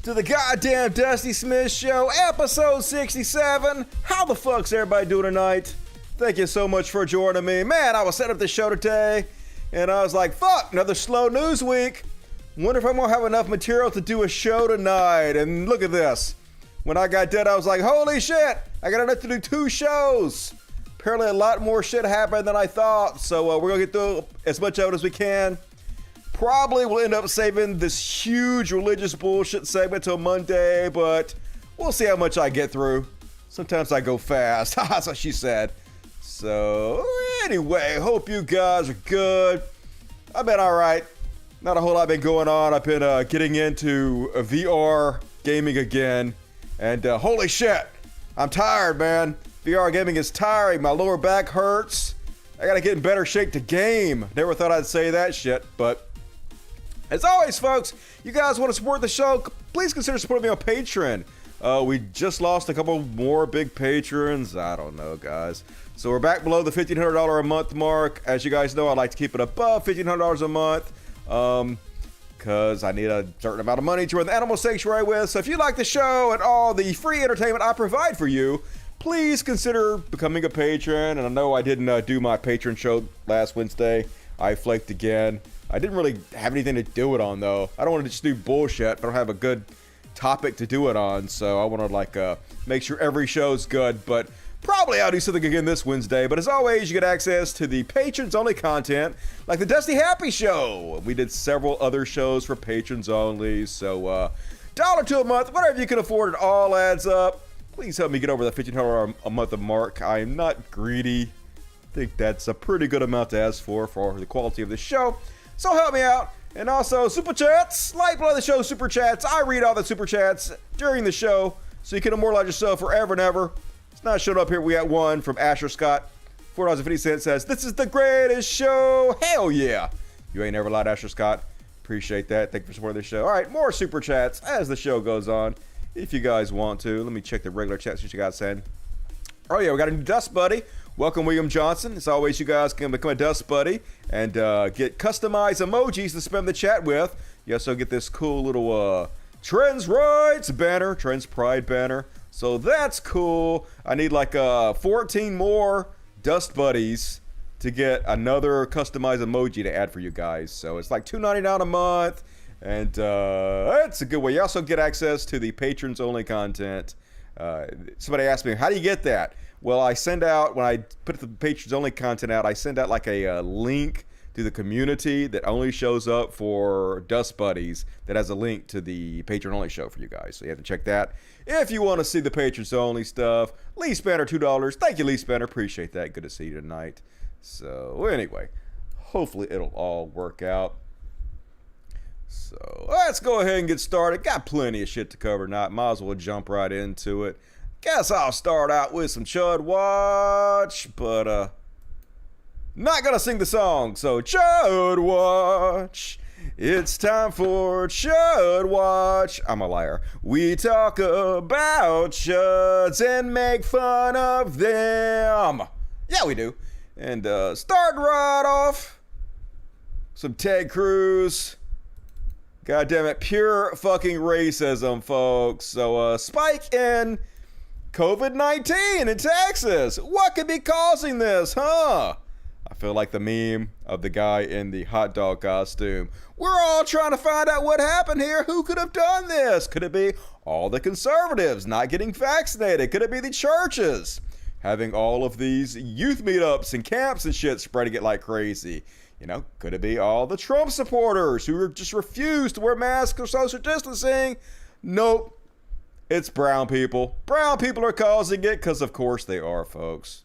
to the goddamn Dusty Smith Show, episode 67. How the fuck's everybody doing tonight? Thank you so much for joining me. Man, I was setting up the show today, and I was like, fuck, another slow news week. Wonder if I'm gonna have enough material to do a show tonight. And look at this. When I got done, I was like, holy shit, I got enough to do 2 shows. Apparently a lot more shit happened than I thought, so we're gonna get through as much of it as we can. Probably will end up saving this huge religious bullshit segment till Monday, but we'll see how much I get through. Sometimes I go fast. That's what she said. So anyway, hope you guys are good. I've been alright. Not a whole lot been going on. I've been getting into VR gaming again. And holy shit, I'm tired, man. VR gaming is tiring. My lower back hurts. I gotta get in better shape to game. Never thought I'd say that shit, but as always, folks, you guys want to support the show, please consider supporting me on Patreon. We just lost a couple more big patrons. I don't know, guys. So we're back below the $1,500 a month mark. As you guys know, I like to keep it above $1,500 a month because I need a certain amount of money to run the animal sanctuary with. So if you like the show and all the free entertainment I provide for you, please consider becoming a patron. And I know I didn't do my patron show last Wednesday. I flaked again. I didn't really have anything to do it on, though. I don't want to just do bullshit. I don't have a good topic to do it on, so I want to, make sure every show's good. But probably I'll do something again this Wednesday. But as always, you get access to the patrons-only content, like the Dusty Happy Show. We did several other shows for patrons only, so $1 a month, whatever you can afford, it all adds up. Please help me get over the $1,500 a month mark. I am not greedy. I think that's a pretty good amount to ask for the quality of the show. So help me out. And also, super chats, like below the show, super chats. I read all the super chats during the show, so you can immortalize yourself forever and ever. It's not showing up here. We got one from Asher Scott, $4.50, says, "This is the greatest show." Hell yeah. You ain't never lied, Asher Scott. Appreciate that. Thank you for supporting the show. All right, more super chats as the show goes on, if you guys want to. Let me check the regular chats that you guys said. Oh yeah, we got a new Dust Buddy. Welcome, William Johnson. As always, you guys can become a Dust Buddy and get customized emojis to spam the chat with. You also get this cool little Trends Rights banner, Trends Pride banner. So that's cool. I need 14 more Dust Buddies to get another customized emoji to add for you guys. So it's like $2.99 a month, and it's a good way. You also get access to the patrons only content. Somebody asked me, how do you get that? Well, I send out, when I put the patrons only content out, I send out a link to the community that only shows up for Dust Buddies that has a link to the patron only show for you guys. So you have to check that if you want to see the patrons only stuff. Lee Spanner, $2. Thank you, Lee Spanner. Appreciate that. Good to see you tonight. So anyway, hopefully it'll all work out. So let's go ahead and get started. Got plenty of shit to cover tonight. Might as well jump right into it. Guess I'll start out with some Chud Watch, but not gonna sing the song. So Chud Watch, it's time for Chud Watch. I'm a liar. We talk about chuds and make fun of them. Yeah, we do. And start right off, some Ted Cruz. God damn it, pure fucking racism, folks. So spike in COVID-19 in Texas. What could be causing this, huh? I feel like the meme of the guy in the hot dog costume. We're all trying to find out what happened here. Who could have done this? Could it be all the conservatives not getting vaccinated? Could it be the churches having all of these youth meetups and camps and shit, spreading it like crazy? You know, could it be all the Trump supporters who just refuse to wear masks or social distancing? Nope. It's brown people. Brown people are causing it because, of course, they are, folks.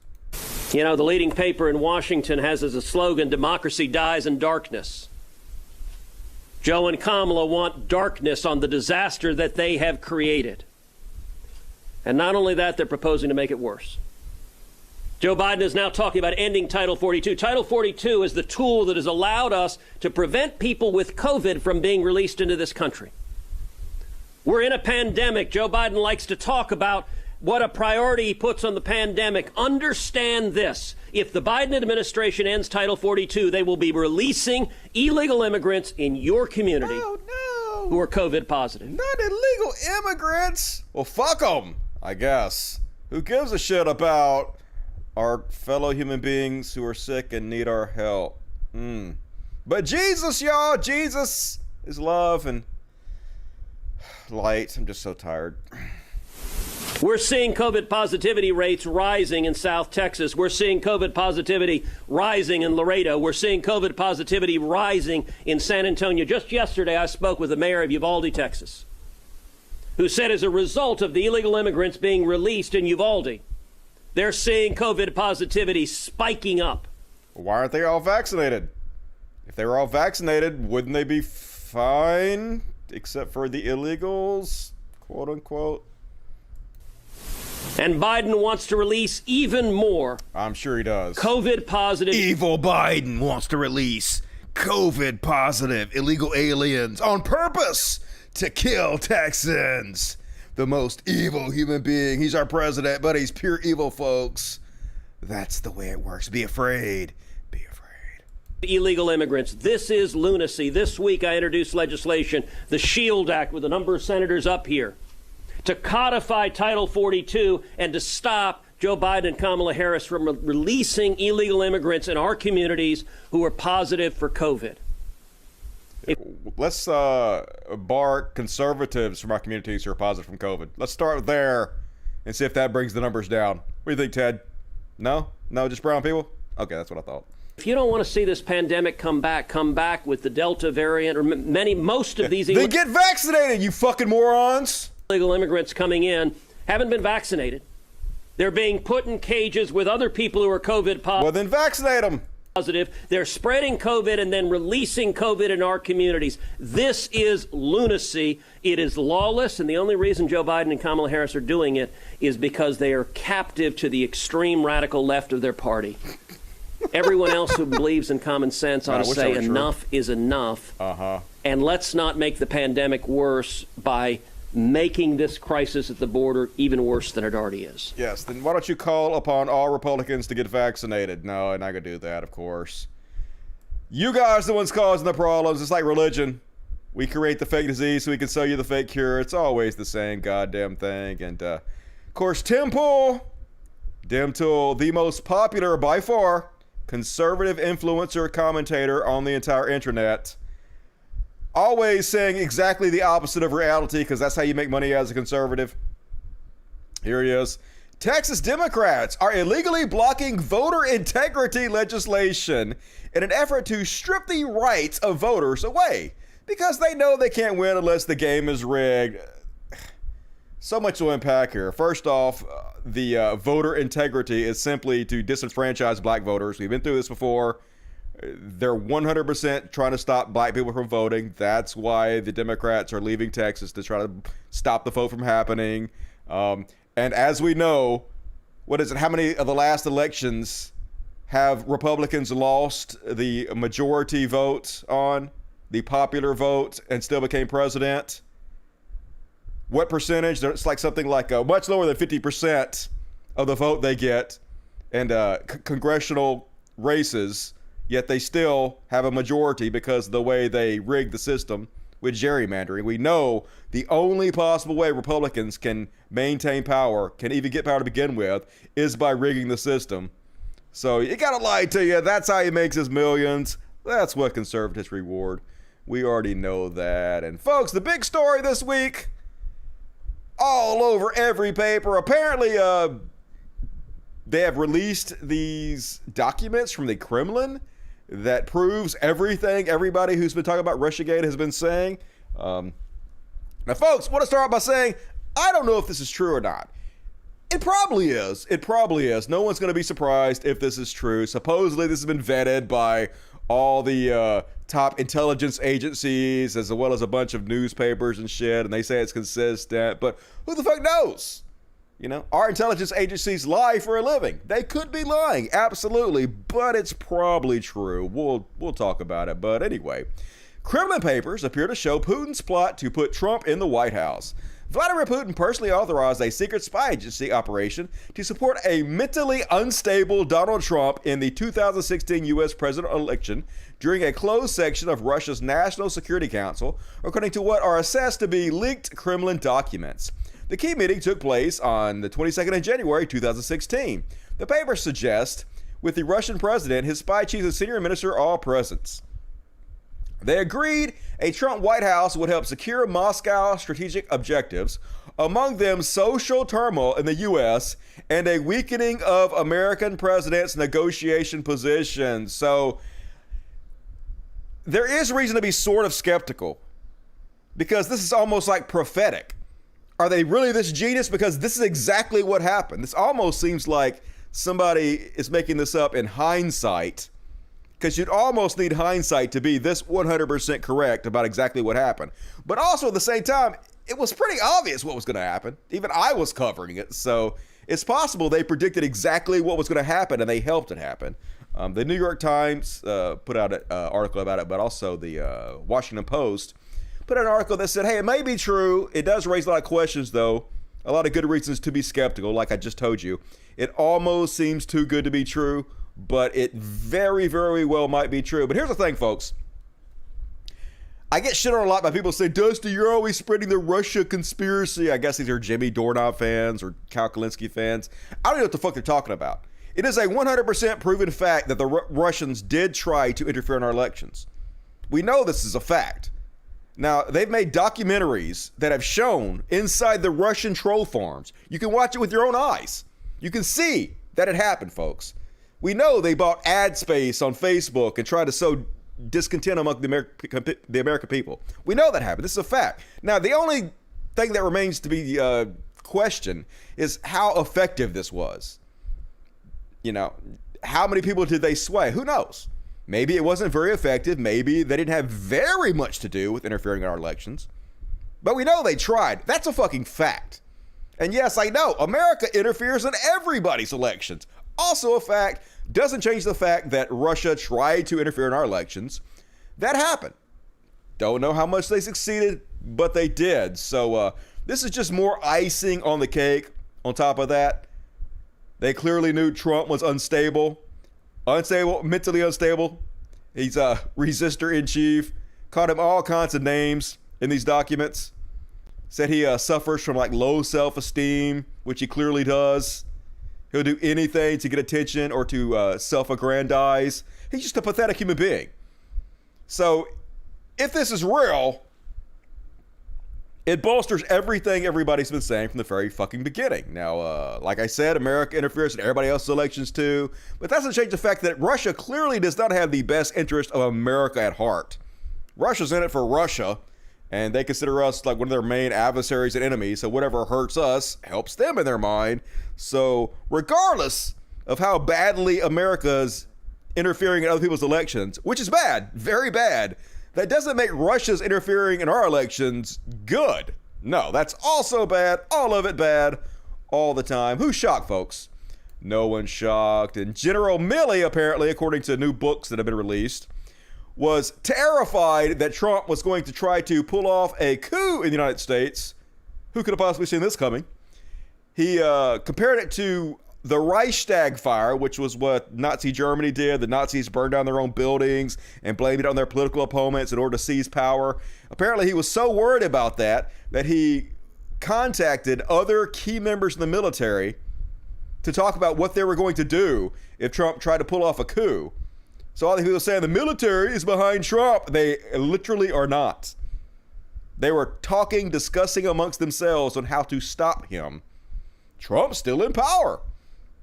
You know, the leading paper in Washington has as a slogan, "Democracy dies in darkness." Joe and Kamala want darkness on the disaster that they have created. And not only that, they're proposing to make it worse. Joe Biden is now talking about ending Title 42. Title 42 is the tool that has allowed us to prevent people with COVID from being released into this country. We're in a pandemic. Joe Biden likes to talk about what a priority he puts on the pandemic. Understand this. If the Biden administration ends Title 42, they will be releasing illegal immigrants in your community. Oh, no. who are COVID positive. Not illegal immigrants. Well, fuck them, I guess. Who gives a shit about our fellow human beings who are sick and need our help? But Jesus, y'all, Jesus is love and light. I'm just so tired. We're seeing COVID positivity rates rising in South Texas. We're seeing COVID positivity rising in Laredo. We're seeing COVID positivity rising in San Antonio. Just yesterday, I spoke with the mayor of Uvalde, Texas, who said as a result of the illegal immigrants being released in Uvalde, they're seeing COVID positivity spiking up. Why aren't they all vaccinated? If they were all vaccinated, wouldn't they be fine? Except for the illegals, quote unquote. And Biden wants to release even more. I'm sure he does. COVID positive. Evil Biden wants to release COVID positive illegal aliens on purpose to kill Texans. The most evil human being. He's our president, but he's pure evil, folks. That's the way it works. Be afraid. Be afraid. Illegal immigrants. This is lunacy. This week I introduced legislation, the SHIELD Act, with a number of senators up here, to codify Title 42 and to stop Joe Biden and Kamala Harris from releasing illegal immigrants in our communities who are positive for COVID. Let's bar conservatives from our communities who are positive from COVID. Let's start there and see if that brings the numbers down. What do you think, Ted? No? No, just brown people? Okay, that's what I thought. If you don't want to see this pandemic come back with the Delta variant or most of these... Then get vaccinated, you fucking morons! Illegal immigrants coming in haven't been vaccinated. They're being put in cages with other people who are COVID positive. Well, then vaccinate them. They're spreading COVID and then releasing COVID in our communities. This is lunacy. It is lawless, and the only reason Joe Biden and Kamala Harris are doing it is because they are captive to the extreme radical left of their party. Everyone else who believes in common sense ought to say enough is enough. And let's not make the pandemic worse by making this crisis at the border even worse than it already is. Yes, then why don't you call upon all Republicans to get vaccinated? No, I'm not going to do that, of course. You guys are the ones causing the problems. It's like religion. We create the fake disease so we can sell you the fake cure. It's always the same goddamn thing. And, of course, Tim Pool, the most popular by far conservative influencer commentator on the entire internet, always saying exactly the opposite of reality because that's how you make money as a conservative. Here he is. Texas Democrats are illegally blocking voter integrity legislation in an effort to strip the rights of voters away because they know they can't win unless the game is rigged. So much to unpack here. First off, the voter integrity is simply to disenfranchise black voters. We've been through this before. They're 100% trying to stop black people from voting. That's why the Democrats are leaving Texas, to try to stop the vote from happening. And as we know, how many of the last elections have Republicans lost the majority vote on, the popular vote, and still became president? What percentage? It's like something like much lower than 50% of the vote they get in congressional races. Yet they still have a majority because of the way they rig the system with gerrymandering. We know the only possible way Republicans can maintain power, can even get power to begin with, is by rigging the system. So you gotta lie to you. That's how he makes his millions. That's what conservatives reward. We already know that. And folks, the big story this week, all over every paper, apparently they have released these documents from the Kremlin that proves everything everybody who's been talking about Russiagate has been saying. Now, folks, I want to start by saying, I don't know if this is true or not. It probably is. It probably is. No one's going to be surprised if this is true. Supposedly, this has been vetted by all the top intelligence agencies, as well as a bunch of newspapers and shit, and they say it's consistent. But who the fuck knows? You know, our intelligence agencies lie for a living. They could be lying, absolutely, but it's probably true. We'll talk about it. But anyway, Kremlin papers appear to show Putin's plot to put Trump in the White House. Vladimir Putin personally authorized a secret spy agency operation to support a mentally unstable Donald Trump in the 2016 U.S. presidential election during a closed section of Russia's National Security Council, according to what are assessed to be leaked Kremlin documents. The key meeting took place on the 22nd of January 2016. The paper suggests, with the Russian president, his spy chief, and senior minister all present. They agreed a Trump White House would help secure Moscow's strategic objectives, among them social turmoil in the U.S. and a weakening of American president's negotiation position. So there is reason to be sort of skeptical, because this is almost like prophetic. Are they really this genius? Because this is exactly what happened. This almost seems like somebody is making this up in hindsight, because you'd almost need hindsight to be this 100% correct about exactly what happened. But also at the same time, it was pretty obvious what was going to happen. Even I was covering it. So it's possible they predicted exactly what was going to happen and they helped it happen. The New York Times put out an article about it, but also the Washington Post put out an article that said, hey, it may be true. It does raise a lot of questions, though. A lot of good reasons to be skeptical, like I just told you. It almost seems too good to be true, but it very, very well might be true. But here's the thing, folks. I get shit on a lot by people saying, Dusty, you're always spreading the Russia conspiracy. I guess these are Jimmy Doorknob fans or Cal Kalinske fans. I don't know what the fuck they're talking about. It is a 100% proven fact that the Russians did try to interfere in our elections. We know this is a fact. Now, they've made documentaries that have shown inside the Russian troll farms. You can watch it with your own eyes. You can see that it happened, folks. We know they bought ad space on Facebook and tried to sow discontent among the American people. We know that happened. This is a fact. Now, the only thing that remains to be questioned is how effective this was. You know, how many people did they sway? Who knows? Maybe it wasn't very effective. Maybe they didn't have very much to do with interfering in our elections. But we know they tried. That's a fucking fact. And yes, I know America interferes in everybody's elections. Also a fact. Doesn't change the fact that Russia tried to interfere in our elections. That happened. Don't know how much they succeeded, but they did. So this is just more icing on the cake. On top of that, they clearly knew Trump was unstable, mentally unstable. He's a resistor in chief. Called him all kinds of names in these documents. Said he suffers from like low self-esteem, which he clearly does. He'll do anything to get attention or to self-aggrandize. He's just a pathetic human being. So if this is real, it bolsters everything everybody's been saying from the very fucking beginning. Now, like I said, America interferes in everybody else's elections too. But that doesn't change the fact that Russia clearly does not have the best interest of America at heart. Russia's in it for Russia. And they consider us like one of their main adversaries and enemies. So whatever hurts us helps them in their mind. So regardless of how badly America's interfering in other people's elections, which is bad, very bad, that doesn't make Russia's interfering in our elections good. No, that's also bad. All of it bad. All the time. Who's shocked, folks? No one's shocked. And General Milley, apparently, according to new books that have been released, was terrified that Trump was going to try to pull off a coup in the United States. Who could have possibly seen this coming? He compared it to the Reichstag fire, which was what Nazi Germany did. The Nazis burned down their own buildings and blamed it on their political opponents in order to seize power. Apparently, he was so worried about that he contacted other key members in the military to talk about what they were going to do if Trump tried to pull off a coup. So all the people saying the military is behind Trump, they literally are not. They were discussing amongst themselves on how to stop him. Trump's still in power.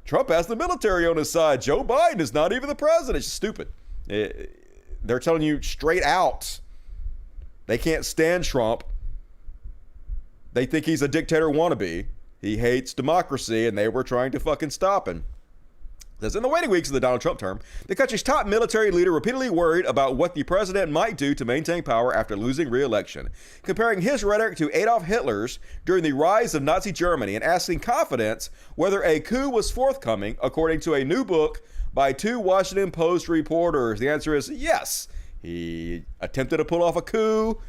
Trump has the military on his side. Joe Biden is not even the president. It's stupid. They're telling you straight out. They can't stand Trump. They think he's a dictator wannabe. He hates democracy, and they were trying to fucking stop him. Says, in the waiting weeks of the Donald Trump term, the country's top military leader repeatedly worried about what the president might do to maintain power after losing re-election, comparing his rhetoric to Adolf Hitler's during the rise of Nazi Germany and asking confidence whether a coup was forthcoming, according to a new book by two Washington Post reporters. The answer is yes. He attempted to pull off a coup.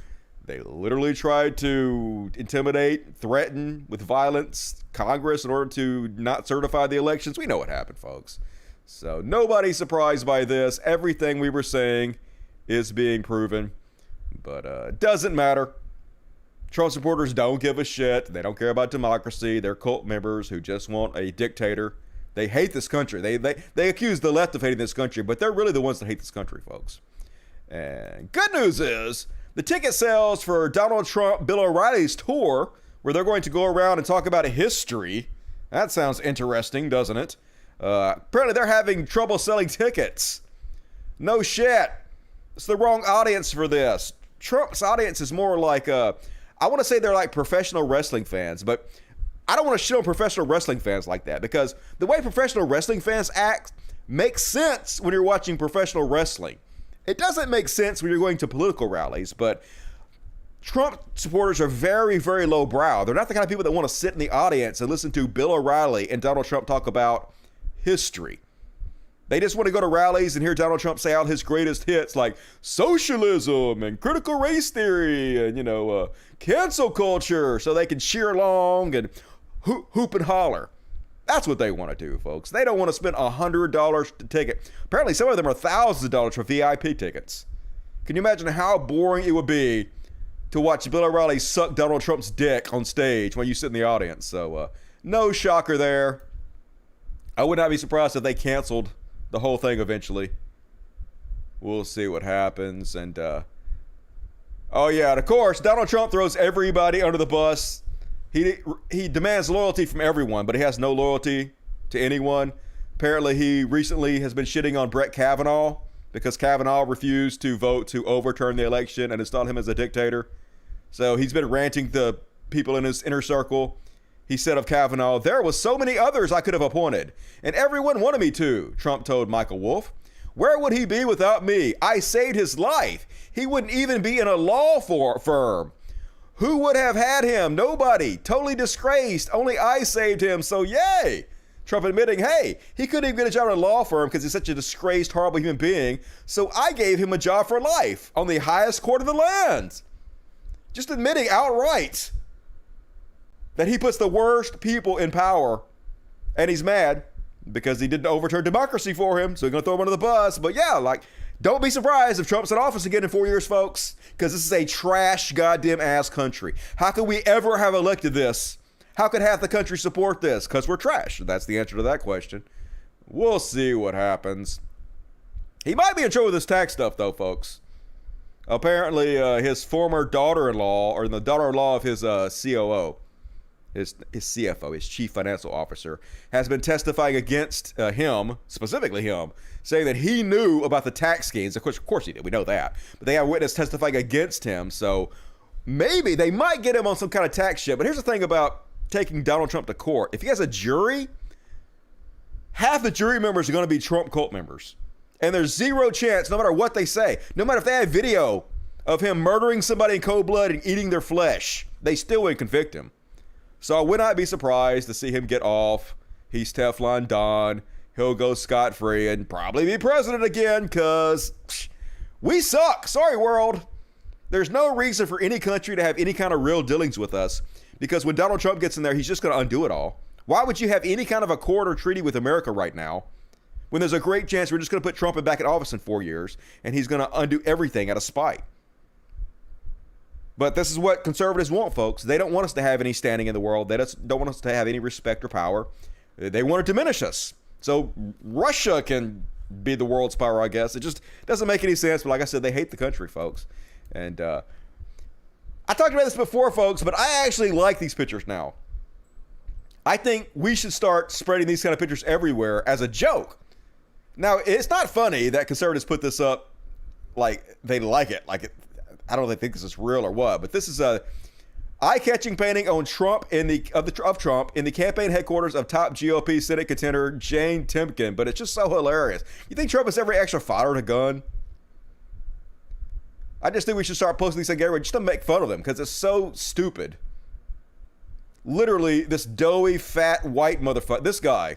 They literally tried to intimidate, threaten with violence Congress in order to not certify the elections. We know what happened, folks. So nobody's surprised by this. Everything we were saying is being proven. But it doesn't matter. Trump supporters don't give a shit. They don't care about democracy. They're cult members who just want a dictator. They hate this country. They accuse the left of hating this country, but they're really the ones that hate this country, folks. And good news is the ticket sales for Donald Trump, Bill O'Reilly's tour, where they're going to go around and talk about history. That sounds interesting, doesn't it? Apparently they're having trouble selling tickets. No shit. It's the wrong audience for this. Trump's audience is more like, I want to say they're like professional wrestling fans, but I don't want to shit on professional wrestling fans like that, because the way professional wrestling fans act makes sense when you're watching professional wrestling. It doesn't make sense when you're going to political rallies, but Trump supporters are very, very lowbrow. They're not the kind of people that want to sit in the audience and listen to Bill O'Reilly and Donald Trump talk about history. They just want to go to rallies and hear Donald Trump say out his greatest hits like socialism and critical race theory and, cancel culture, so they can cheer along and hoop and holler. That's what they want to do, folks. They don't want to spend $100 to ticket. Apparently, some of them are thousands of dollars for VIP tickets. Can you imagine how boring it would be to watch Bill O'Reilly suck Donald Trump's dick on stage while you sit in the audience? So, no shocker there. I would not be surprised if they canceled the whole thing eventually. We'll see what happens. And, oh yeah, and of course, Donald Trump throws everybody under the bus. He demands loyalty from everyone, but he has no loyalty to anyone. Apparently, he recently has been shitting on Brett Kavanaugh because Kavanaugh refused to vote to overturn the election and install him as a dictator. So he's been ranting to people in his inner circle. He said of Kavanaugh, "There was so many others I could have appointed, and everyone wanted me to," Trump told Michael Wolff. "Where would he be without me? I saved his life. He wouldn't even be in a law firm. Who would have had him? Nobody. Totally disgraced. Only I saved him, so yay." Trump admitting, hey, he couldn't even get a job in a law firm because he's such a disgraced, horrible human being, so I gave him a job for life on the highest court of the land. Just admitting outright that he puts the worst people in power, and he's mad because he didn't overturn democracy for him, so he's going to throw him under the bus. But yeah, don't be surprised if Trump's in office again in 4 years, folks, because this is a trash goddamn ass country. How could we ever have elected this? How could half the country support this? Because we're trash. That's the answer to that question. We'll see what happens. He might be in trouble with this tax stuff, though, folks. Apparently, his former daughter-in-law, or the daughter-in-law of his COO, his CFO, his chief financial officer, has been testifying against him, specifically him, saying that he knew about the tax schemes. Of course he did. We know that. But they have a witness testifying against him. So maybe they might get him on some kind of tax shit. But here's the thing about taking Donald Trump to court. If he has a jury, half the jury members are going to be Trump cult members. And there's zero chance, no matter what they say, no matter if they have video of him murdering somebody in cold blood and eating their flesh, they still wouldn't convict him. So I would not be surprised to see him get off. He's Teflon Don. He'll go scot-free and probably be president again because we suck. Sorry, world. There's no reason for any country to have any kind of real dealings with us because when Donald Trump gets in there, he's just going to undo it all. Why would you have any kind of accord or treaty with America right now when there's a great chance we're just going to put Trump back in office in 4 years and he's going to undo everything out of spite? But this is what conservatives want, folks. They don't want us to have any standing in the world. They just don't want us to have any respect or power. They want to diminish us. So Russia can be the world's power, I guess. It just doesn't make any sense. But like I said, they hate the country, folks. And I talked about this before, folks, but I actually like these pictures now. I think we should start spreading these kind of pictures everywhere as a joke. Now, it's not funny that conservatives put this up like they like it. I don't know if they think this is real or what, but this is a eye-catching painting on Trump of Trump in the campaign headquarters of top GOP Senate contender Jane Timken. But it's just so hilarious. You think Trump has every extra fired a gun? I just think we should start posting these things everywhere just to make fun of them because it's so stupid. Literally, this doughy, fat, white motherfucker. This guy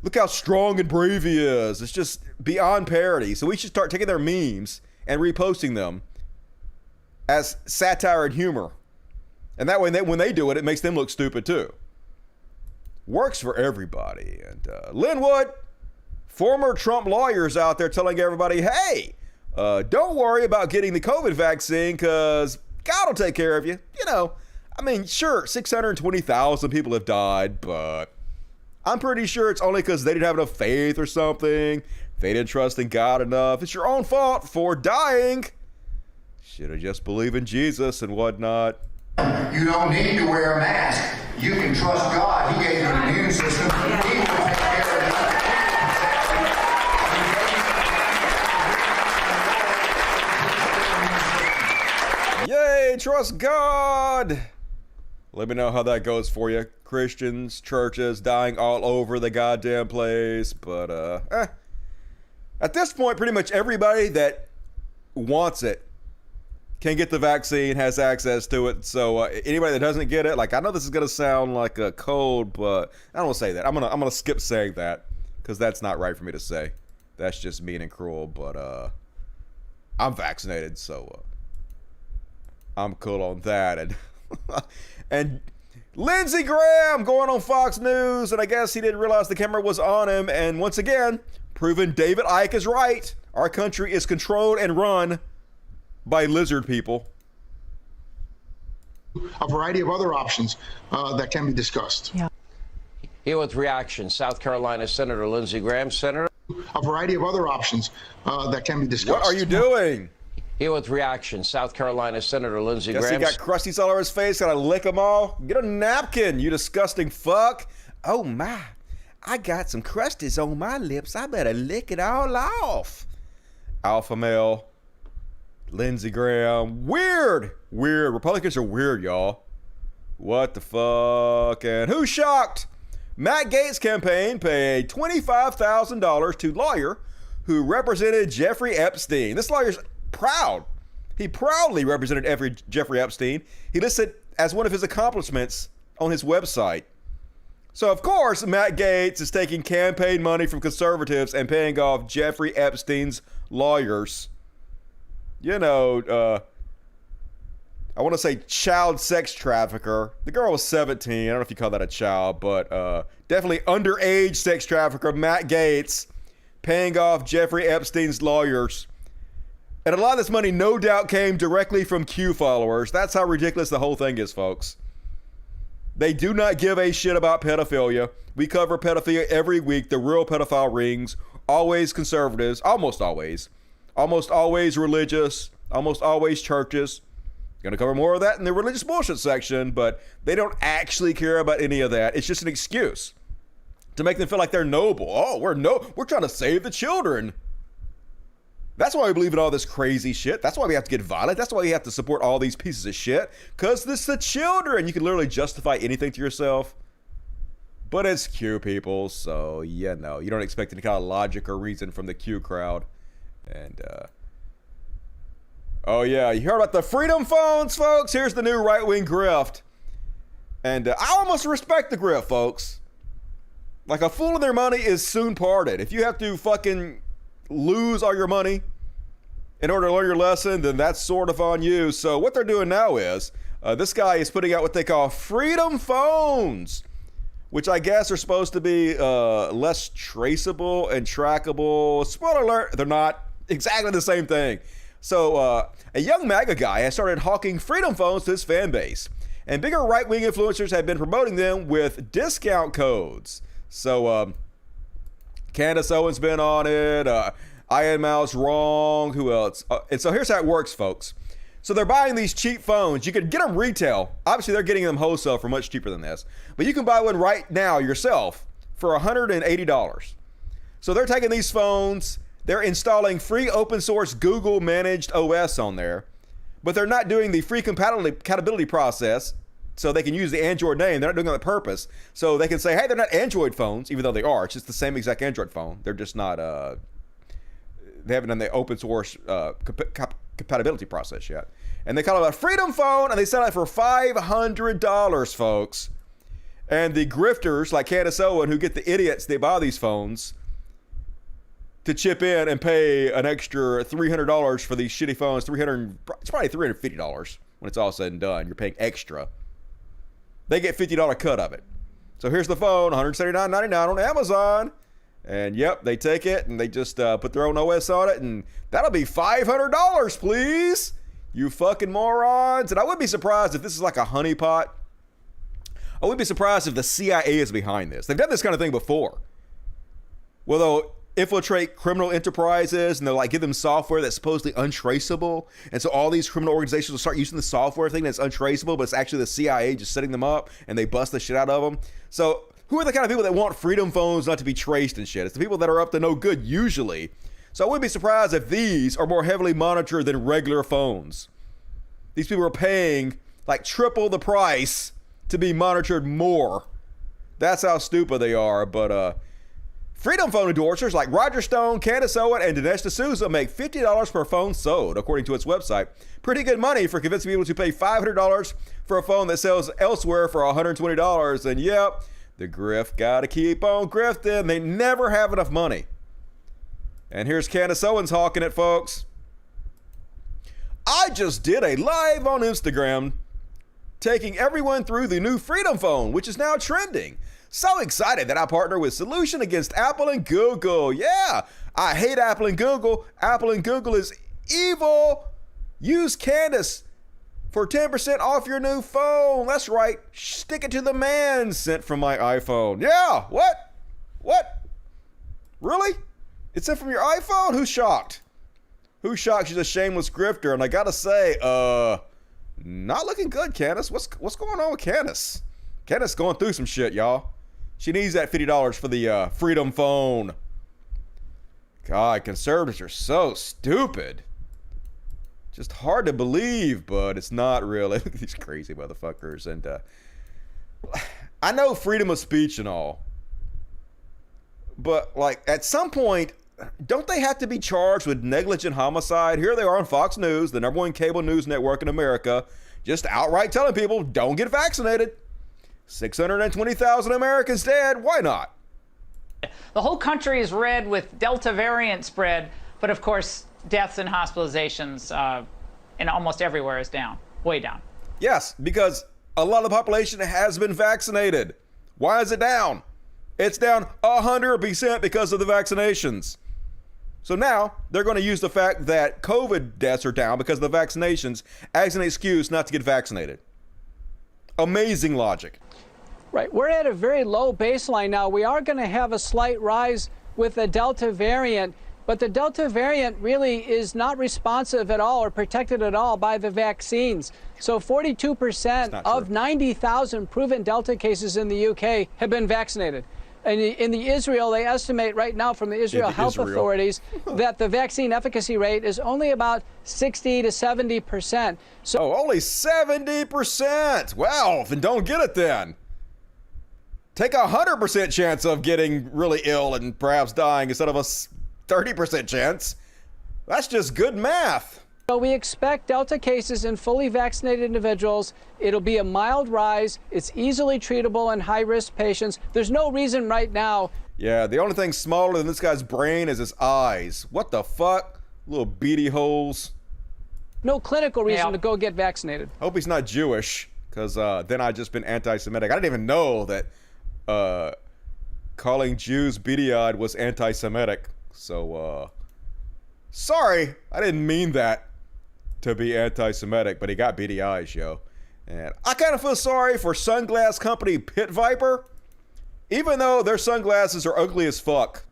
Look how strong and brave he is. It's just beyond parody. So we should start taking their memes and reposting them as satire and humor. And that way, when they do it, it makes them look stupid too. Works for everybody. And Linwood, former Trump lawyers out there telling everybody, hey, don't worry about getting the COVID vaccine because God will take care of you. You know, I mean, sure, 620,000 people have died, but I'm pretty sure it's only because they didn't have enough faith or something. They didn't trust in God enough. It's your own fault for dying. Should have just believed in Jesus and whatnot. You don't need to wear a mask. You can trust God. He gave you an immune system. He will take care of you. Yay, trust God. Let me know how that goes for you. Christians, churches dying all over the goddamn place. But, at this point, pretty much everybody that wants it can get the vaccine, has access to it. So anybody that doesn't get it, like, I know this is gonna sound like a code, but I don't want to say that. I'm gonna skip saying that because that's not right for me to say. That's just mean and cruel. But I'm vaccinated, so I'm cool on that. And and Lindsey Graham going on Fox News, and I guess he didn't realize the camera was on him. And once again, proving David Icke is right. Our country is controlled and run by lizard people. A variety of other options that can be discussed. Yeah. Here with reaction, South Carolina Senator Lindsey Graham. Senator? A variety of other options that can be discussed. What are you doing? Here with reaction, South Carolina Senator Lindsey Graham. Guess he got crusties all over his face. Gotta lick them all. Get a napkin, you disgusting fuck. Oh my, I got some crusties on my lips. I better lick it all off. Alpha male. Lindsey Graham. Weird. Republicans are weird, y'all. What the fuck? And who's shocked? Matt Gaetz' campaign paid $25,000 to lawyer who represented Jeffrey Epstein. This lawyer's proud. He proudly represented Jeffrey Epstein. He listed as one of his accomplishments on his website. So, of course, Matt Gaetz is taking campaign money from conservatives and paying off Jeffrey Epstein's lawyers. You know, I want to say child sex trafficker. The girl was 17. I don't know if you call that a child, but definitely underage sex trafficker Matt Gaetz paying off Jeffrey Epstein's lawyers. And a lot of this money no doubt came directly from Q followers. That's how ridiculous the whole thing is, folks. They do not give a shit about pedophilia. We cover pedophilia every week. The real pedophile rings. Always conservatives. Almost always. Almost always religious. Almost always churches. Gonna cover more of that in the religious bullshit section, but they don't actually care about any of that. It's just an excuse to make them feel like they're noble. Oh, we're trying to save the children. That's why we believe in all this crazy shit. That's why we have to get violent. That's why we have to support all these pieces of shit. Because this is the children. You can literally justify anything to yourself. But it's Q people, so you know, you don't expect any kind of logic or reason from the Q crowd. And, oh yeah, you heard about the freedom phones, folks? Here's the new right-wing grift. And I almost respect the grift, folks. Like, a fool and their money is soon parted. If you have to fucking lose all your money in order to learn your lesson, then that's sort of on you. So what they're doing now is this guy is putting out what they call freedom phones, which I guess are supposed to be less traceable and trackable. Spoiler alert, they're not exactly the same thing. So a young MAGA guy has started hawking freedom phones to his fan base, and bigger right-wing influencers have been promoting them with discount codes. So Candace Owens been on it. Ian Mouse wrong. Who else? And so here's how it works, folks. So they're buying these cheap phones. You can get them retail. Obviously, they're getting them wholesale for much cheaper than this. But you can buy one right now yourself for $180. So they're taking these phones. They're installing free open source Google managed OS on there. But they're not doing the free compatibility process so they can use the Android name. They're not doing it on purpose. So they can say, hey, they're not Android phones, even though they are. It's just the same exact Android phone. They're just not, they haven't done the open source compatibility process yet. And they call it a freedom phone, and they sell it for $500, folks. And the grifters like Candace Owen who get the idiots they buy these phones to chip in and pay an extra $300 for these shitty phones. It's probably $350 when it's all said and done. You're paying extra. They get $50 cut of it. So here's the phone, $179.99 on Amazon. And yep, they take it and they just put their own OS on it, and that'll be $500, please. You fucking morons. And I wouldn't be surprised if this is like a honeypot. I wouldn't be surprised if the CIA is behind this. They've done this kind of thing before. Well, they'll infiltrate criminal enterprises and they'll like give them software that's supposedly untraceable. And so all these criminal organizations will start using the software thing that's untraceable, but it's actually the CIA just setting them up and they bust the shit out of them. So who are the kind of people that want freedom phones not to be traced and shit? It's the people that are up to no good usually. So I wouldn't be surprised if these are more heavily monitored than regular phones. These people are paying like triple the price to be monitored more. That's how stupid they are. But Freedom Phone endorsers like Roger Stone, Candace Owen, and Dinesh D'Souza make $50 per phone sold, according to its website. Pretty good money for convincing people to pay $500 for a phone that sells elsewhere for $120. And yep, the grift gotta keep on grifting. They never have enough money. And here's Candace Owens hawking it, folks. I just did a live on Instagram taking everyone through the new Freedom Phone, which is now trending. So excited that I partner with Solution against Apple and Google. Yeah, I hate Apple and Google. Apple and Google is evil. Use Candace for 10% off your new phone. That's right. Stick it to the man sent from my iPhone. Yeah, what? What? Really? It's sent from your iPhone? Who's shocked? Who's shocked? She's a shameless grifter. And I gotta say, not looking good, Candace. What's going on with Candace? Candace going through some shit, y'all. She needs that $50 for the Freedom Phone. God, conservatives are so stupid. Just hard to believe, but it's not really. Look at these crazy motherfuckers. And I know freedom of speech and all, but like at some point, don't they have to be charged with negligent homicide? Here they are on Fox News, the #1 cable news network in America, just outright telling people, don't get vaccinated. 620,000 Americans dead. Why not? The whole country is red with Delta variant spread, but of course, deaths and hospitalizations in almost everywhere is down, way down. Yes, because a lot of the population has been vaccinated. Why is it down? It's down 100% because of the vaccinations. So now they're going to use the fact that COVID deaths are down because of the vaccinations as an excuse not to get vaccinated. Amazing logic. Right. We're at a very low baseline now. We are going to have a slight rise with the Delta variant, but the Delta variant really is not responsive at all or protected at all by the vaccines. So 42% of 90,000 proven Delta cases in the UK have been vaccinated. And in the Israel, they estimate right now from the Israel health authorities that the vaccine efficacy rate is only about 60 to 70%. So only 70%. Well, then don't get it then. Take a 100% chance of getting really ill and perhaps dying instead of a 30% chance. That's just good math. So we expect Delta cases in fully vaccinated individuals. It'll be a mild rise. It's easily treatable in high-risk patients. There's no reason right now. Yeah, the only thing smaller than this guy's brain is his eyes. What the fuck? Little beady holes. No clinical reason to go get vaccinated. Hope he's not Jewish, because then I'd just been anti-Semitic. I didn't even know that calling Jews beady-eyed was anti-Semitic. So, sorry, I didn't mean that to be anti-Semitic, but he got beady eyes, yo. And I kind of feel sorry for sunglass company Pit Viper, even though their sunglasses are ugly as fuck.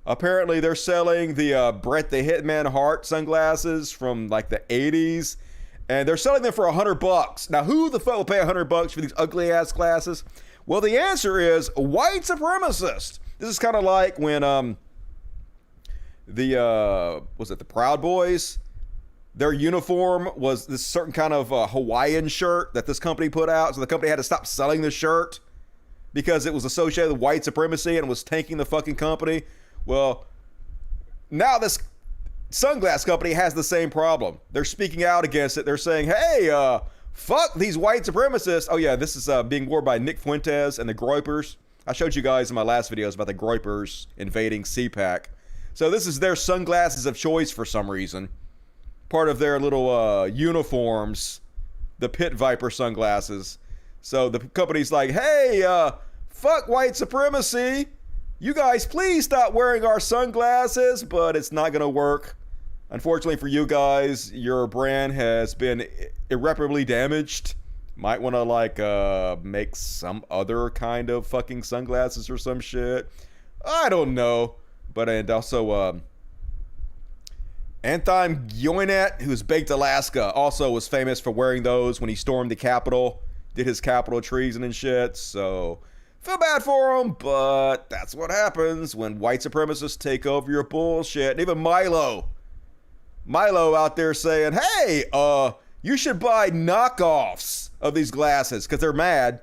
Apparently, they're selling the Bret the Hitman Hart sunglasses from like the 80s, and they're selling them for $100. Now, who the fuck will pay $100 for these ugly ass glasses? Well, the answer is white supremacists. This is kind of like when was it the Proud Boys? Their uniform was this certain kind of Hawaiian shirt that this company put out. So the company had to stop selling the shirt because it was associated with white supremacy and was tanking the fucking company. Well, now this sunglass company has the same problem. They're speaking out against it. They're saying, hey, fuck these white supremacists. Oh yeah, this is being worn by Nick Fuentes and the Groypers. I showed you guys in my last videos about the Groypers invading CPAC. So this is their sunglasses of choice for some reason. Part of their little uniforms, the Pit Viper sunglasses. So the company's like, hey, fuck white supremacy. You guys please stop wearing our sunglasses, but it's not gonna work. Unfortunately for you guys, your brand has been irreparably damaged. Might want to like make some other kind of fucking sunglasses or some shit. I don't know. But and also Anton Yoinet, who's baked Alaska, also was famous for wearing those when he stormed the Capitol, did his Capitol treason and shit. So feel bad for him, but that's what happens when white supremacists take over your bullshit. And even Milo out there saying, hey, you should buy knockoffs of these glasses because they're mad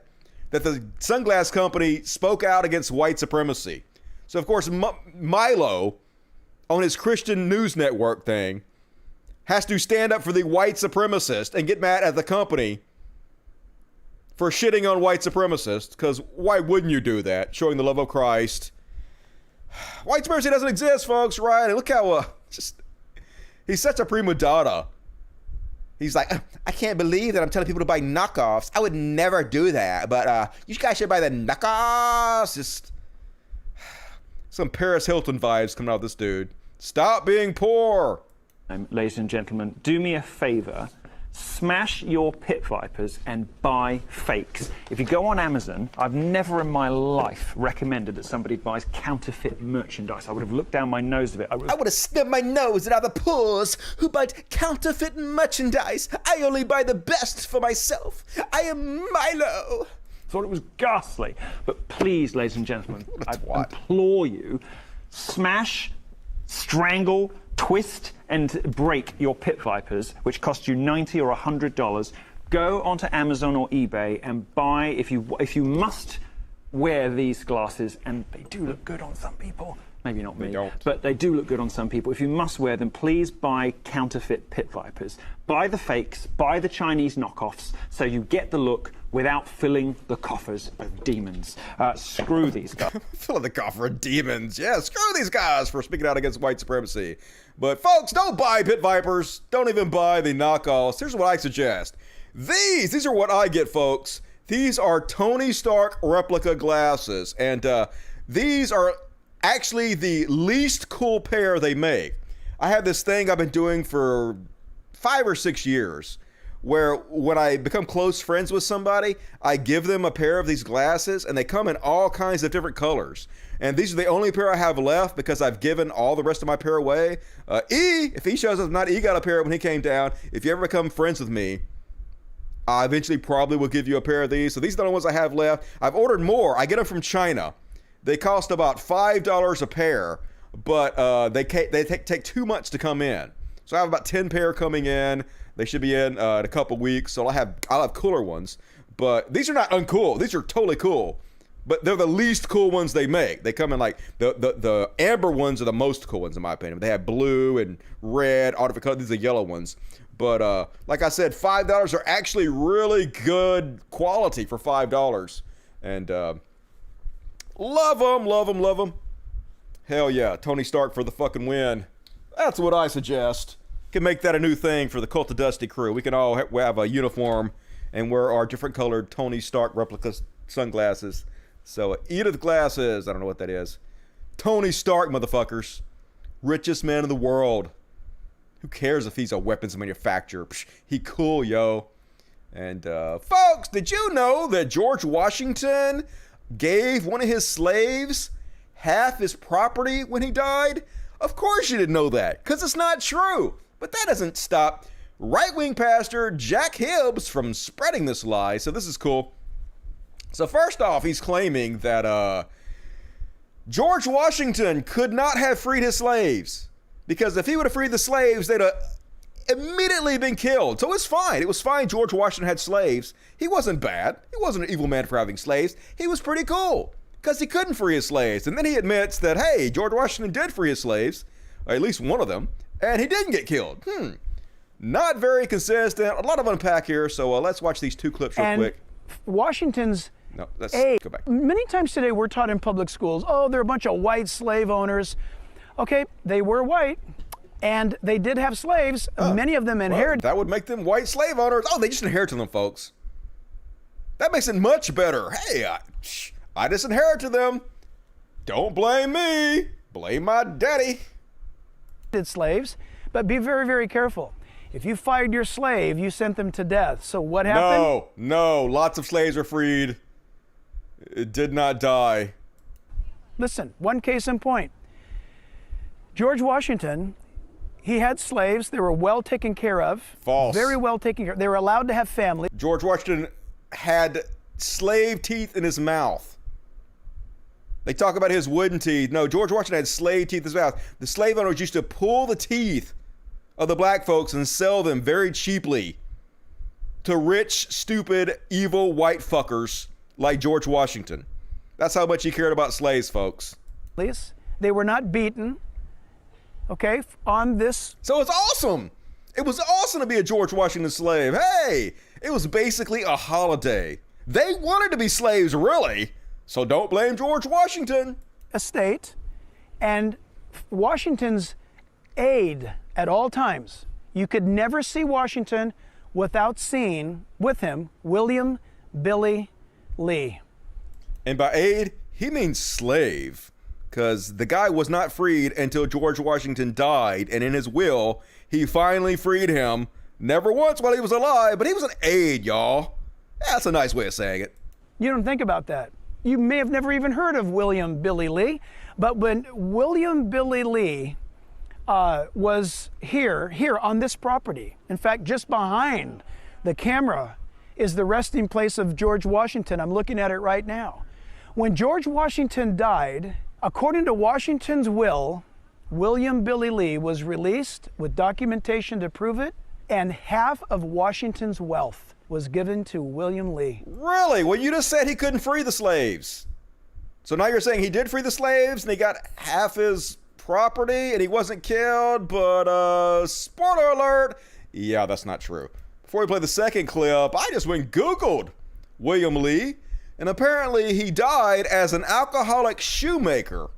that the sunglass company spoke out against white supremacy. So, of course, Milo, on his Christian news network thing, has to stand up for the white supremacist and get mad at the company for shitting on white supremacists, because why wouldn't you do that? Showing the love of Christ. White supremacy doesn't exist, folks, right? And look how, he's such a prima donna. He's like, I can't believe that I'm telling people to buy knockoffs. I would never do that, but you guys should buy the knockoffs. Just some Paris Hilton vibes coming out of this dude. Stop being poor. Ladies and gentlemen, do me a favor. Smash your Pit Vipers and buy fakes. If you go on Amazon, I've never in my life recommended that somebody buys counterfeit merchandise. I would have looked down my nose of it. I would have snubbed my nose at other poors who buy counterfeit merchandise. I only buy the best for myself. I am Milo. Thought it was ghastly. But please, ladies and gentlemen, I implore you, smash, strangle, twist and break your Pit Vipers, which cost you $90 or $100. Go onto Amazon or eBay and buy, if you must wear these glasses, and they do look good on some people. Maybe not me, but they do look good on some people. If you must wear them, please buy counterfeit Pit Vipers. Buy the fakes, buy the Chinese knockoffs, so you get the look without filling the coffers of demons. Screw these guys. Filling the coffer of demons. Yeah, screw these guys for speaking out against white supremacy. But folks, don't buy Pit Vipers. Don't even buy the knockoffs. Here's what I suggest. These are what I get, folks. These are Tony Stark replica glasses. And these are actually the least cool pair they make. I have this thing I've been doing for 5 or 6 years, where when I become close friends with somebody, I give them a pair of these glasses, and they come in all kinds of different colors. And these are the only pair I have left because I've given all the rest of my pair away. If he shows up, not E got a pair when he came down. If you ever become friends with me, I eventually probably will give you a pair of these. So these are the only ones I have left. I've ordered more. I get them from China. They cost about $5 a pair, but they take too much to come in. So I have about 10 pair coming in. They should be in a couple weeks. So I'll have cooler ones. But these are not uncool. These are totally cool. But they're the least cool ones they make. They come in like the amber ones are the most cool ones in my opinion. They have blue and red, all different colors. These are yellow ones. But like I said, $5 are actually really good quality for $5. And love them, love them, love them. Hell yeah, Tony Stark for the fucking win. That's what I suggest. Can make that a new thing for the Cult of Dusty crew. We can all have a uniform and wear our different colored Tony Stark replica sunglasses. So Edith glasses, I don't know what that is. Tony Stark, motherfuckers. Richest man in the world. Who cares if he's a weapons manufacturer? Psh, he cool, yo. And folks, did you know that George Washington gave one of his slaves half his property when he died? Of course you didn't know that, because it's not true. But that doesn't stop right-wing pastor Jack Hibbs from spreading this lie. So this is cool. So first off, he's claiming that George Washington could not have freed his slaves, because if he would have freed the slaves, they'd have immediately been killed. So it's fine. It was fine George Washington had slaves. He wasn't bad. He wasn't an evil man for having slaves. He was pretty cool because he couldn't free his slaves. And then he admits that, hey, George Washington did free his slaves, or at least one of them, and he didn't get killed. Not very consistent. A lot of unpack here, so let's watch these 2 clips real quick. Washington's No, let's go back. Many times today we're taught in public schools, oh, they're a bunch of white slave owners. Okay, they were white, and they did have slaves. Many of them inherited. Well, that would make them white slave owners. Oh, they just inherited them, folks. That makes it much better. Hey, I disinherited them. Don't blame me. Blame my daddy. Slaves, but be very, very careful. If you fired your slave, you sent them to death. So what happened? No. Lots of slaves were freed. It did not die. Listen, one case in point. George Washington, he had slaves. They were well taken care of. False. Very well taken care of. They were allowed to have family. George Washington had slave teeth in his mouth. They talk about his wooden teeth. No, George Washington had slave teeth in his mouth. The slave owners used to pull the teeth of the black folks and sell them very cheaply to rich, stupid, evil white fuckers like George Washington. That's how much he cared about slaves, folks. They were not beaten, okay, on this. So it's awesome. It was awesome to be a George Washington slave. Hey, it was basically a holiday. They wanted to be slaves, really. So don't blame George Washington. Estate, and Washington's aide at all times. You could never see Washington without seeing with him William Billy Lee. And by aide, he means slave, because the guy was not freed until George Washington died, and in his will, he finally freed him. Never once while he was alive, but he was an aide, y'all. That's a nice way of saying it. You don't think about that. You may have never even heard of William Billy Lee, but when William Billy Lee was here on this property, in fact, just behind the camera is the resting place of George Washington. I'm looking at it right now. When George Washington died, according to Washington's will, William Billy Lee was released with documentation to prove it, and half of Washington's wealth was given to William Lee. Really? Well, you just said he couldn't free the slaves. So now you're saying he did free the slaves and he got half his property and he wasn't killed, but spoiler alert, yeah, that's not true. Before we play the second clip, I just went Googled William Lee, and apparently he died as an alcoholic shoemaker.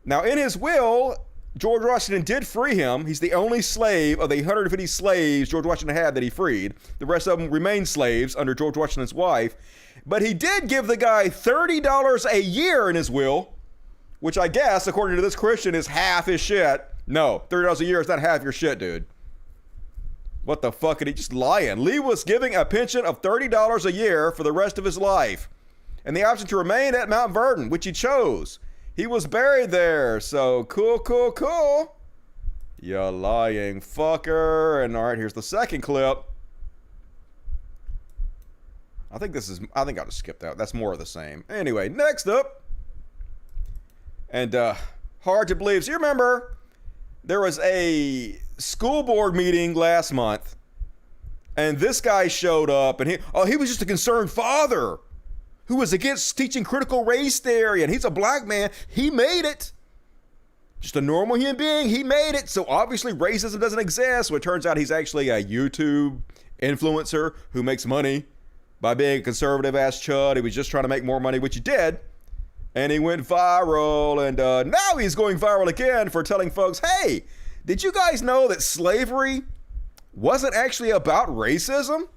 Now, in his will, George Washington did free him. He's the only slave of the 150 slaves George Washington had that he freed. The rest of them remained slaves under George Washington's wife. But he did give the guy $30 a year in his will, which I guess, according to this Christian, is half his shit. No, $30 a year is not half your shit, dude. What the fuck? Are he just lying? Lee was giving a pension of $30 a year for the rest of his life, and the option to remain at Mount Vernon, which he chose. He was buried there, so cool. You lying fucker. And all right, here's the second clip. I think I'll just skip that. That's more of the same. Anyway, next up. And hard to believe. So you remember, there was a school board meeting last month, and this guy showed up, and he was just a concerned father who was against teaching critical race theory, and he's a black man. He made it. Just a normal human being. He made it. So obviously racism doesn't exist. Well, it turns out he's actually a YouTube influencer who makes money by being a conservative ass chud. He was just trying to make more money, which he did. And he went viral, and now he's going viral again for telling folks, hey, did you guys know that slavery wasn't actually about racism?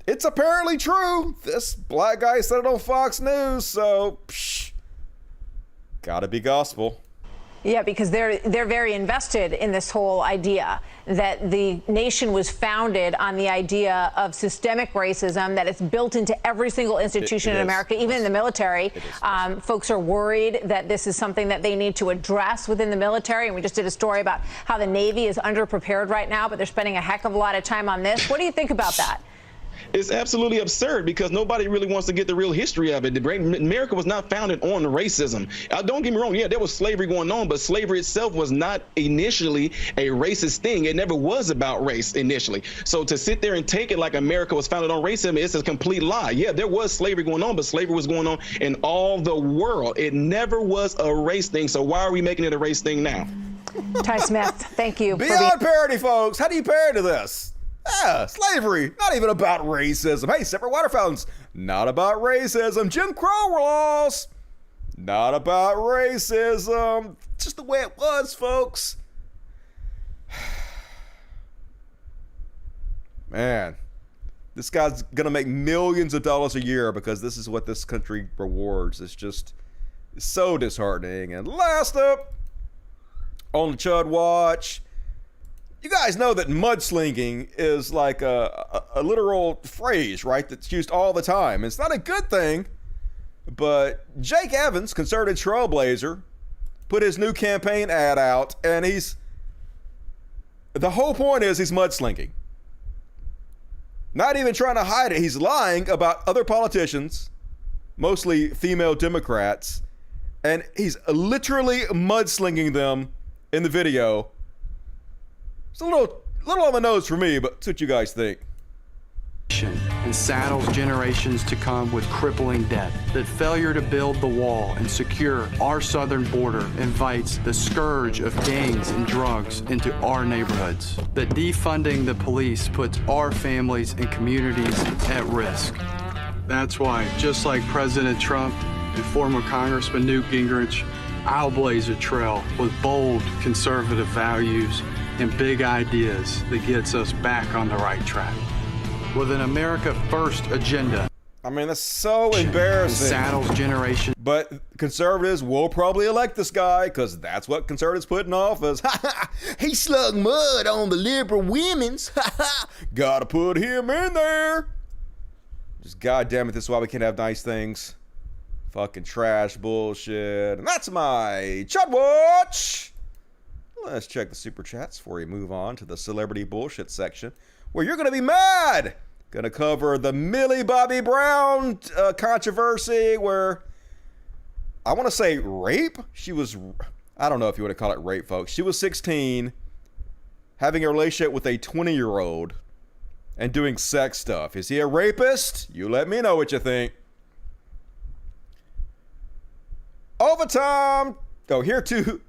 It's apparently true. This black guy said it on Fox News, so gotta be gospel. Yeah, because they're very invested in this whole idea that the nation was founded on the idea of systemic racism, that it's built into every single institution in America, even in the military. Folks are worried that this is something that they need to address within the military. And we just did a story about how the Navy is underprepared right now, but they're spending a heck of a lot of time on this. What do you think about that? It's absolutely absurd because nobody really wants to get the real history of it. America was not founded on racism. Don't get me wrong. Yeah, there was slavery going on, but slavery itself was not initially a racist thing. It never was about race initially. So to sit there and take it like America was founded on racism, it's a complete lie. Yeah, there was slavery going on, but slavery was going on in all the world. It never was a race thing. So why are we making it a race thing now? Ty Smith, thank you. Beyond parody, folks. How do you parody this? Slavery, not even about racism. Hey, separate water fountains, not about racism. Jim Crow laws, not about racism. Just the way it was, folks. Man, this guy's gonna make millions of dollars a year because this is what this country rewards. It's just so disheartening. And last up on the Chud Watch, you guys know that mudslinging is like a literal phrase, right? That's used all the time. It's not a good thing, but Jake Evans, conservative trailblazer, put his new campaign ad out, and the whole point is he's mudslinging. Not even trying to hide it. He's lying about other politicians, mostly female Democrats, and he's literally mudslinging them in the video. It's a little on the nose for me, but that's what you guys think. And saddles generations to come with crippling debt. That failure to build the wall and secure our southern border invites the scourge of gangs and drugs into our neighborhoods. That defunding the police puts our families and communities at risk. That's why, just like President Trump and former Congressman Newt Gingrich, I'll blaze a trail with bold conservative values and big ideas that gets us back on the right track. With an America First agenda. I mean, that's so embarrassing. Saddles generation. But conservatives will probably elect this guy because that's what conservatives put in office. He slung mud on the liberal women's. Gotta put him in there. Just goddamn it, this is why we can't have nice things. Fucking trash bullshit. And that's my Chud Watch. Let's check the super chats before we move on to the celebrity bullshit section, where you're going to be mad. Going to cover the Millie Bobby Brown controversy, where I want to say rape. She was, I don't know if you want to call it rape, folks. She was 16, having a relationship with a 20-year-old and doing sex stuff. Is he a rapist? You let me know what you think. Overtime. Oh, here's to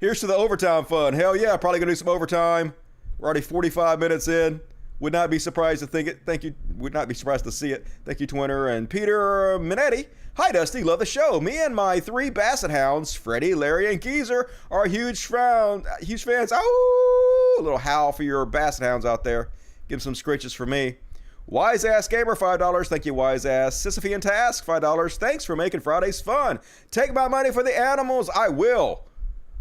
the overtime fun. Hell yeah, probably going to do some overtime. We're already 45 minutes in. Would not be surprised to think it. Thank you. Would not be surprised to see it. Thank you, Twinner and Peter Minetti. Hi, Dusty. Love the show. Me and my 3 Basset Hounds, Freddie, Larry, and Geezer, are huge fans. Oh, a little howl for your Basset Hounds out there. Give some scritches for me. Wise Ass Gamer, $5. Thank you, Wise Ass. Sisyphean Task, $5. Thanks for making Fridays fun. Take my money for the animals. I will.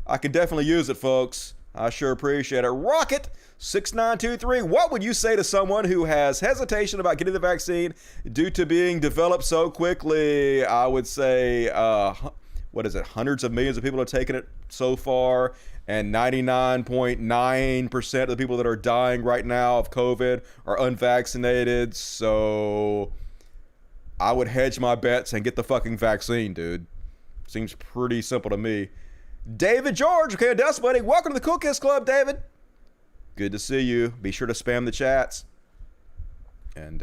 I can definitely use it, folks. I sure appreciate it. Rocket 6923. What would you say to someone who has hesitation about getting the vaccine due to being developed so quickly? I would say, hundreds of millions of people have taken it so far, and 99.9% of the people that are dying right now of COVID are unvaccinated. So I would hedge my bets and get the fucking vaccine, dude. Seems pretty simple to me. David George, okay, Dust Buddy. Welcome to the Cool Kids Club, David. Good to see you. Be sure to spam the chats. And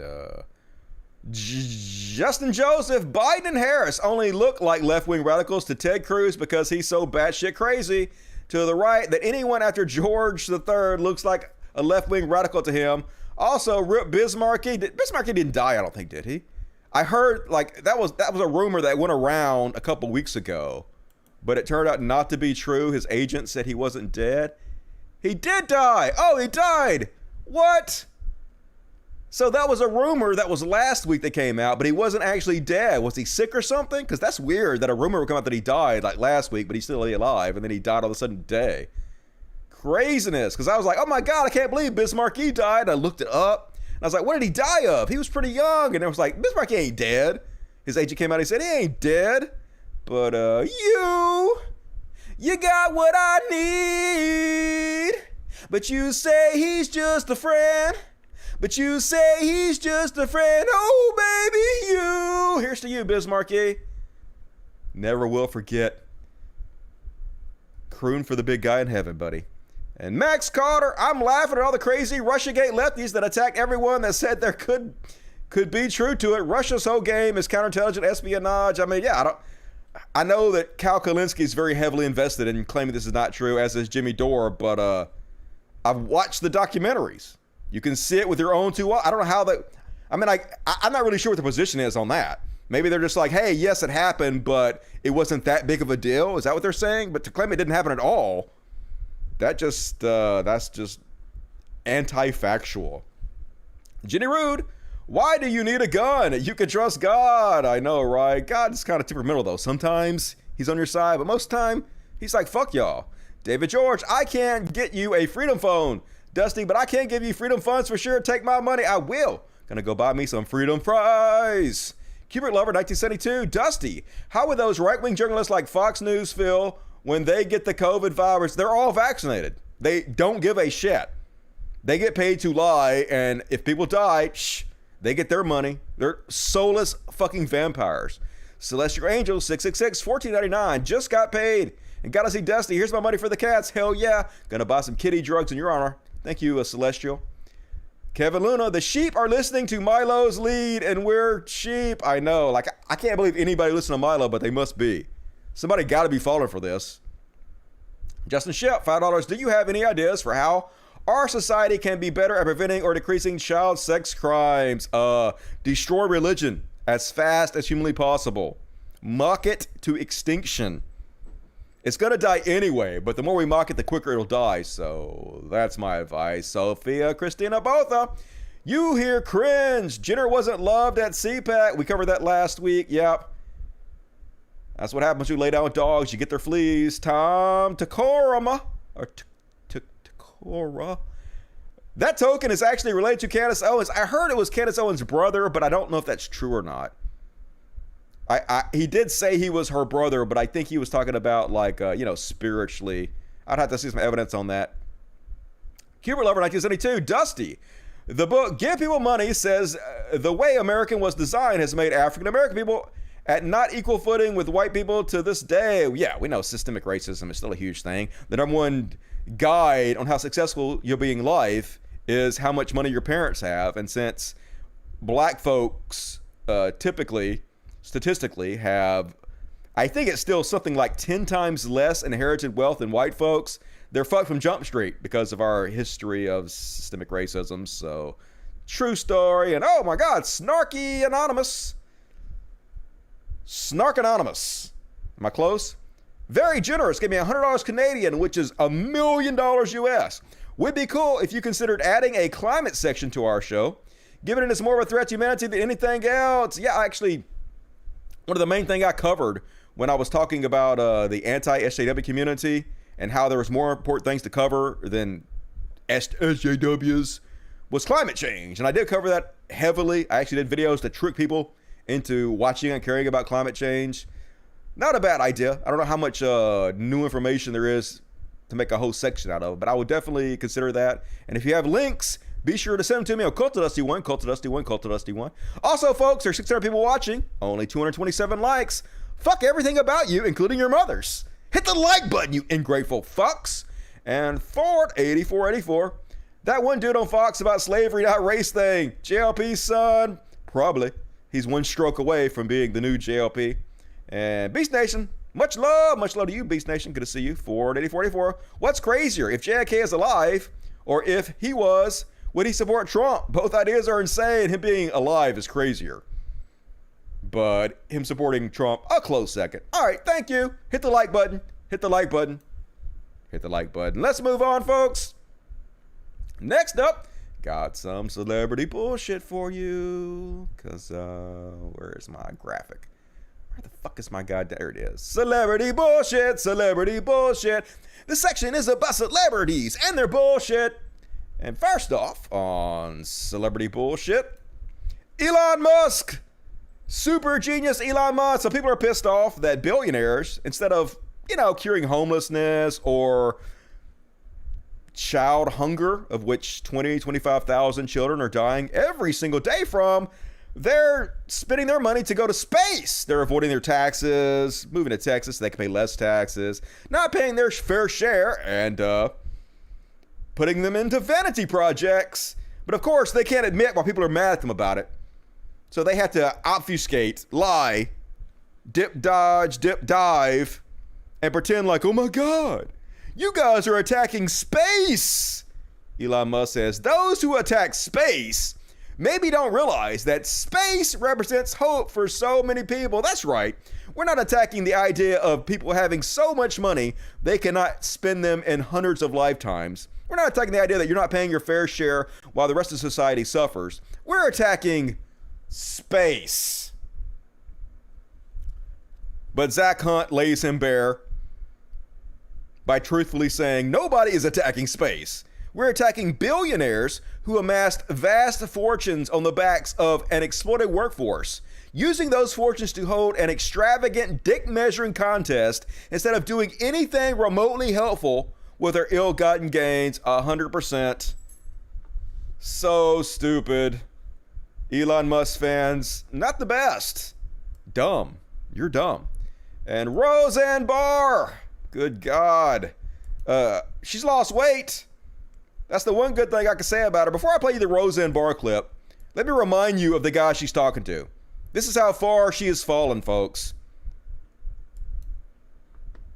Justin Joseph, Biden and Harris only look like left-wing radicals to Ted Cruz because he's so batshit crazy to the right that anyone after George III looks like a left-wing radical to him. Also, Rip Bismarcky. Bismarcky didn't die, I don't think, did he? I heard like that was a rumor that went around a couple weeks ago, but it turned out not to be true. His agent said he wasn't dead. He did die. Oh, he died. What? So that was a rumor that was last week that came out, but he wasn't actually dead. Was he sick or something? Because that's weird that a rumor would come out that he died like last week, but he's still alive, and then he died all of a sudden today. Craziness. Because I was like, oh my God, I can't believe Bismarcky died. I looked it up. And I was like, what did he die of? He was pretty young. And it was like, Bismarcky ain't dead. His agent came out and he said, he ain't dead. But you got what I need. But you say he's just a friend. But you say he's just a friend. Oh, baby, you. Here's to you, Bismarcky. Never will forget. Croon for the big guy in heaven, buddy. And Max Carter, I'm laughing at all the crazy Russiagate lefties that attack everyone that said there could be true to it. Russia's whole game is counterintelligence espionage. I mean, yeah, I know that Cal Kalinske is very heavily invested in claiming this is not true, as is Jimmy Dore, but I've watched the documentaries. You can see it with your own two eyes. I don't know how that... I mean, I'm not really sure what the position is on that. Maybe they're just like, hey, yes, it happened, but it wasn't that big of a deal. Is that what they're saying? But to claim it didn't happen at all, that's just anti-factual. Jenny Rude, why do you need a gun? You can trust God. I know, right? God's kind of temperamental, though. Sometimes he's on your side, but most of the time, he's like, fuck y'all. David George, I can't get you a Freedom Phone, Dusty, but I can give you Freedom Funds for sure. Take my money. I will. Gonna go buy me some Freedom Fries. Cubert Lover, 1972. Dusty, how would those right-wing journalists like Fox News feel when they get the COVID virus? They're all vaccinated. They don't give a shit. They get paid to lie, and if people die, they get their money. They're soulless fucking vampires. Celestial Angel, 666, $14.99. Just got paid. And gotta see Dusty. Here's my money for the cats. Hell yeah. Gonna buy some kitty drugs in your honor. Thank you, Celestial. Kevin Luna, the sheep are listening to Milo's lead, and we're sheep. I know. Like, I can't believe anybody listens to Milo, but they must be. Somebody got to be falling for this. Justin Shep, $5. Do you have any ideas for how our society can be better at preventing or decreasing child sex crimes? Destroy religion as fast as humanly possible. Mock it to extinction. It's going to die anyway, but the more we mock it, the quicker it'll die. So that's my advice. Sophia Christina Botha, you hear cringe. Jenner wasn't loved at CPAC. We covered that last week. Yep. That's what happens when you lay down with dogs. You get their fleas. Tom Takora. Or Takora. That token is actually related to Candace Owens. I heard it was Candace Owens' brother, but I don't know if that's true or not. He did say he was her brother, but I think he was talking about, like, spiritually. I'd have to see some evidence on that. Hubert Lover, 1972. Dusty, the book Give People Money says the way American was designed has made African American people at not equal footing with white people to this day. Yeah, we know systemic racism is still a huge thing. The number one guide on how successful you'll be in life is how much money your parents have. And since black folks typically, statistically, have, I think it's still something like 10 times less inherited wealth than white folks, they're fucked from Jump Street because of our history of systemic racism. So, true story. And oh my God, Snarky Anonymous. Snark Anonymous. Am I close? Very generous. Give me $100 Canadian, which is $1 million US. Would be cool if you considered adding a climate section to our show, given it is more of a threat to humanity than anything else. Yeah, actually, one of the main things I covered when I was talking about the anti-SJW community and how there was more important things to cover than SJWs was climate change. And I did cover that heavily. I actually did videos to trick people into watching and caring about climate change. Not a bad idea. I don't know how much new information there is to make a whole section out of, but I would definitely consider that. And if you have links, be sure to send them to me on CultDusty1, CultDusty1, CultDusty1. Also, folks, there's 600 people watching, only 227 likes. Fuck everything about you, including your mothers. Hit the like button, you ingrateful fucks. And Ford 8484, that one dude on Fox about slavery, not race thing. JLP, son, probably. He's one stroke away from being the new JLP. And Beast Nation, much love to you, Beast Nation. Good to see you. Ford 8484. What's crazier, if JFK is alive or if he was? Would he support Trump? Both ideas are insane. Him being alive is crazier. But him supporting Trump, a close second. All right, thank you. Hit the like button. Hit the like button. Hit the like button. Let's move on, folks. Next up, got some celebrity bullshit for you. Because, where is my graphic? Where the fuck is my guy? There it is. Celebrity bullshit. Celebrity bullshit. This section is about celebrities and their bullshit. And first off, on celebrity bullshit, Elon Musk. Super genius Elon Musk. So people are pissed off that billionaires, instead of, curing homelessness or child hunger, of which 25,000 children are dying every single day from, they're spending their money to go to space. They're avoiding their taxes, moving to Texas so they can pay less taxes, not paying their fair share, and putting them into vanity projects. But of course, they can't admit why people are mad at them about it. So they have to obfuscate, lie, dip, dodge, dip, dive, and pretend like, oh my God, you guys are attacking space. Elon Musk says those who attack space maybe don't realize that space represents hope for so many people. That's right. We're not attacking the idea of people having so much money they cannot spend them in hundreds of lifetimes. We're not attacking the idea that you're not paying your fair share while the rest of society suffers. We're attacking space. But Zach Hunt lays him bare by truthfully saying nobody is attacking space. We're attacking billionaires who amassed vast fortunes on the backs of an exploited workforce, using those fortunes to hold an extravagant dick-measuring contest instead of doing anything remotely helpful with their ill-gotten gains. 100%. So stupid. Elon Musk fans, not the best. Dumb. You're dumb. And Roseanne Barr, good God. She's lost weight. That's the one good thing I can say about her. Before I play you the Roseanne Barr clip, let me remind you of the guy she's talking to. This is how far she has fallen, folks.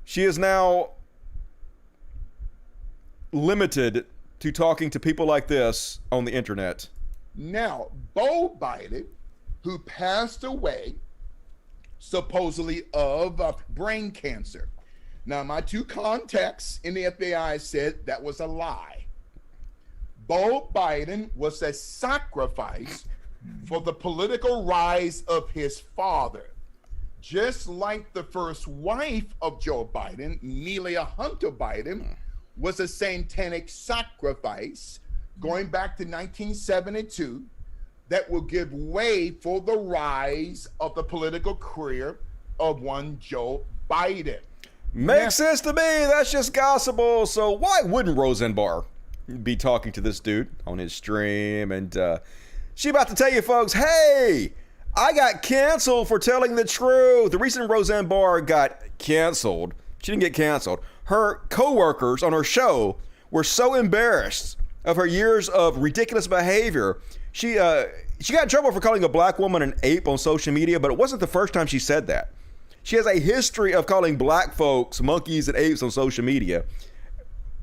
She is now limited to talking to people like this on the internet. Now, Beau Biden, who passed away supposedly of brain cancer. Now, my two contacts in the FBI said that was a lie. Beau Biden was a sacrifice for the political rise of his father. Just like the first wife of Joe Biden, Nelia Hunter Biden, was a satanic sacrifice going back to 1972 that will give way for the rise of the political career of one Joe Biden. Makes sense to me. That's just gospel. So why wouldn't Roseanne Barr be talking to this dude on his stream? And she about to tell you folks, hey, I got canceled for telling the truth. The reason Roseanne Barr got canceled, she didn't get canceled. Her co-workers on her show were so embarrassed of her years of ridiculous behavior. She got in trouble for calling a black woman an ape on social media, but it wasn't the first time she said that. She has a history of calling black folks monkeys and apes on social media,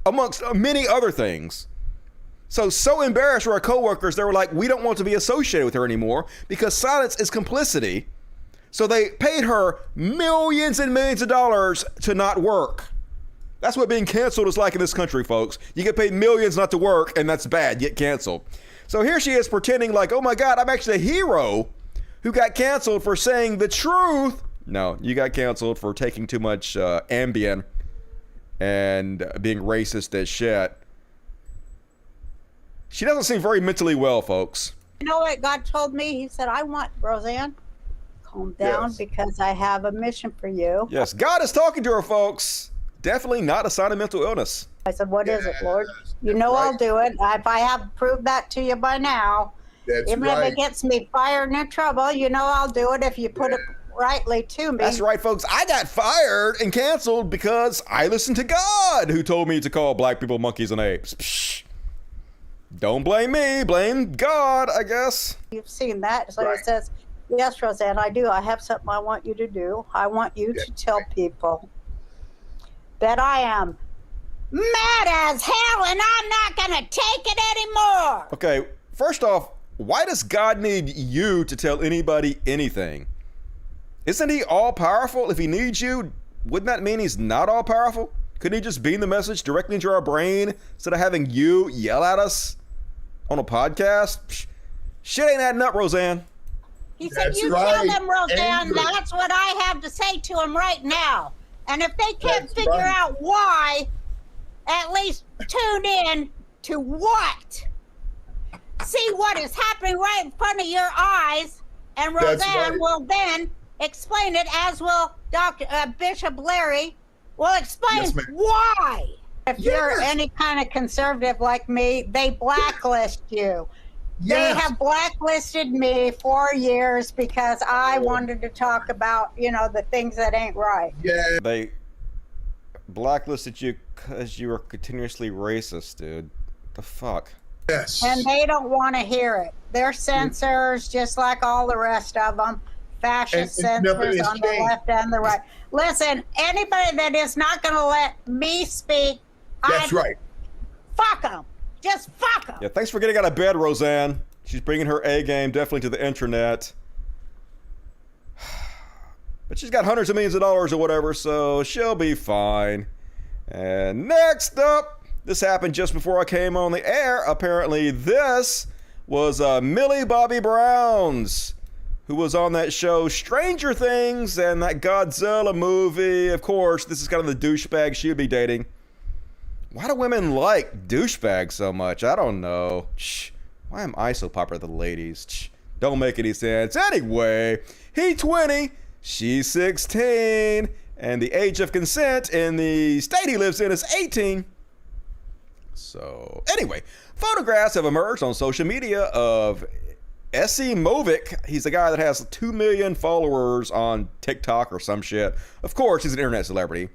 amongst many other things. So embarrassed were her coworkers, they were like, we don't want to be associated with her anymore because silence is complicity. So they paid her millions and millions of dollars to not work. That's what being canceled is like in this country, folks. You get paid millions not to work, and that's bad. You get canceled. So here she is pretending like, oh my God, I'm actually a hero who got canceled for saying the truth. No, you got canceled for taking too much Ambien and being racist as shit. She doesn't seem very mentally well, folks. You know what God told me? He said, I want Roseanne, calm down, because I have a mission for you. Yes, God is talking to her, folks. Definitely not a sign of mental illness. I said, what is it, Lord? You know I'll do it. If I have proved that to you by now, even if it gets me fired and in trouble, you know I'll do it if you put it rightly to me. That's right, folks. I got fired and canceled because I listened to God, who told me to call black people monkeys and apes. Psh. Don't blame me. Blame God, I guess. You've seen that. So it says, yes, Roseanne, I do. I have something I want you to do. I want you to tell people that I am mad as hell and I'm not going to take it anymore. Okay, first off, why does God need you to tell anybody anything? Isn't he all powerful? If he needs you, wouldn't that mean he's not all powerful? Couldn't he just beam the message directly into our brain instead of having you yell at us on a podcast? Psh, shit ain't adding up, Roseanne. He said, you tell them, Roseanne, that's what I have to say to them right now. And if they can't figure out why, at least tune in to what. See what is happening right in front of your eyes, and Roseanne will then explain it, as will Bishop Larry will explain why. If you're any kind of conservative like me, they blacklist you. They have blacklisted me for years because I wanted to talk about, the things that ain't right. Yeah. They blacklisted you because you were continuously racist, dude. The fuck? Yes. And they don't want to hear it. They're censors, just like all the rest of them. fascist And nothing censors has on the changed. left and the right. Listen, anybody that is not going to let me speak, That's right. Fuck them. Just fuck them. Yeah, thanks for getting out of bed, Roseanne. She's bringing her A game definitely to the internet. But she's got hundreds of millions of dollars or whatever, so she'll be fine. And next up, this happened just before I came on the air. Apparently this was Millie Bobby Brown's, who was on that show Stranger Things and that Godzilla movie. Of course, this is kind of the douchebag she would be dating. Why do women like douchebags so much? I don't know. Why am I so popular with the ladies? Don't make any sense. Anyway, he 20, she's 16, and the age of consent in the state he lives in is 18. So, anyway, photographs have emerged on social media of S.E. Movic. He's the guy that has 2 million followers on TikTok or some shit. Of course, he's an internet celebrity.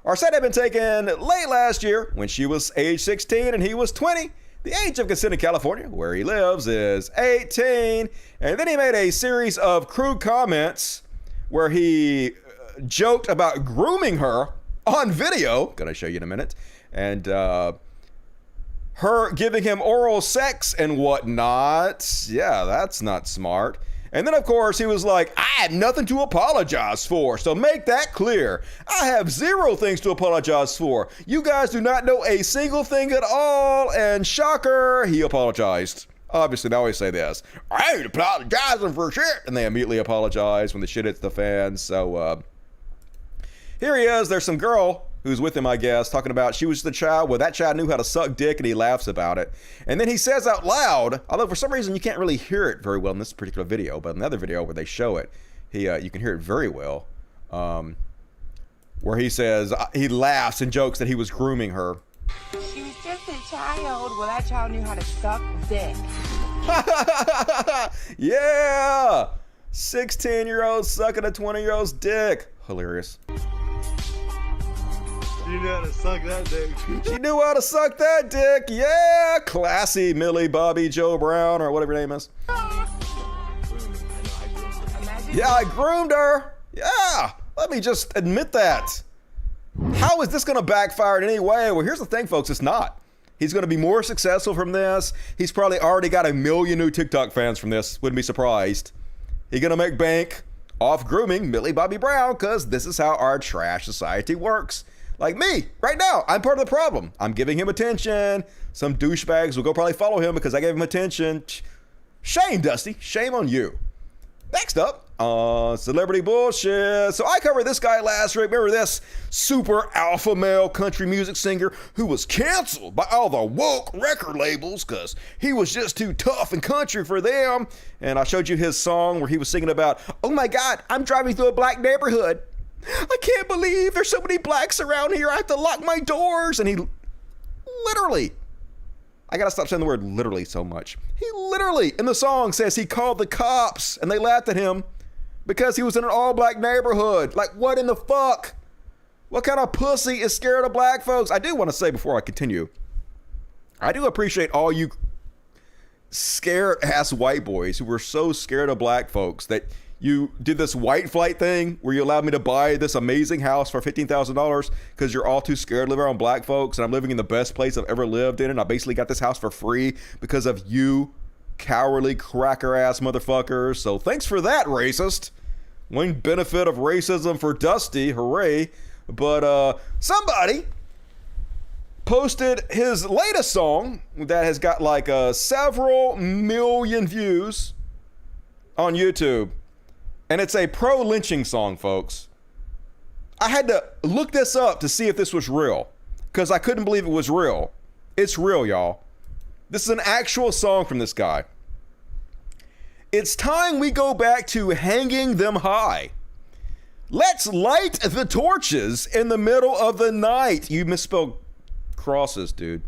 Our set had been taken late last year when she was age 16 and he was 20. The age of consent in California, where he lives, is 18. And then he made a series of crude comments where he joked about grooming her on video. Gonna show you in a minute. And her giving him oral sex and whatnot. Yeah, that's not smart. And then, of course, he was like, I had nothing to apologize for, so make that clear. I have 0 things to apologize for. You guys do not know a single thing at all, and shocker, he apologized. Obviously, they always say this, I ain't apologizing for shit, and they immediately apologize when the shit hits the fan. So, here he is. There's some girl who's with him, I guess, talking about she was the child. Well, that child knew how to suck dick, and he laughs about it. And then he says out loud, although for some reason you can't really hear it very well in this particular video, but in another video where they show it, you can hear it very well, where he says, he laughs and jokes that he was grooming her. She was just a child. Well, that child knew how to suck dick. Yeah! 16-year-old sucking a 20-year-old's dick. Hilarious. She knew how to suck that dick. She knew how to suck that dick. Yeah, classy Millie Bobby Joe Brown or whatever your name is. Yeah, I groomed her. Yeah, let me just admit that. How is this going to backfire in any way? Well, here's the thing, folks. It's not. He's going to be more successful from this. He's probably already got 1 million new TikTok fans from this. Wouldn't be surprised. He's going to make bank off grooming Millie Bobby Brown because this is how our trash society works. Like me, right now, I'm part of the problem. I'm giving him attention. Some douchebags will go probably follow him because I gave him attention. Shame, Dusty. Shame on you. Next up, celebrity bullshit. So I covered this guy last week. Remember this super alpha male country music singer who was canceled by all the woke record labels because he was just too tough and country for them. And I showed you his song where he was singing about, oh my God, I'm driving through a black neighborhood. I can't believe there's so many blacks around here. I have to lock my doors. And he literally, I gotta stop saying the word literally so much. He literally, in the song, says he called the cops and they laughed at him because he was in an all-black neighborhood. Like, what in the fuck? What kind of pussy is scared of black folks? I do want to say before I continue, I do appreciate all you scared-ass white boys who were so scared of black folks that you did this white flight thing where you allowed me to buy this amazing house for $15,000 because you're all too scared to live around black folks, and I'm living in the best place I've ever lived in, and I basically got this house for free because of you cowardly cracker-ass motherfuckers. So thanks for that, racist. One benefit of racism for Dusty, hooray. But somebody posted his latest song that has got like several million views on YouTube. And it's a pro-lynching song, folks. I had to look this up to see if this was real because I couldn't believe it was real. It's real, y'all. This is an actual song from this guy. It's time we go back to hanging them high. Let's light the torches in the middle of the night. You misspelled crosses, dude.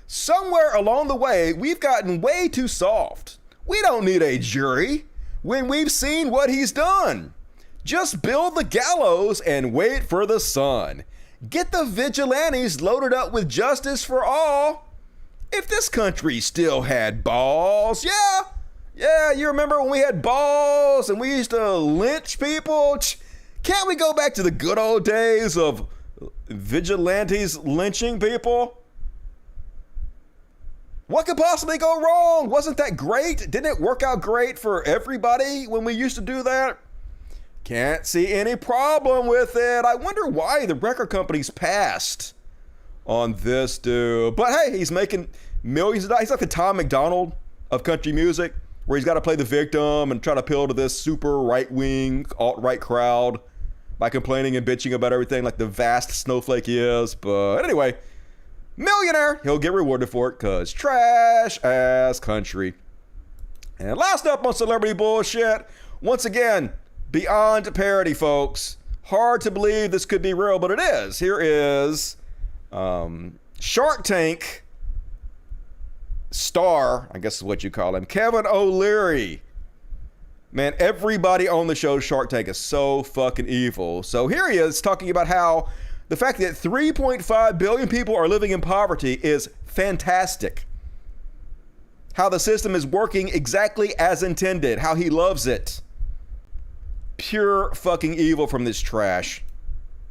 Somewhere along the way, we've gotten way too soft. We don't need a jury when we've seen what he's done. Just build the gallows and wait for the sun. Get the vigilantes loaded up with justice for all. If this country still had balls, yeah, Yeah, you remember when we had balls and we used to lynch people? Can't we go back to the good old days of vigilantes lynching people? What could possibly go wrong? Wasn't that great? Didn't it work out great for everybody when we used to do that? Can't see any problem with it. I wonder why the record companies passed on this dude. But hey, he's making millions of dollars. He's like the Tom McDonald of country music, where he's got to play the victim and try to appeal to this super right-wing, alt-right crowd by complaining and bitching about everything like the vast snowflake he is. But anyway, millionaire, he'll get rewarded for it because trash ass country. And last up on celebrity bullshit, once again, beyond parody, folks. Hard to believe this could be real, but it is. Here is Shark Tank star, I guess is what you call him, Kevin O'Leary. Man, everybody on the show Shark Tank is so fucking evil. So here he is talking about how the fact that 3.5 billion people are living in poverty is fantastic. How the system is working exactly as intended. How he loves it. Pure fucking evil from this trash.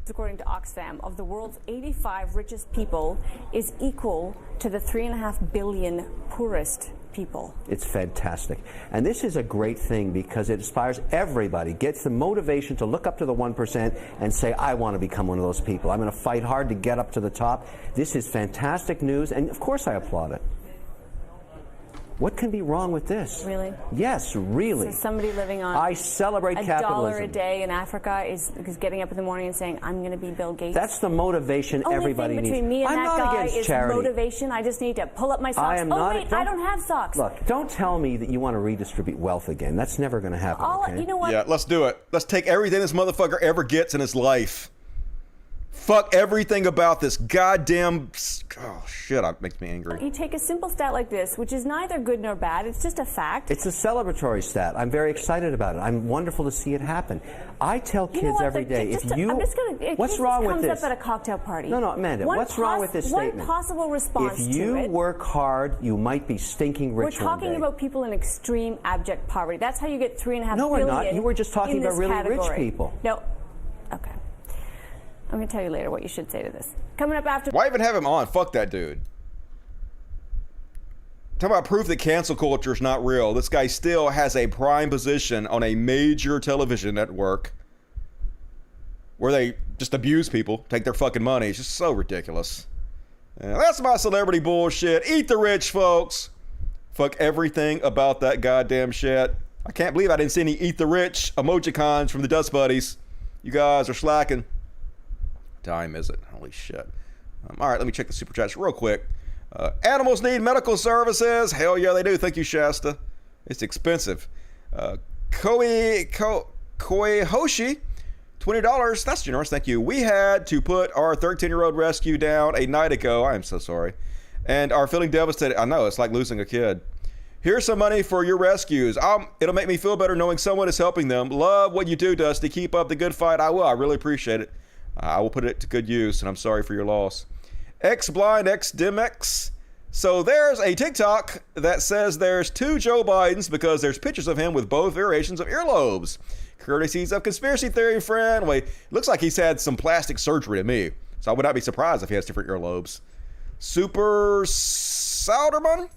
According to Oxfam, of the world's 85 richest people is equal to the 3.5 billion poorest people. It's fantastic. And this is a great thing because it inspires everybody, gets the motivation to look up to the 1% and say, I want to become one of those people. I'm going to fight hard to get up to the top. This is fantastic news, and of course I applaud it. What can be wrong with this? Really? Yes, really. So somebody living on I celebrate capitalism. $1 a day in Africa is getting up in the morning and saying, I'm going to be Bill Gates. That's the motivation everybody needs. Only thing between me and I'm that not guy against is charity. motivation. I just need to pull up my socks. I am not, wait, I don't have socks. Look, don't tell me that you want to redistribute wealth again. That's never going to happen. Okay? You know what? Yeah, let's do it. Let's take everything this motherfucker ever gets in his life. Fuck everything about this goddamn... Oh, shit, that makes me angry. You take a simple stat like this, which is neither good nor bad. It's just a fact. It's a celebratory stat. I'm very excited about it. I'm wonderful to see it happen. I tell kids every day, what's wrong with this? Comes up at a cocktail party. No, Amanda, what's wrong with this statement? One possible response to it. If you work hard, you might be stinking rich We're talking about people in extreme abject poverty. That's how you get 3.5 billion. No, we're not. You were just talking about really category. Rich people. No. Okay. I'm going to tell you later what you should say to this. Coming up after... Why even have him on? Fuck that dude. Talk about proof that cancel culture is not real. This guy still has a prime position on a major television network where they just abuse people, take their fucking money. It's just so ridiculous. And that's my celebrity bullshit. Eat the rich, folks. Fuck everything about that goddamn shit. I can't believe I didn't see any eat the rich emojicons from the Dust Buddies. You guys are slacking. Time is it? Holy shit. All right, let me check the super chats real quick. Animals need medical services. Hell yeah, they do. Thank you, Shasta. It's expensive. Koi Hoshi, $20. That's generous. Thank you. We had to put our 13-year-old rescue down a night ago. I am so sorry. And are feeling devastated. I know, it's like losing a kid. Here's some money for your rescues. It'll make me feel better knowing someone is helping them. Love what you do, Dusty. Keep up the good fight. I will. I really appreciate it. I will put it to good use, and I'm sorry for your loss. X-Blind X-Dimex. So there's a TikTok that says there's 2 Joe Bidens because there's pictures of him with both variations of earlobes. Courtesies of conspiracy theory friend. Wait, looks like he's had some plastic surgery to me, so I would not be surprised if he has different earlobes. Super Sauderman.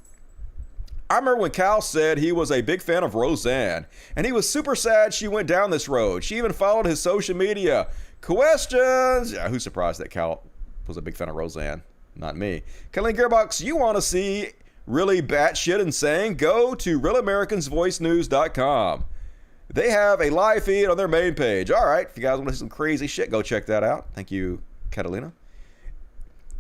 I remember when Cal said he was a big fan of Roseanne, and he was super sad she went down this road. She even followed his social media. Questions? Yeah, who's surprised that Cal was a big fan of Roseanne? Not me. Kelly Gearbox, you want to see really batshit insane? Go to realamericansvoicenews.com. They have a live feed on their main page. All right, if you guys want to see some crazy shit, go check that out. Thank you, Catalina.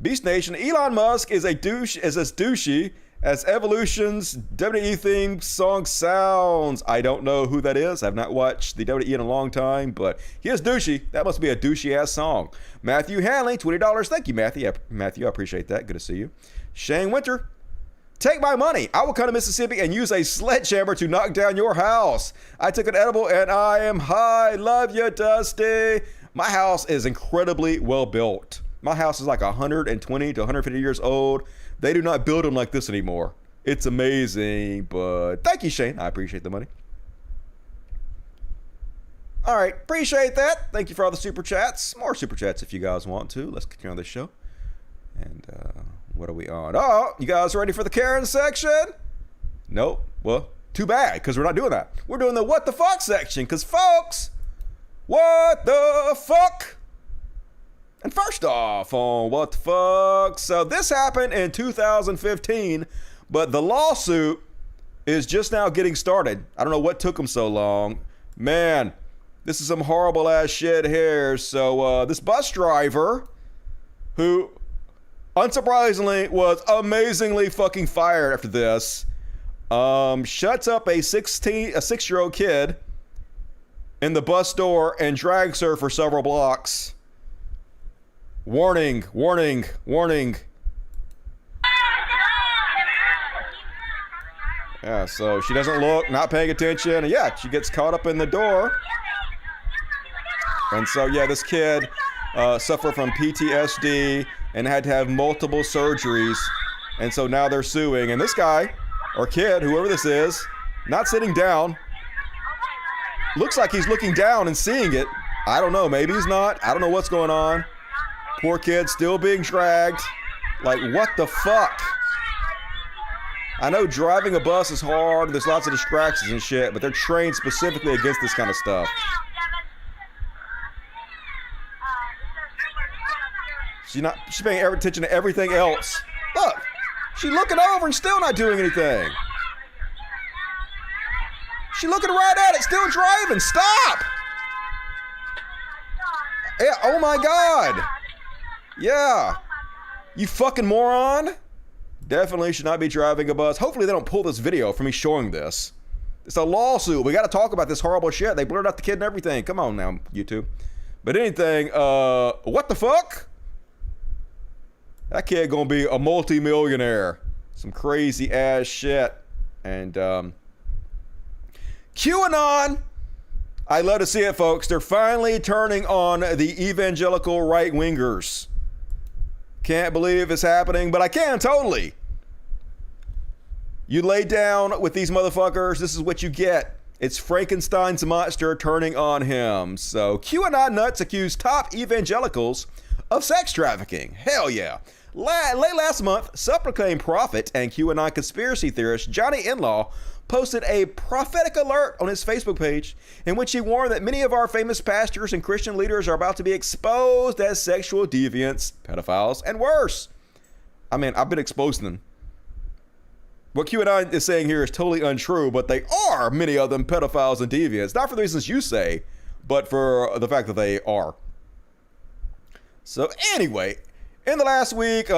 Beast Nation, Elon Musk is as douchey as Evolution's WWE theme song sounds. I don't know who that is. I've not watched the WWE in a long time, but he is douchey. That must be a douchey ass song. Matthew Hanley, $20. Thank you, Matthew. Matthew, I appreciate that. Good to see you. Shane Winter, take my money. I will come to Mississippi and use a sledgehammer to knock down your house. I took an edible and I am high. Love you, Dusty. My house is incredibly well built. My house is like 120 to 150 years old. They do not build them like this anymore. It's amazing, but thank you, Shane. I appreciate the money. All right, appreciate that. Thank you for all the super chats. More super chats if you guys want to. Let's continue on this show. And what are we on? Oh, you guys ready for the Karen section? Nope. Well, too bad, because we're not doing that. We're doing the what the fuck section, because folks, what the fuck? And first off on what the fuck, so this happened in 2015, but the lawsuit is just now getting started. I don't know what took them so long. Man, this is some horrible ass shit here. So this bus driver, who unsurprisingly was amazingly fucking fired after this, shuts up a 6-year-old kid in the bus door and drags her for several blocks. Warning, warning, warning. Yeah, so she doesn't look, not paying attention, and yeah, she gets caught up in the door. And so, yeah, this kid suffered from PTSD and had to have multiple surgeries. And so now they're suing. And this guy, or kid, whoever this is, not sitting down. Looks like he's looking down and seeing it. I don't know, maybe he's not. I don't know what's going on. Poor kid still being dragged. Like, what the fuck? I know driving a bus is hard. There's lots of distractions and shit, but they're trained specifically against this kind of stuff. She's paying attention to everything else. Look, she's looking over and still not doing anything. She's looking right at it, still driving. Stop! Yeah, oh my God. Yeah. You fucking moron. Definitely should not be driving a bus. Hopefully they don't pull this video for me showing this. It's a lawsuit. We got to talk about this horrible shit. They blurred out the kid and everything. Come on now, YouTube. But anything, what the fuck? That kid gonna be a multi-millionaire. Some crazy ass shit. And Q-anoin. I love to see it, folks. They're finally turning on the evangelical right-wingers. Can't believe it's happening, but I can totally. You lay down with these motherfuckers, this is what you get. It's Frankenstein's monster turning on him. So QAnon nuts accuse top evangelicals of sex trafficking. Hell yeah. Late last month, self-proclaimed prophet and QAnon conspiracy theorist Johnny Inlaw posted a prophetic alert on his Facebook page in which he warned that many of our famous pastors and Christian leaders are about to be exposed as sexual deviants, pedophiles, and worse. I mean, I've been exposing them. What QAnon is saying here is totally untrue, but they are, many of them, pedophiles and deviants. Not for the reasons you say, but for the fact that they are. So anyway, in the last week, we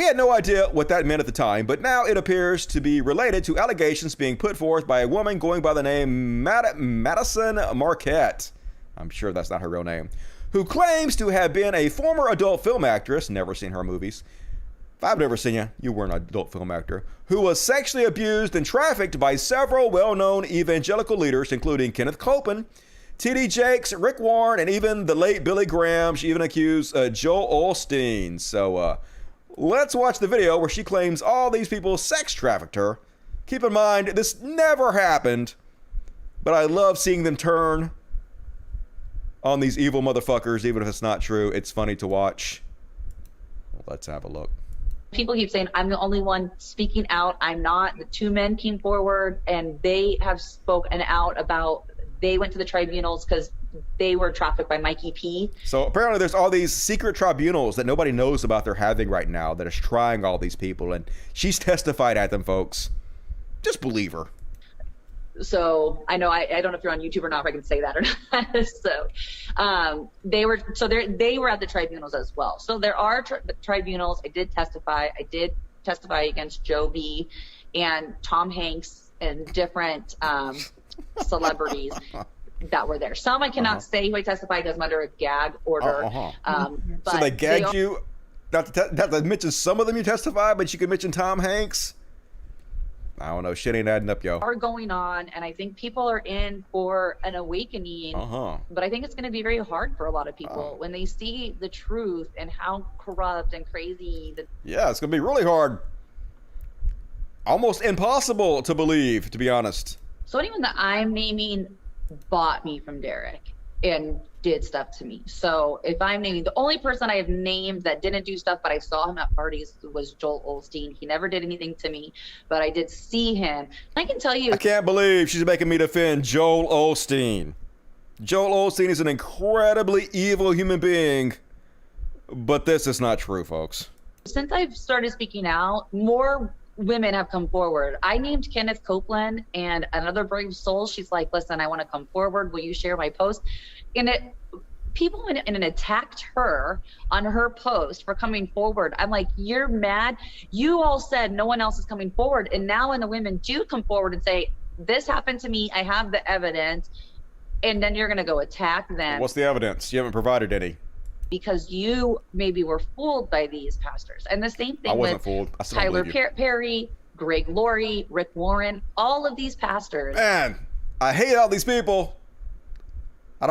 had no idea what that meant at the time, but now it appears to be related to allegations being put forth by a woman going by the name Madison Marquette. I'm sure that's not her real name. Who claims to have been a former adult film actress, never seen her movies. If I've never seen you, you were an adult film actor. Who was sexually abused and trafficked by several well-known evangelical leaders, including Kenneth Copeland, T.D. Jakes, Rick Warren, and even the late Billy Graham. She even accused Joel Osteen. So let's watch the video where she claims all these people sex trafficked her. Keep in mind, this never happened, but I love seeing them turn on these evil motherfuckers, even if it's not true. It's funny to watch. Let's have a look. People keep saying, I'm the only one speaking out. I'm not. The two men came forward and they have spoken out about, they went to the tribunals because they were trafficked by Mikey P. So apparently there's all these secret tribunals that nobody knows about they're having right now that is trying all these people, and she's testified at them, folks. Just believe her. So I know I don't know if you're on YouTube or not, if I can say that or not. So they were at the tribunals as well. So there are tribunals. I did testify against Joe B and Tom Hanks and different celebrities that were there. Some I cannot say who I testified because I'm under a gag order. But so they gagged you? Not to mention some of them you testified, but you could mention Tom Hanks? I don't know. Shit ain't adding up, yo. Are going on, and I think people are in for an awakening. But I think it's going to be very hard for a lot of people when they see the truth and how corrupt and crazy. Yeah, it's going to be really hard. almost impossible to believe, to be honest. So anyone that I'm naming bought me from Derek and did stuff to me. So if I'm naming, the only person I have named that didn't do stuff, but I saw him at parties, was Joel Osteen. He never did anything to me, but I did see him. I can tell you. I can't believe she's making me defend Joel Osteen. Joel Osteen is an incredibly evil human being, but this is not true, folks. Since I've started speaking out, more women have come forward. I named Kenneth Copeland, and another brave soul, she's like, listen, I want to come forward. Will you share my post? And people went in and attacked her on her post for coming forward. I'm like, you're mad. You all said no one else is coming forward. And now when the women do come forward and say, this happened to me, I have the evidence, and then you're going to go attack them. What's the evidence? You haven't provided any. Because you maybe were fooled by these pastors. And the same thing I wasn't with fooled. I still don't Tyler believe you. Perry, Greg Laurie, Rick Warren, all of these pastors. Man, I hate all these people. I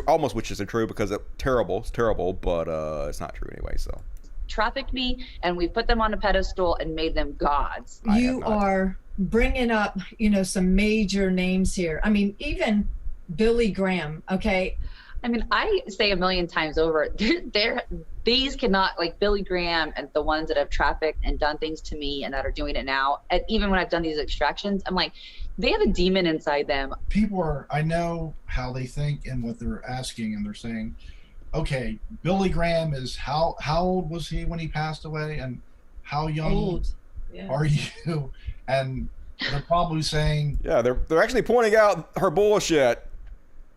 almost wish it's true because it's terrible, but it's not true anyway, so. Trafficked me, and we put them on a pedestal and made them gods. You are bringing up, some major names here. I mean, even Billy Graham, okay? I mean, I say a million times over, these cannot, like Billy Graham and the ones that have trafficked and done things to me and that are doing it now, and even when I've done these extractions, I'm like, they have a demon inside them. I know how they think and what they're asking, and they're saying, okay, Billy Graham is, how old was he when he passed away, and how young are you? And they're probably saying... Yeah, they're actually pointing out her bullshit.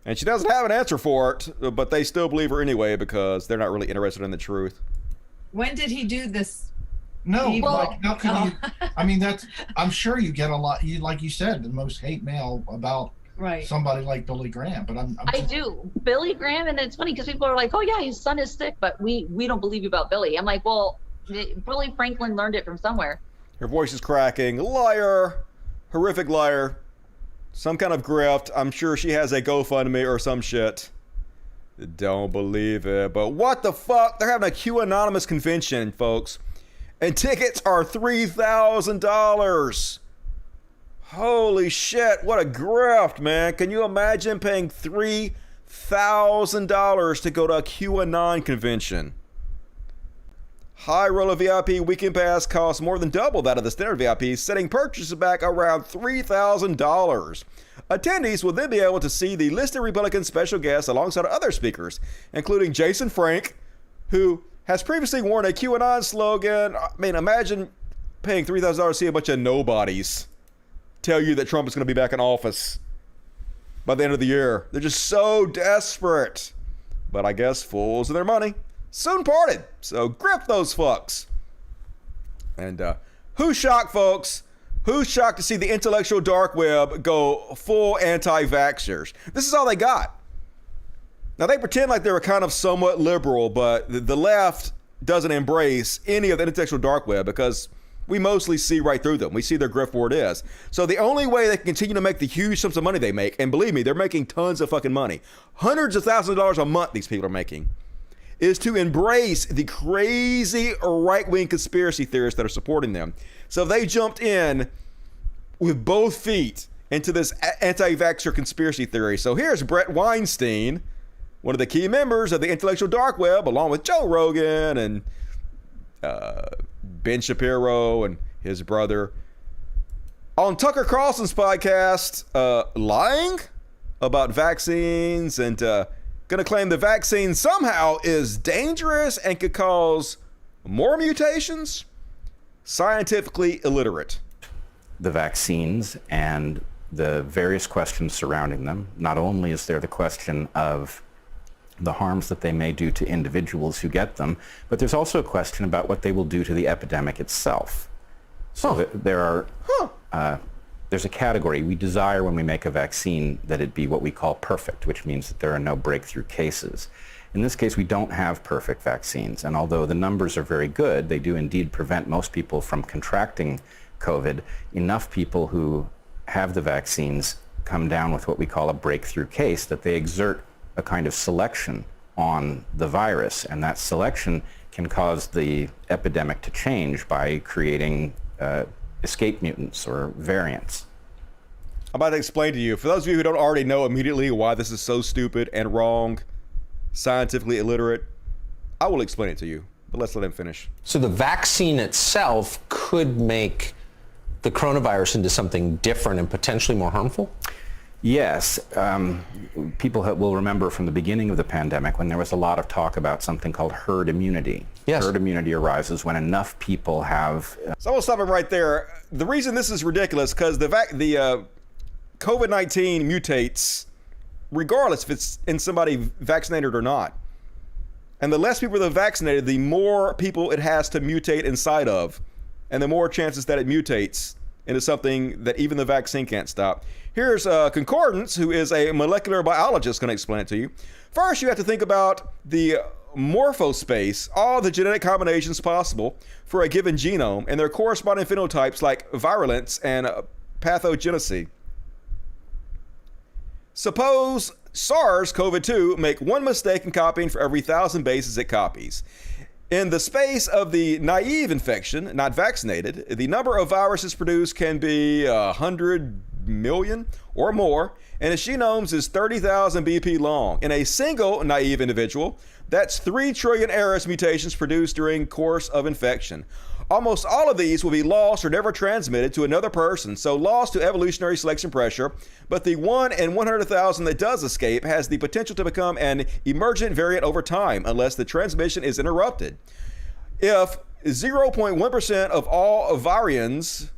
And she doesn't have an answer for it, but they still believe her anyway because they're not really interested in the truth. When did he do this? No, like, how can you? I mean, I'm sure you get a lot. Like you said, the most hate mail about somebody like Billy Graham. But I do Billy Graham, and it's funny because people are like, "Oh yeah, his son is sick," but we don't believe you about Billy. I'm like, well, Billy Franklin learned it from somewhere. Her voice is cracking. Liar, horrific liar. Some kind of grift. I'm sure she has a GoFundMe or some shit. Don't believe it. But what the fuck? They're having a Q-anonymous convention, folks. And tickets are $3,000. Holy shit. What a grift, man. Can you imagine paying $3,000 to go to a QAnon convention? High roller VIP weekend pass costs more than double that of the standard VIP, setting purchases back around $3,000. Attendees will then be able to see the listed Republican special guests alongside other speakers, including Jason Frank, who has previously worn a QAnon slogan. I mean, imagine paying $3,000 to see a bunch of nobodies tell you that Trump is going to be back in office by the end of the year. They're just so desperate. But I guess fools of their money soon parted. So grip those fucks. And who's shocked, folks? Who's shocked to see the intellectual dark web go full anti-vaxxers? This is all they got. Now, they pretend like they were kind of somewhat liberal, but the left doesn't embrace any of the intellectual dark web because we mostly see right through them. We see their grift where it is. So the only way they can continue to make the huge sums of money they make, and believe me, they're making tons of fucking money, hundreds of thousands of dollars a month these people are making, is to embrace the crazy right-wing conspiracy theorists that are supporting them. So they jumped in with both feet into this anti-vaxxer conspiracy theory. So here's Brett Weinstein, one of the key members of the intellectual dark web, along with Joe Rogan and Ben Shapiro and his brother, on Tucker Carlson's podcast, lying about vaccines and gonna claim the vaccine somehow is dangerous and could cause more mutations. Scientifically illiterate. The vaccines and the various questions surrounding them. Not only is there the question of the harms that they may do to individuals who get them, but there's also a question about what they will do to the epidemic itself. So there's a category. We desire when we make a vaccine that it be what we call perfect, which means that there are no breakthrough cases. In this case, we don't have perfect vaccines, and although the numbers are very good, they do indeed prevent most people from contracting COVID. Enough people who have the vaccines come down with what we call a breakthrough case, that they exert a kind of selection on the virus, and that selection can cause the epidemic to change by creating escape mutants or variants. I'm about to explain to you, for those of you who don't already know immediately why this is so stupid and wrong, scientifically illiterate, I will explain it to you, but let's let him finish. So the vaccine itself could make the coronavirus into something different and potentially more harmful? Yes. People will remember from the beginning of the pandemic when there was a lot of talk about something called herd immunity. Yes. Herd immunity arises when enough people have... So I'm going to stop him right there. The reason this is ridiculous, because the COVID-19 mutates regardless if it's in somebody vaccinated or not. And the less people that are vaccinated, the more people it has to mutate inside of, and the more chances that it mutates into something that even the vaccine can't stop. Here's Concordance, who is a molecular biologist, going to explain it to you. First, you have to think about the morphospace, all the genetic combinations possible for a given genome, and their corresponding phenotypes like virulence and pathogenicity. Suppose SARS-CoV-2 make one mistake in copying for every 1,000 bases it copies. In the space of the naive infection, not vaccinated, the number of viruses produced can be 100 million or more, and its genomes is 30,000 BP long. In a single naive individual, that's 3 trillion errors mutations produced during course of infection. Almost all of these will be lost or never transmitted to another person, so lost to evolutionary selection pressure, but the 1 in 100,000 that does escape has the potential to become an emergent variant over time unless the transmission is interrupted. If 0.1% of all virions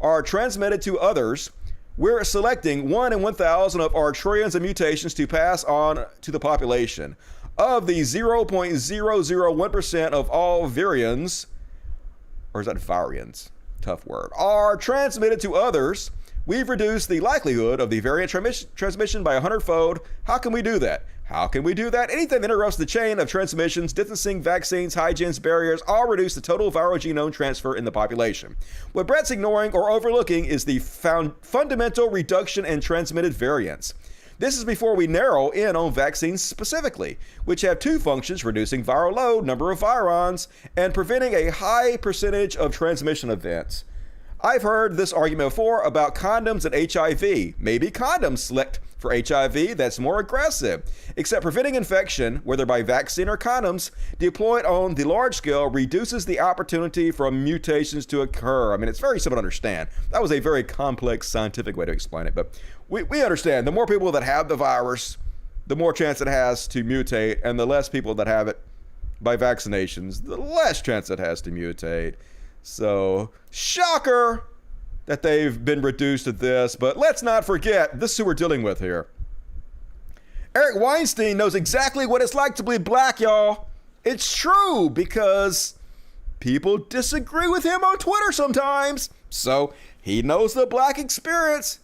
are transmitted to others, we're selecting 1 in 1,000 of our trillions of mutations to pass on to the population. Of the 0.001% of all virions, or is that variants? Tough word, are transmitted to others, we've reduced the likelihood of the variant transmission by 100-fold. How can we do that? How can we do that? Anything that interrupts the chain of transmissions, distancing, vaccines, hygienes, barriers, all reduce the total viral genome transfer in the population. What Brett's ignoring or overlooking is the fundamental reduction in transmitted variants. This is before we narrow in on vaccines specifically, which have 2 functions: reducing viral load, number of virons, and preventing a high percentage of transmission events. I've heard this argument before about condoms and HIV. Maybe condoms select for HIV that's more aggressive. Except preventing infection, whether by vaccine or condoms, deployed on the large scale reduces the opportunity for mutations to occur. I mean, it's very simple to understand. That was a very complex scientific way to explain it, but we understand. The more people that have the virus, the more chance it has to mutate, and the less people that have it by vaccinations, the less chance it has to mutate. So, shocker that they've been reduced to this, but let's not forget, this is who we're dealing with here. Eric Weinstein knows exactly what it's like to be black, y'all. It's true, because people disagree with him on Twitter sometimes, so he knows the black experience.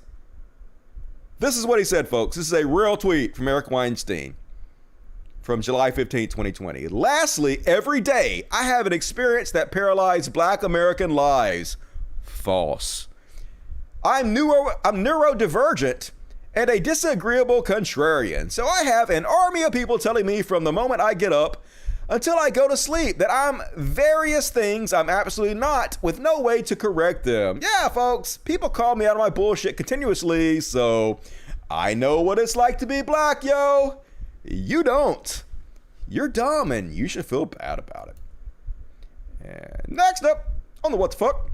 This is what he said, folks. This is a real tweet from Eric Weinstein from July 15, 2020. Lastly, every day I have an experience that paralyzed black American lives. False. I'm neurodivergent and a disagreeable contrarian. So I have an army of people telling me from the moment I get up until I go to sleep that I'm various things I'm absolutely not, with no way to correct them. Yeah, folks, people call me out of my bullshit continuously, so I know what it's like to be black, yo. You don't. You're dumb and you should feel bad about it. And next up on the What the Fuck.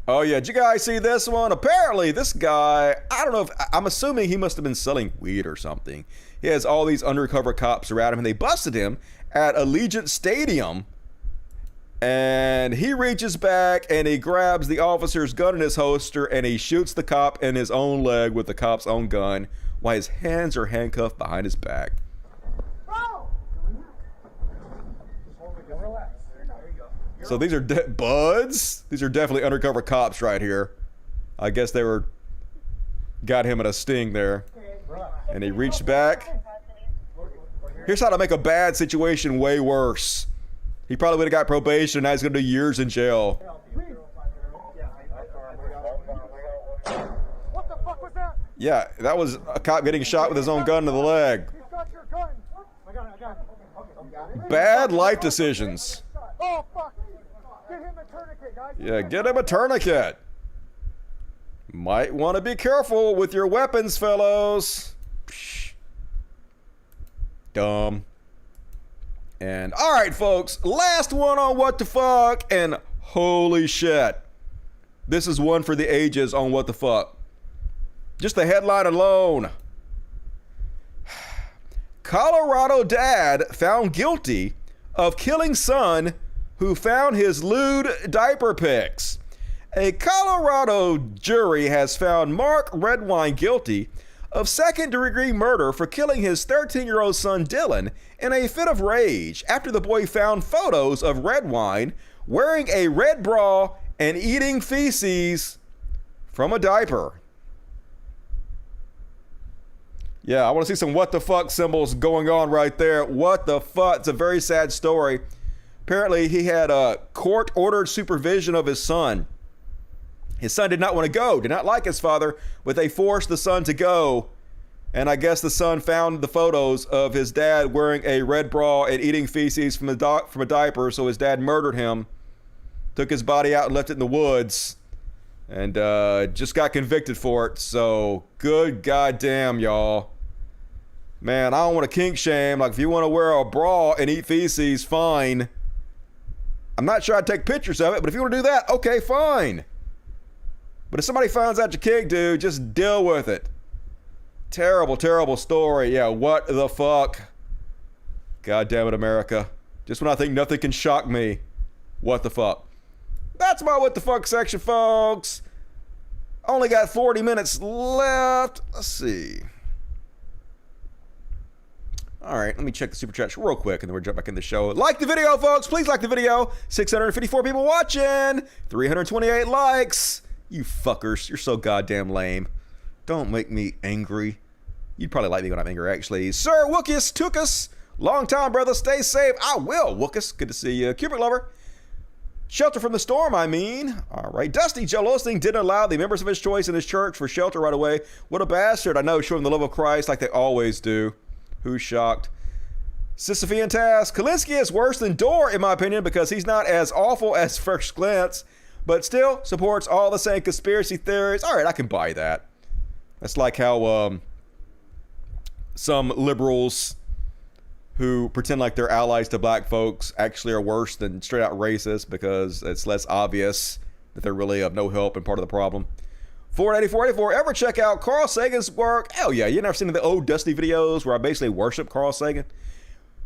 Oh yeah, did you guys see this one? Apparently this guy, I don't know if, I'm assuming he must have been selling weed or something. He has all these undercover cops around him and they busted him at Allegiant Stadium. And he reaches back and he grabs the officer's gun in his holster and he shoots the cop in his own leg with the cop's own gun while his hands are handcuffed behind his back. So these are buds. These are definitely undercover cops right here. I guess they got him at a sting there. And he reached back. Here's how to make a bad situation way worse. He probably would have got probation and now he's going to do years in jail. What the fuck was that? Yeah, that was a cop getting shot with his own gun to the leg. He's got your gun. I got it. Bad life decisions. Oh, fuck. Yeah, get him a tourniquet. Might want to be careful with your weapons, fellows. Psh. Dumb. And all right, folks, last one on what the fuck, and holy shit. This is one for the ages on what the fuck. Just the headline alone. Colorado dad found guilty of killing son who found his lewd diaper pics. A Colorado jury has found Mark Redwine guilty of second-degree murder for killing his 13-year-old son Dylan in a fit of rage after the boy found photos of Redwine wearing a red bra and eating feces from a diaper. Yeah, I want to see some what the fuck symbols going on right there. What the fuck? It's a very sad story. Apparently, he had a court-ordered supervision of his son. His son did not want to go, did not like his father, but they forced the son to go. And I guess the son found the photos of his dad wearing a red bra and eating feces from a diaper, so his dad murdered him, took his body out and left it in the woods, and just got convicted for it. So, good goddamn, y'all. Man, I don't want to kink shame. Like, if you want to wear a bra and eat feces, fine. I'm not sure I'd take pictures of it, but if you want to do that, okay, fine. But if somebody finds out your kink, dude, just deal with it. Terrible, terrible story. Yeah, what the fuck? God damn it, America. Just when I think nothing can shock me. What the fuck? That's my what the fuck section, folks. Only got 40 minutes left. Let's see. All right, let me check the super chats real quick, and then we'll jump back in the show. Like the video, folks. Please like the video. 654 people watching. 328 likes. You fuckers. You're so goddamn lame. Don't make me angry. You'd probably like me when I'm angry, actually. Sir Wookus Tookus. Long time, brother. Stay safe. I will, Wookus. Good to see you. Cubic Lover. Shelter from the storm, I mean. All right. Dusty Joe Osteen didn't allow the members of his choice in his church for shelter right away. What a bastard. I know, showing the love of Christ like they always do. Who's shocked? Sisyphean Task. Kalinsky is worse than Dorr, in my opinion, because he's not as awful as First Glance, but still supports all the same conspiracy theories. All right, I can buy that. That's like how some liberals who pretend like they're allies to black folks actually are worse than straight out racist because it's less obvious that they're really of no help and part of the problem. 484. Ever check out Carl Sagan's work? Hell yeah. You never seen the old Dusty videos where I basically worship Carl Sagan?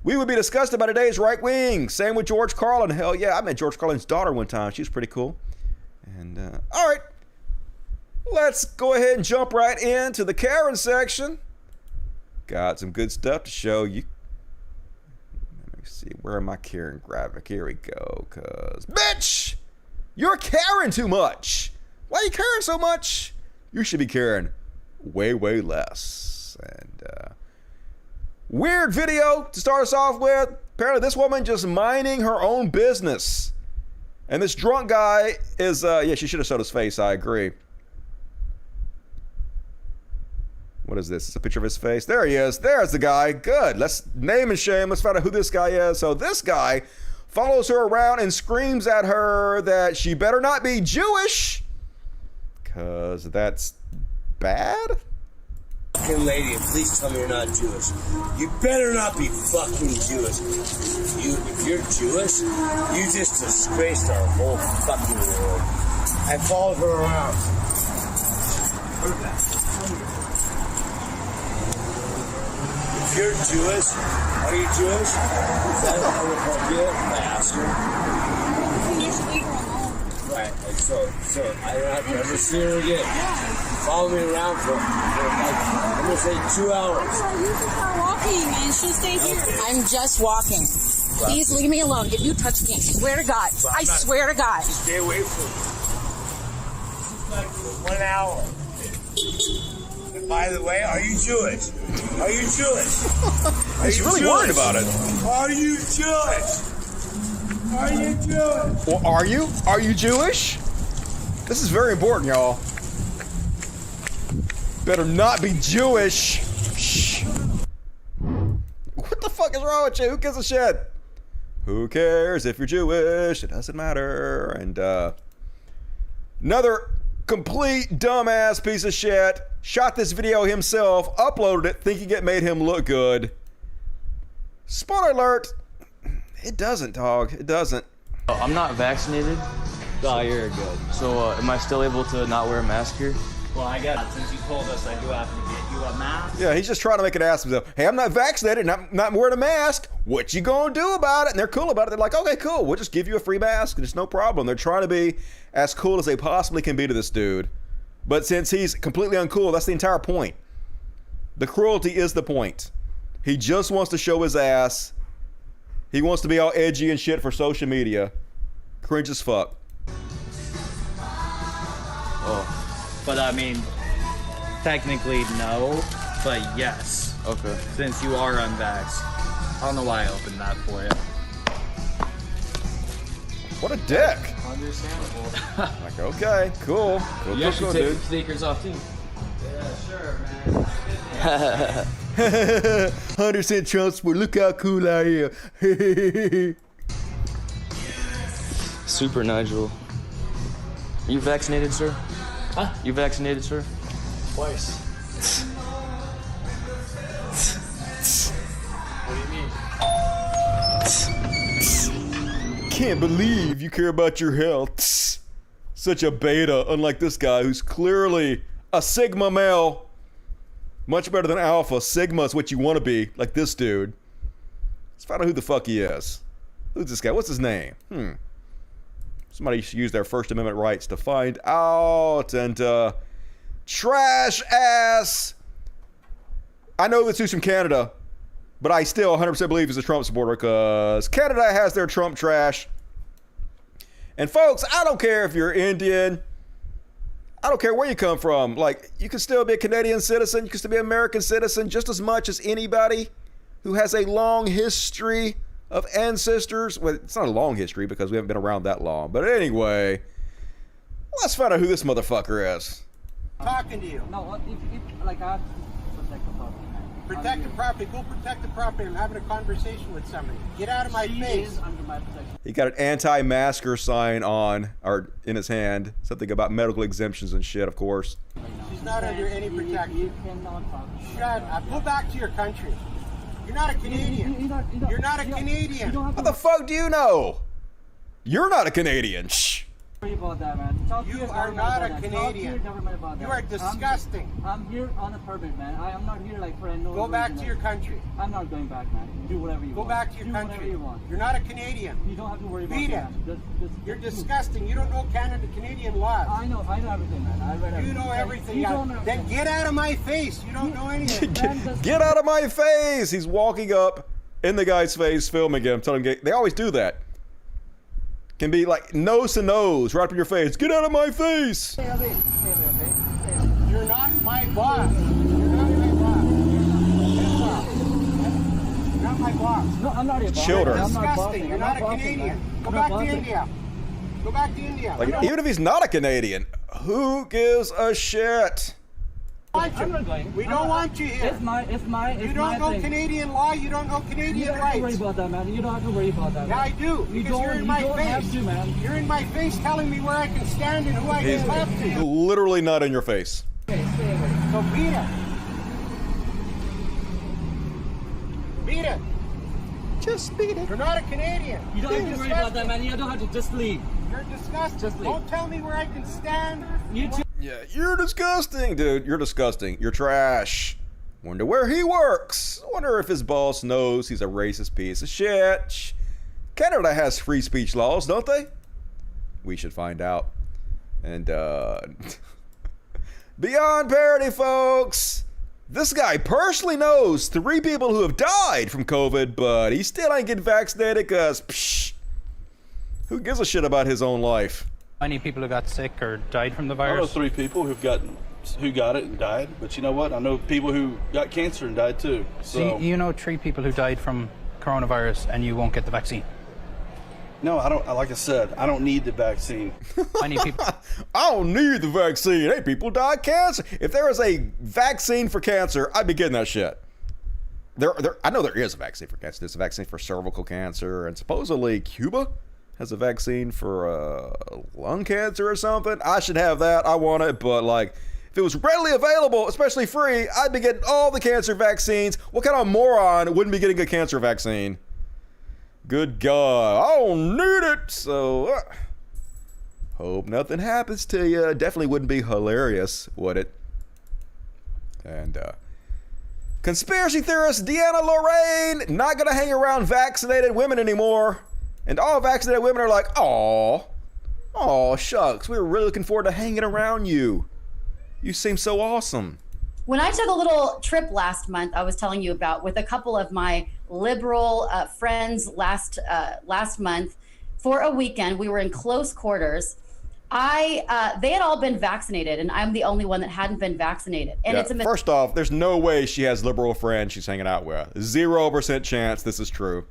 We would be disgusted by today's right wing. Same with George Carlin. Hell yeah. I met George Carlin's daughter one time. She was pretty cool. And, all right. Let's go ahead and jump right into the Karen section. Got some good stuff to show you. Let me see. Where am I Karen graphic? Here we go. Cause, bitch! You're caring too much. Why are you caring so much? You should be caring way, way less. And weird video to start us off with. Apparently this woman just minding her own business. And this drunk guy is, yeah, she should have showed his face, I agree. What is this? It's a picture of his face. There he is. There's the guy. Good. Let's name and shame. Let's find out who this guy is. So this guy follows her around and screams at her that she better not be Jewish. Because that's bad? Fucking lady, please tell me you're not Jewish. You better not be fucking Jewish. If you're Jewish, you just disgraced our whole fucking world. I followed her around. If you're Jewish, are you Jewish? Is that inappropriate? I asked her. You just leave her alone. Right, and so I don't have to ever see her again. Follow me around for like, I'm gonna say 2 hours. You just start walking and she'll stay here. I'm just walking. Please leave me alone. If you touch me, I swear to God. I swear to God. Stay away from me. Like for 1 hour. And by the way, are you Jewish? Are you Jewish? He's really worried about it. Are you Jewish? Are you Jewish? Well, are you? Are you Jewish? This is very important, y'all. Better not be Jewish. Shh. What the fuck is wrong with you? Who gives a shit? Who cares if you're Jewish? It doesn't matter. And another complete dumbass piece of shit shot this video himself, uploaded it thinking it made him look good. Spoiler alert, it doesn't, dog. It doesn't. I'm not vaccinated. Oh, you're good. So am I still able to not wear a mask here? Well, I guess since you told us I do have to get you a mask. Yeah, he's just trying to make it ass himself. Hey, I'm not vaccinated, not wearing a mask. What you gonna do about it? And they're cool about it. They're like, okay, cool. We'll just give you a free mask. It's no problem. They're trying to be as cool as they possibly can be to this dude. But since he's completely uncool, that's the entire point. The cruelty is the point. He just wants to show his ass. He wants to be all edgy and shit for social media. Cringe as fuck. Oh, but I mean, technically no, but yes. Okay. Since you are unvaxxed. I don't know why I opened that for you. What a dick. Understandable. Like, okay, cool. You actually cool, take dude. the sneakers off too. Yeah, sure, man. 100% Trump support. Look how cool I am. Super Nigel. Are you vaccinated, sir? Huh? You vaccinated, sir? Twice. What do you mean? Can't believe you care about your health. Such a beta, unlike this guy who's clearly a Sigma male. Much better than Alpha. Sigma is what you want to be, like this dude. Let's find out who the fuck he is. Who's this guy? What's his name? Somebody should use their First Amendment rights to find out. And trash ass. I know this dude's from Canada, but I still 100% believe he's a Trump supporter because Canada has their Trump trash. And folks, I don't care if you're Indian. I don't care where you come from. Like, you can still be a Canadian citizen. You can still be an American citizen just as much as anybody who has a long history of ancestors. Well, it's not a long history because we haven't been around that long. But anyway, let's find out who this motherfucker is. Talking to you. No, if like I have to protect the property. Protect the property. Go protect the property. I'm having a conversation with somebody. Get out of my face. Is under my protection. He got an anti-masker sign on, or in his hand. Something about medical exemptions and shit, of course. She's not under any protection. You cannot talk. Shut up. Go back to your country. You're not a Canadian. You're not a Canadian. How the fuck do you know? You're not a Canadian. Shh. Worry about that, man. You are not a Canadian. You are disgusting. I'm here on a permit, man. I am not here like for no. Go back to your country. I'm not going back, man. Do whatever you want. Go back to your Do country. whatever you want. You're not a Canadian. You don't have to worry about Beat it. that. You're disgusting. You don't know Canadian laws. I know everything, man. I read everything. You know everything. You don't know then get out of my face. You don't know anything. Get out of my face! He's walking up in the guy's face, filming him, telling him, they always do that. Can be like nose to nose, right up in your face. Get out of my face! You're not my boss. You're not my boss. You're not my boss. No, I'm not your boss. Children. You're disgusting. You're not a Canadian. Go back to India. Go back to India. Like, even if he's not a Canadian, who gives a shit? I'm not going. We don't want you here. You don't know Canadian law. You don't know Canadian rights. You don't have to worry about that, man. You don't have to worry about that. Yeah, I do. Because you're in my face. Have to, man. You're in my face telling me where I can stand and who I can talk to. Literally not in your face. Okay, stay away. So beat it. Beat it. Just beat it. You're not a Canadian. You don't have to worry about that, man. You don't have to just leave. You're disgusting. Just leave. Don't tell me where I can stand. Yeah, you're disgusting, dude. You're disgusting. You're trash. Wonder where he works. Wonder if his boss knows he's a racist piece of shit. Canada has free speech laws, don't they? We should find out. And, beyond parody, folks. This guy personally knows 3 people who have died from COVID, but he still ain't getting vaccinated because, who gives a shit about his own life? Many people who got sick or died from the I know virus. 3 people who got it and died, but you know what? I know people who got cancer and died too. So you know 3 people who died from coronavirus and you won't get the vaccine? No, I don't. Like I said, I don't need the vaccine. Many people. I don't need the vaccine. Hey, people die of cancer. If there was a vaccine for cancer, I'd be getting that shit. I know there is a vaccine for cancer. There's a vaccine for cervical cancer, and supposedly Cuba has a vaccine for lung cancer or something. I should have that. I want it, but like, if it was readily available, especially free, I'd be getting all the cancer vaccines. What kind of moron wouldn't be getting a cancer vaccine? Good God, I don't need it. So, hope nothing happens to you. Definitely wouldn't be hilarious, would it? And, conspiracy theorist Deanna Lorraine not gonna hang around vaccinated women anymore. And all vaccinated women are like, aw, shucks, we were really looking forward to hanging around you. You seem so awesome. When I took a little trip last month, I was telling you about, with a couple of my liberal friends last month for a weekend, we were in close quarters. They had all been vaccinated, and I'm the only one that hadn't been vaccinated. And yeah, first off, there's no way she has liberal friends she's hanging out with. 0% chance this is true.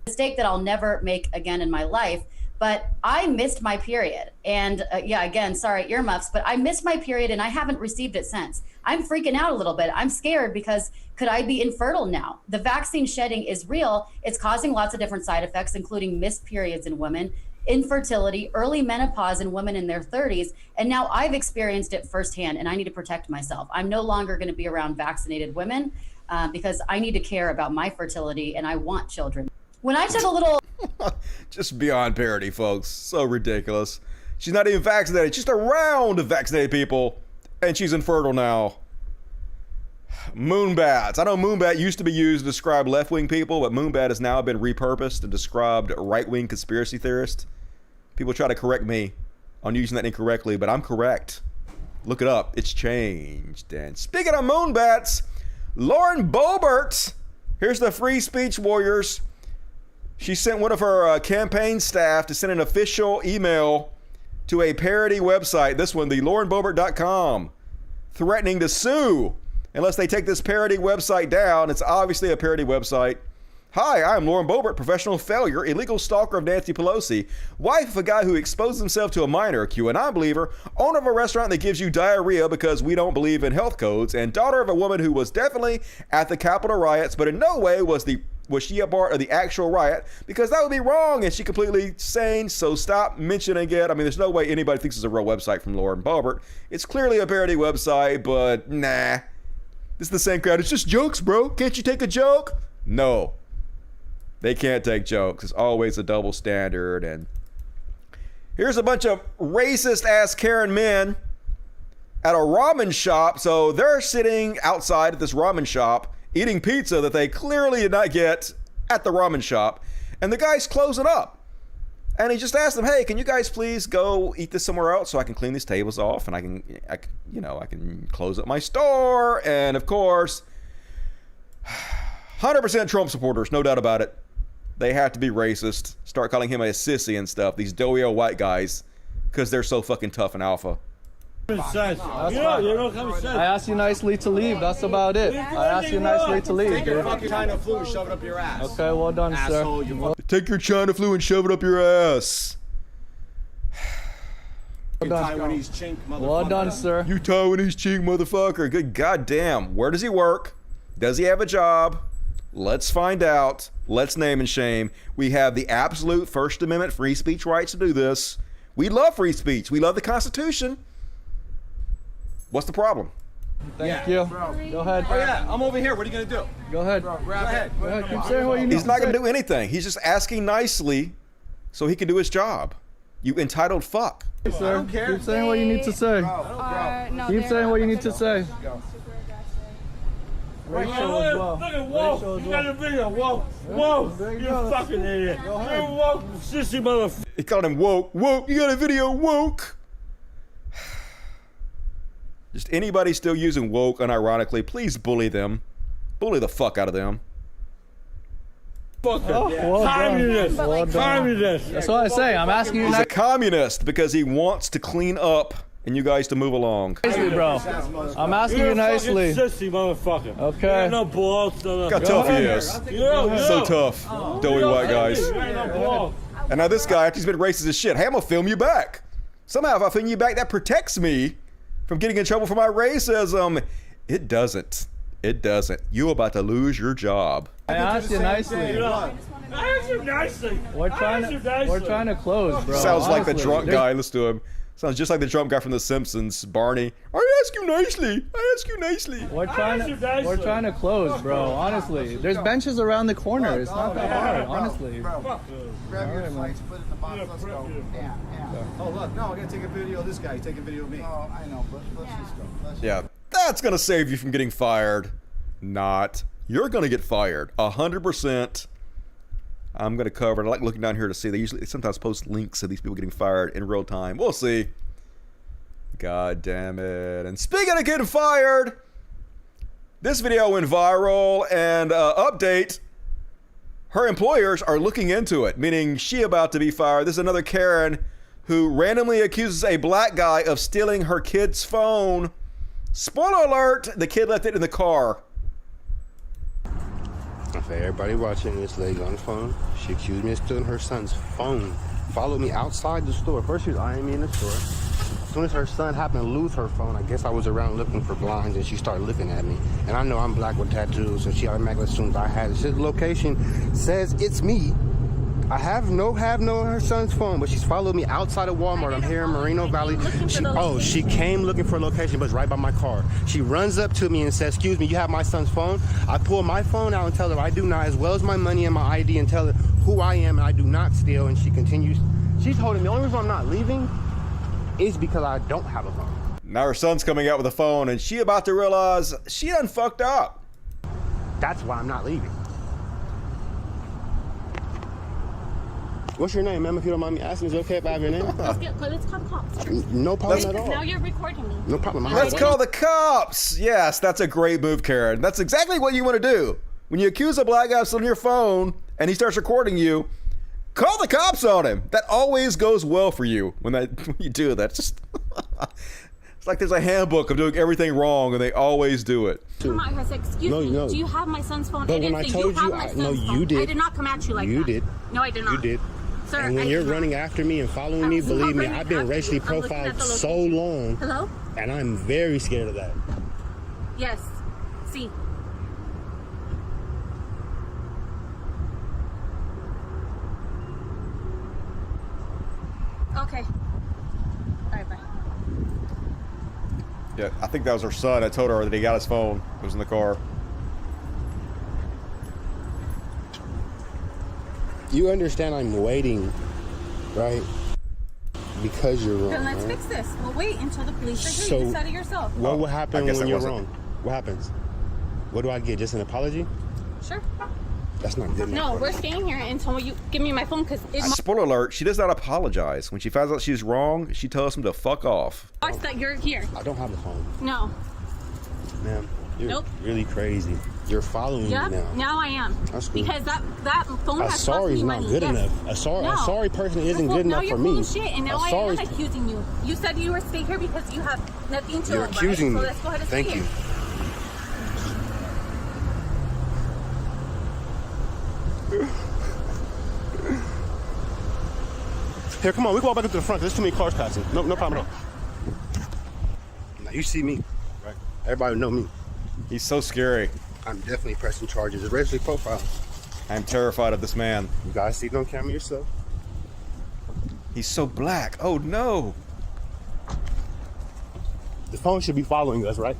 Mistake that I'll never make again in my life. But I missed my period. And yeah, again, sorry, earmuffs, but I missed my period and I haven't received it since. I'm freaking out a little bit. I'm scared because could I be infertile now? The vaccine shedding is real. It's causing lots of different side effects, including missed periods in women, infertility, early menopause in women in their 30s. And now I've experienced it firsthand and I need to protect myself. I'm no longer going to be around vaccinated women because I need to care about my fertility and I want children. When I took a little... Just beyond parody, folks. So ridiculous. She's not even vaccinated. She's around vaccinated people, and she's infertile now. Moonbats. I know moonbat used to be used to describe left-wing people, but moonbat has now been repurposed and described right-wing conspiracy theorists. People try to correct me on using that incorrectly, but I'm correct. Look it up. It's changed. And speaking of moonbats, Lauren Boebert. Here's the free speech warriors. She sent one of her campaign staff to send an official email to a parody website, this one, the laurenboebert.com, threatening to sue unless they take this parody website down. It's obviously a parody website. Hi, I'm Lauren Boebert, professional failure, illegal stalker of Nancy Pelosi, wife of a guy who exposed himself to a minor, a Q-anoin believer, owner of a restaurant that gives you diarrhea because we don't believe in health codes, and daughter of a woman who was definitely at the Capitol riots, but in no way was she a part of the actual riot, because that would be wrong and she completely sane, so stop mentioning it. I mean, there's no way anybody thinks it's a real website from Lauren Boebert. It's clearly a parody website, but nah. This is the same crowd. It's just jokes, bro. Can't you take a joke? No. They can't take jokes. It's always a double standard. And here's a bunch of racist-ass Karen men at a ramen shop. So they're sitting outside at this ramen shop eating pizza that they clearly did not get at the ramen shop. And the guy's closing up. And he just asked them, hey, can you guys please go eat this somewhere else so I can clean these tables off and I can close up my store. And of course, 100% Trump supporters, no doubt about it. They have to be racist, start calling him a sissy and stuff, these doughy old white guys, because they're so fucking tough and alpha. I asked you nicely to leave. That's about it. I asked you nicely to leave. Take your fucking China flu and shove it up your ass. Okay, well done, asshole, sir. Take your China flu and shove it up your ass. Well done. Taiwanese chink motherfucker. Well done, sir. You Taiwanese chink motherfucker. Good goddamn. Where does he work? Does he have a job? Let's find out. Let's name and shame. We have the absolute First Amendment free speech rights to do this. We love free speech. We love the Constitution. What's the problem? Thank you. Go ahead. Oh yeah, I'm over here. What are you gonna do? Go ahead. Go ahead. Keep saying what you need. He's not gonna do anything. He's just asking nicely so he can do his job. You entitled fuck. Hey, sir. I don't care. Keep saying what you need to say. Keep saying what you need to say. Racial as well. Look at Whoa. You got a video. Whoa. You fucking idiot. You're woke, sissy motherfucker. He called him woke. Woke. You got a video. Woke. Just anybody still using woke unironically, please bully them. Bully the fuck out of them. Communist. Communist. That's what I say. I'm asking you. He's a communist because he wants to clean up and you guys to move along. Nicely, bro. I'm asking you nicely. Sissy motherfucker. Okay. You got no balls. Look how tough he is. So tough. Doughy white guys. And now this guy, after he's been racist as shit, hey, I'm gonna film you back. Somehow if I film you back, that protects me from getting in trouble for my racism. It doesn't. it doesn't. You about to lose your job. I asked you nicely. I asked you nicely. We're trying to close, bro. Sounds like the Honestly, drunk guy. Listen to him. Sounds just like the drunk guy from The Simpsons, Barney. I ask you nicely. I ask you nicely. We're trying to close, bro. Honestly, there's benches around the corner. It's not that hard, honestly. Grab your plates, put it in the box. Let's go. Yeah. Oh look, no, I gotta take a video of this guy. Take a video of me. Oh, I know, but let's just go. Yeah, that's gonna save you from getting fired. Not. You're gonna get fired. 100%. I'm gonna cover it. I like looking down here to see. They sometimes post links of these people getting fired in real time. We'll see. God damn it. And speaking of getting fired, this video went viral, and update, her employers are looking into it, meaning she about to be fired. This is another Karen who randomly accuses a black guy of stealing her kid's phone. Spoiler alert, the kid left it in the car. For everybody watching, this lady on the phone, she accused me of stealing her son's phone. Followed me outside the store. First she was eyeing me in the store. As soon as her son happened to lose her phone, I guess I was around looking for blinds, and she started looking at me. And I know I'm black with tattoos, so she automatically assumes I had it. She said the location says it's me. I have no her son's phone, but she's followed me outside of Walmart. I'm here in Moreno Valley. She came looking for a location, but it's right by my car. She runs up to me and says, "Excuse me, you have my son's phone?" I pull my phone out and tell her I do not, as well as my money and my ID, and tell her who I am and I do not steal. And she continues. She's holding me. The only reason I'm not leaving is because I don't have a phone. Now her son's coming out with a phone, and she about to realize she done fucked up. That's why I'm not leaving. What's your name, ma'am, if you don't mind me asking? Is it okay if I have your name? Let's call the cops. No problem at all. Now you're recording me. No problem. Let's call the cops. Yes, that's a great move, Karen. That's exactly what you want to do. When you accuse a black guy of stealing your phone and he starts recording you, call the cops on him. That always goes well for you when you do that. Just it's like there's a handbook of doing everything wrong, and they always do it. Come out here and say, "Excuse me, do you have my son's phone?" But when I told you, no, you did. I did not come at you like that. You did. No, I did not. You did. Sir, and when you're running after me and following me, believe me, I've been racially profiled so long. Hello? And I'm very scared of that. Yes. See. Okay. All right, bye. Yeah, I think that was her son. I told her that he got his phone. It was in the car. You understand I'm waiting, right? Because you're wrong. Then let's right? fix this. We'll wait until the police are here. You decide it yourself. What will happen when you're wrong? What happens? What do I get? Just an apology? Sure. That's not good enough. No, we're staying here until you give me my phone because it's Spoiler alert, she does not apologize. When she finds out she's wrong, she tells him to fuck off. that you're here. I don't have a phone. No. Ma'am, you're Nope. really crazy. You're following me now. Now I am. That's cool. Because that phone A has sorry is cost me not money. good Yes. enough. A sorry person isn't Well, good enough now for you're full me. of shit, and now I am accusing you. You said you were staying here because you have nothing to You're lie. accusing So me. let's go ahead and Thank stay you. here. Here, come on. We can walk back up to the front. There's too many cars passing. No problem at all. Now you see me, right? Everybody know me. He's so scary. I'm definitely pressing charges. It's racially profiled. I'm terrified of this man. You guys see it on camera yourself. He's so black. Oh no. The phone should be following us, right?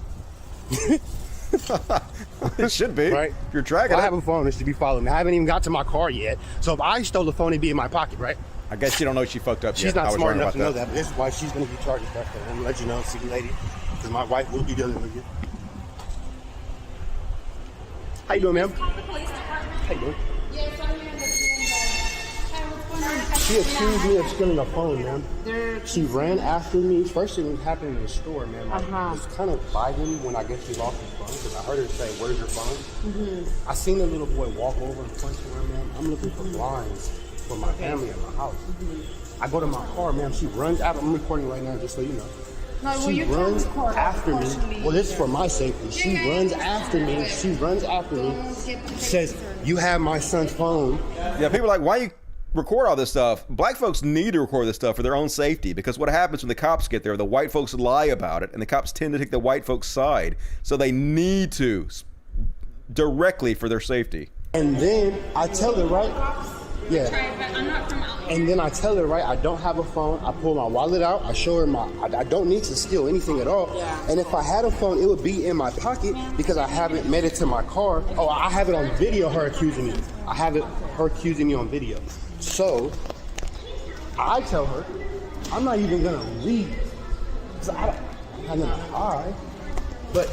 It should be. Right? If you're tracking I it. have a phone. It should be following me. I haven't even got to my car yet. So if I stole the phone, it'd be in my pocket, right? I guess you don't know she fucked up She's yet. not I was smart wrong enough to about know that. But this is why she's going to be charged with that. I'm going to let you know, see you lady. Because my wife will be dealing with you. How you doing, ma'am? How you doing? She accused me of stealing a phone, ma'am. She ran after me. First thing happened in the store, ma'am. I was kind of vibing when I guess she lost her phone because I heard her say, "Where's your phone?" I seen a little boy walk over and punch her, ma'am. I'm looking for blinds for my family at my house. I go to my car, ma'am. She runs out. I'm recording right now, just so you know. She runs after me. Well, this is for my safety. She runs after me. She runs after me. Says, "You have my son's phone." Yeah, people are like, why you record all this stuff? Black folks need to record this stuff for their own safety, because what happens when the cops get there, the white folks lie about it, and the cops tend to take the white folks' side. So they need to directly for their safety. And then I tell her, right? Yeah. And then I tell her, right, I don't have a phone. I pull my wallet out. I show her I don't need to steal anything at all. And if I had a phone, it would be in my pocket because I haven't made it to my car. Oh, I have it on video, her accusing me. I have it, her accusing me on video. So I tell her, I'm not even gonna leave. So I don't have nothing to hide. But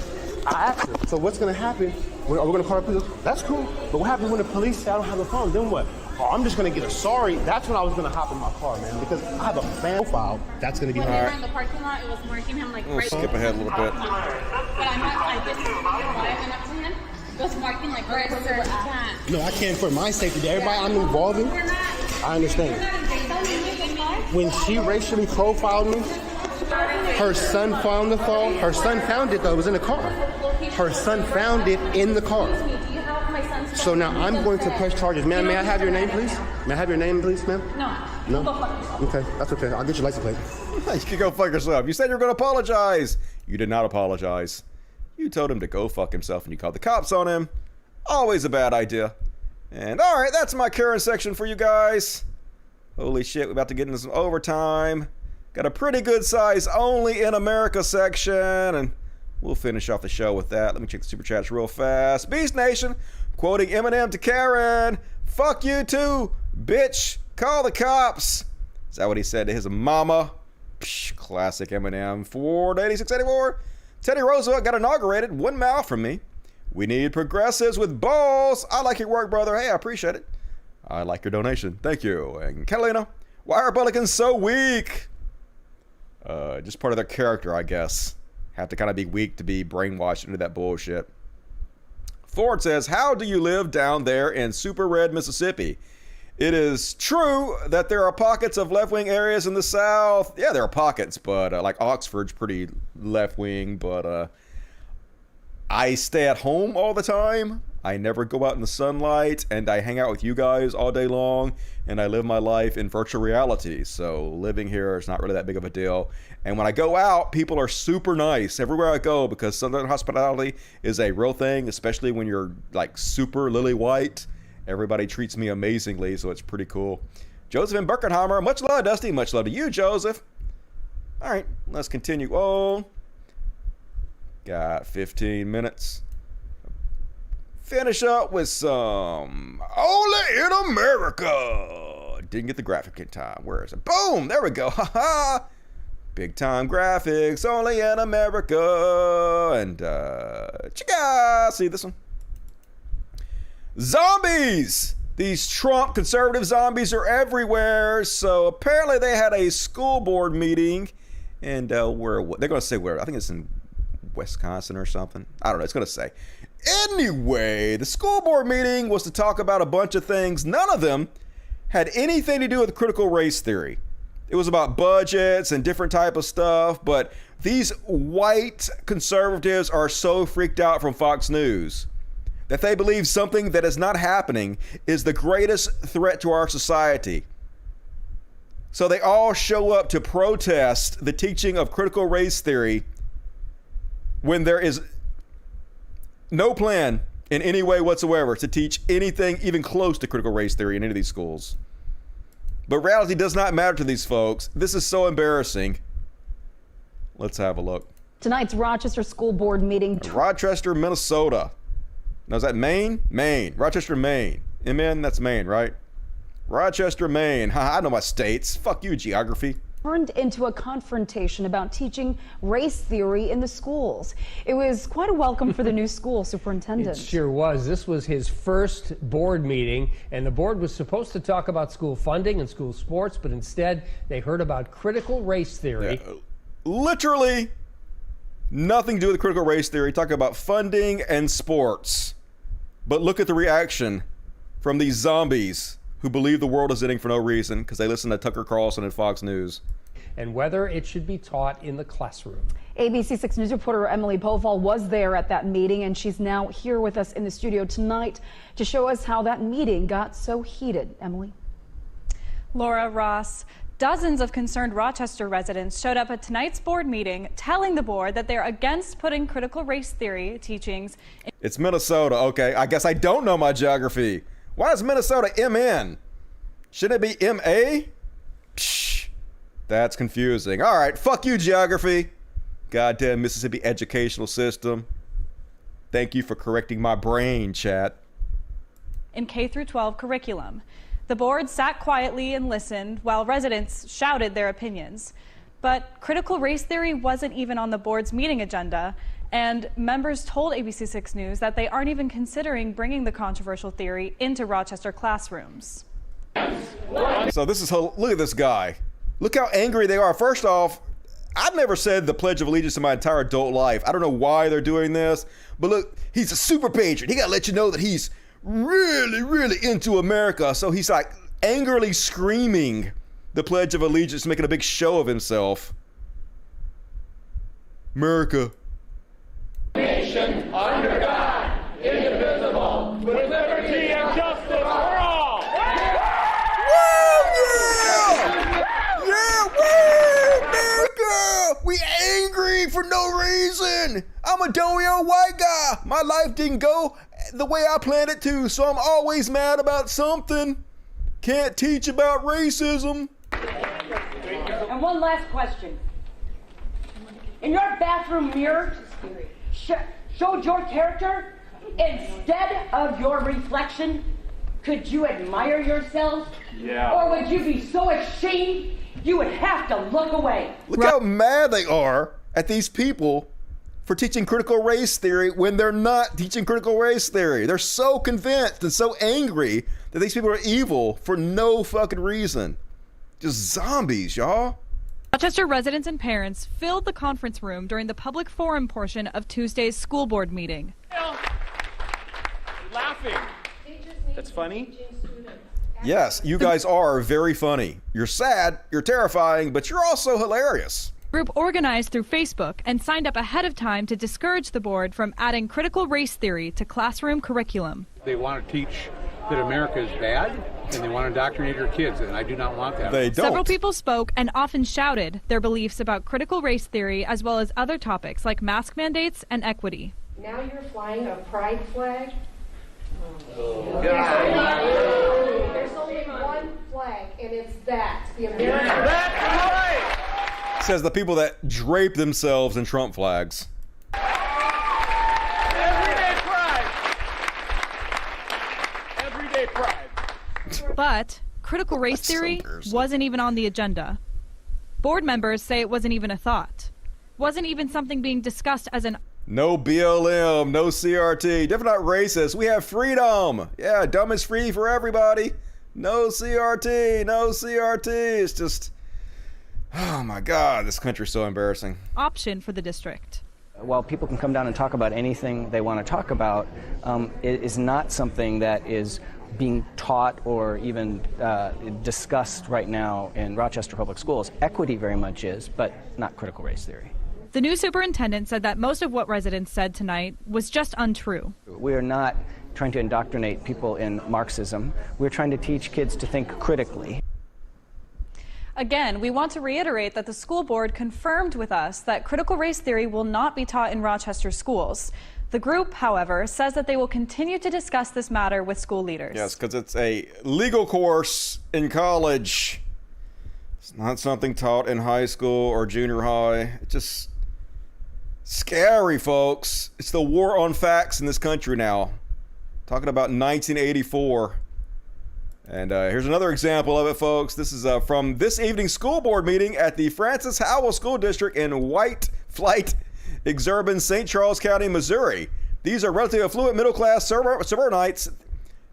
I asked her, so what's gonna happen? Are we gonna call the police? That's cool. But what happens when the police say I don't have a phone? Then what? Oh, I'm just gonna get a sorry. That's when I was gonna hop in my car, man, because I have a fan profile. That's gonna be when hard. they were in the parking lot, it was marking him like right. Skip ahead a little bit. But I did when I went up to him. It was marking like right there. Can't. No, I can't for my safety. To everybody I'm involving, I understand. When she racially profiled me, her son found the phone. Her son found it though. It was in the car. Her son found it in the car. So now I'm going to press charges. Ma'am, may I have your name, please? May I have your name, please, ma'am? No. No? Okay, that's okay. I'll get your license plate. You can go fuck yourself. You said you were going to apologize. You did not apologize. You told him to go fuck himself and you called the cops on him. Always a bad idea. And alright, that's my Karen section for you guys. Holy shit, we're about to get into some overtime. Got a pretty good size only in America section. And we'll finish off the show with that. Let me check the super chats real fast. Beast Nation, quoting Eminem to Karen. Fuck you too, bitch. Call the cops. Is that what he said to his mama? Psh, classic Eminem. Ford 8684. Teddy Roosevelt got inaugurated. 1 mile from me. We need progressives with balls. I like your work, brother. Hey, I appreciate it. I like your donation. Thank you. And Catalina, why are Republicans so weak? Just part of their character, I guess. Have to kind of be weak to be brainwashed into that bullshit. Ford says, how do you live down there in super red Mississippi? It is true that there are pockets of left-wing areas in the South. Yeah, there are pockets, but like Oxford's pretty left-wing, but I stay at home all the time. I never go out in the sunlight, and I hang out with you guys all day long, and I live my life in virtual reality. So living here is not really that big of a deal. And when I go out, people are super nice everywhere I go because Southern hospitality is a real thing, especially when you're like super lily white. Everybody treats me amazingly, so it's pretty cool. Joseph and Birkenheimer, much love, Dusty. Much love to you, Joseph. All right, let's continue on. Got 15 minutes. Finish up with some Only in America. Didn't get the graphic in time. Where is it? Boom! There we go. Ha ha! Big time graphics. Only in America. And, see this one? Zombies! These Trump conservative zombies are everywhere. So apparently they had a school board meeting. And where? They're going to say where. I think it's in Wisconsin or something. I don't know. It's going to say. Anyway, the school board meeting was to talk about a bunch of things. None of them had anything to do with critical race theory. It was about budgets and different type of stuff, but these white conservatives are so freaked out from Fox News that they believe something that is not happening is the greatest threat to our society. So they all show up to protest the teaching of critical race theory when there is no plan in any way whatsoever to teach anything even close to critical race theory in any of these schools. But reality does not matter to these folks. This is so embarrassing. Let's have a look. Tonight's Rochester School Board meeting. Rochester, Minnesota. Now, is that Maine? Maine. Rochester, Maine. Amen? That's Maine, right? Rochester, Maine. I know my states. Fuck you, geography. Turned into a confrontation about teaching race theory in the schools. It was quite a welcome for the new school superintendent. It sure was. This was his first board meeting, and the board was supposed to talk about school funding and school sports, but instead they heard about critical race theory. Literally nothing to do with critical race theory. Talk about funding and sports. But look at the reaction from these zombies who believe the world is ending for no reason because they listen to Tucker Carlson and Fox News. And whether it should be taught in the classroom. ABC 6 News reporter Emily Povall was there at that meeting, and she's now here with us in the studio tonight to show us how that meeting got so heated. Emily? Laura, Ross, Dozens of concerned Rochester residents showed up at tonight's board meeting telling the board that they're against putting critical race theory teachings. It's Minnesota. Okay, I guess I don't know my geography. Why is Minnesota MN? Shouldn't it be MA? Psh, that's confusing. All right, fuck you, geography. Goddamn Mississippi educational system. Thank you for correcting my brain, chat. In K through 12 curriculum. The board sat quietly and listened while residents shouted their opinions. But critical race theory wasn't even on the board's meeting agenda, and members told ABC6 News that they aren't even considering bringing the controversial theory into Rochester classrooms. So this is, look at this guy. Look how angry they are. First off, I've never said the Pledge of Allegiance in my entire adult life. I don't know why they're doing this, but look, he's a super patriot. He gotta let you know that he's really, really into America. So he's like angrily screaming the Pledge of Allegiance, making a big show of himself. America. Nation under God, indivisible, with liberty and justice for all. Yeah, woo, America! We angry for no reason. I'm a doughy old white guy. My life didn't go the way I planned it to, so I'm always mad about something. Can't teach about racism. And one last question. In your bathroom mirror, showed your character instead of your reflection? Could you admire yourself? Yeah. Or would you be so ashamed you would have to look away? Look how mad they are at these people for teaching critical race theory when they're not teaching critical race theory. They're so convinced and so angry that these people are evil for no fucking reason. Just zombies, y'all. Rochester residents and parents filled the conference room during the public forum portion of Tuesday's school board meeting. Laughing. That's funny. Yes, you guys are very funny. You're sad, you're terrifying, but you're also hilarious. Group organized through Facebook and signed up ahead of time to discourage the board from adding critical race theory to classroom curriculum. They want to teach that America is bad, and they want to indoctrinate our kids, and I do not want that. They don't. Several people spoke and often shouted their beliefs about critical race theory as well as other topics like mask mandates and equity. Now you're flying a pride flag? There's only one flag, and it's that. The American flag. That's right! Says the people that drape themselves in Trump flags. Everyday pride. Everyday pride. But critical race theory wasn't even on the agenda. Board members say it wasn't even a thought. Wasn't even something being discussed as an No BLM, no CRT, definitely not racist. We have freedom. Yeah, dumb is free for everybody. No CRT, no CRT. It's just, oh my God, this country's so embarrassing. option for the district. While people can come down and talk about anything they want to talk about, it is not something that is being taught or even discussed right now in Rochester Public Schools. Equity very much is, but not critical race theory. The new superintendent said that most of what residents said tonight was just untrue. We are not trying to indoctrinate people in Marxism. We're trying to teach kids to think critically. Again, we want to reiterate that the school board confirmed with us that critical race theory will not be taught in Rochester schools. The group, however, says that they will continue to discuss this matter with school leaders. Yes, because it's a legal course in college. It's not something taught in high school or junior high. It's just scary, folks. It's the war on facts in this country now. Talking about 1984. And here's another example of it, folks. This is from this evening's school board meeting at the Francis Howell School District in White Flight, Exurban, St. Charles County, Missouri. These are relatively affluent middle-class suburbanites.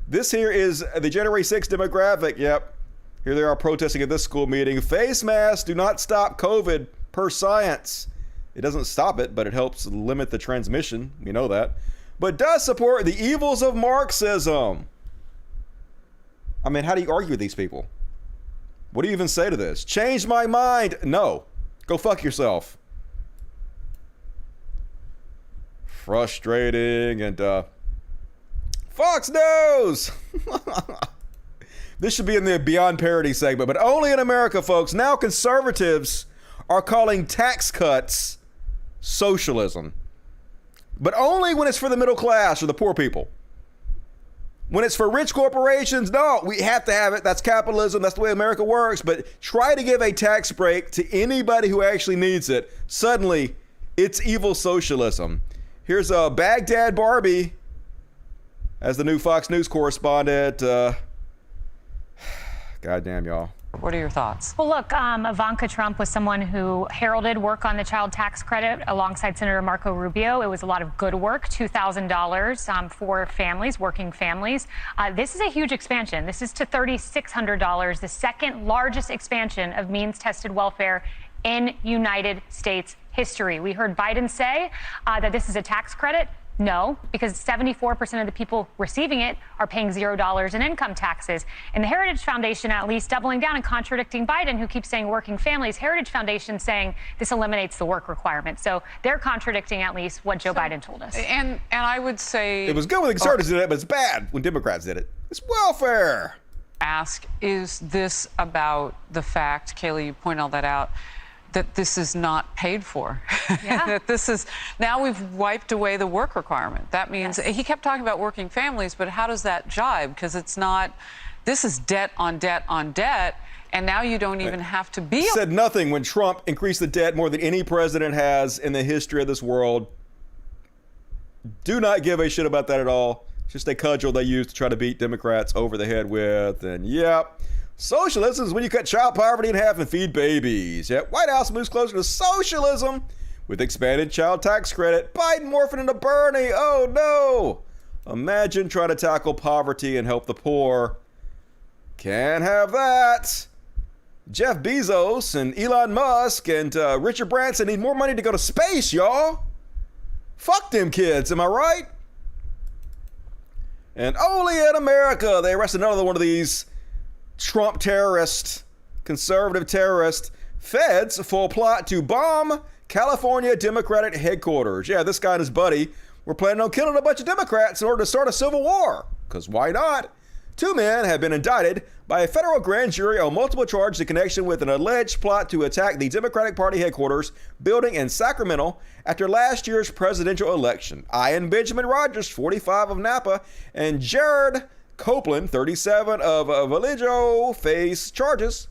This here is the January 6th demographic. Yep. Here they are protesting at this school meeting. Face masks do not stop COVID per science. It doesn't stop it, but it helps limit the transmission. We know that. But does support the evils of Marxism. I mean, how do you argue with these people? What do you even say to this? Change my mind. No. Go fuck yourself. Frustrating and Fox News. This should be in the Beyond Parody segment, but only in America, folks. Now conservatives are calling tax cuts socialism. But only when it's for the middle class or the poor people. When it's for rich corporations, no, we have to have it. That's capitalism. That's the way America works. But try to give a tax break to anybody who actually needs it. Suddenly, it's evil socialism. Here's Baghdad Barbie as the new Fox News correspondent. Goddamn, y'all. What are your thoughts? Well, look, Ivanka Trump was someone who heralded work on the child tax credit alongside Senator Marco Rubio. It was a lot of good work, $2,000 for families, working families. This is a huge expansion. This is to $3,600, the second largest expansion of means-tested welfare in United States history. We heard Biden say that this is a tax credit. No, because 74% of the people receiving it are paying $0 in income taxes. And the Heritage Foundation, at least doubling down and contradicting Biden, who keeps saying working families, Heritage Foundation saying this eliminates the work requirement. So they're contradicting at least what Joe Biden told us. And I would say... It was good when the conservatives did it, but it's bad when Democrats did it. It's welfare. Ask, is this about the fact, Kaylee, you point all that out, that this is not paid for? Yeah. That this is, now we've wiped away the work requirement. That means, he kept talking about working families, but how does that jibe? Because it's not, this is debt on debt on debt, and now you don't even have to be... Said nothing when Trump increased the debt more than any president has in the history of this world. Do not give a shit about that at all. It's just a cudgel they use to try to beat Democrats over the head with, and yep. Socialism is when you cut child poverty in half and feed babies. Yet White House moves closer to socialism with expanded child tax credit. Biden morphing into Bernie. Oh no. Imagine trying to tackle poverty and help the poor. Can't have that. Jeff Bezos and Elon Musk and Richard Branson need more money to go to space, y'all. Fuck them kids, am I right? And only in America they arrested another one of these Trump terrorist, conservative terrorist. Feds full plot to bomb California Democratic headquarters. Yeah, this guy and his buddy were planning on killing a bunch of Democrats in order to start a civil war. Because why not? Two men have been indicted by a federal grand jury on multiple charges in connection with an alleged plot to attack the Democratic Party headquarters building in Sacramento after last year's presidential election. Ian Benjamin Rogers, 45 of Napa, and Jared Copeland, 37 of Vallejo, face charges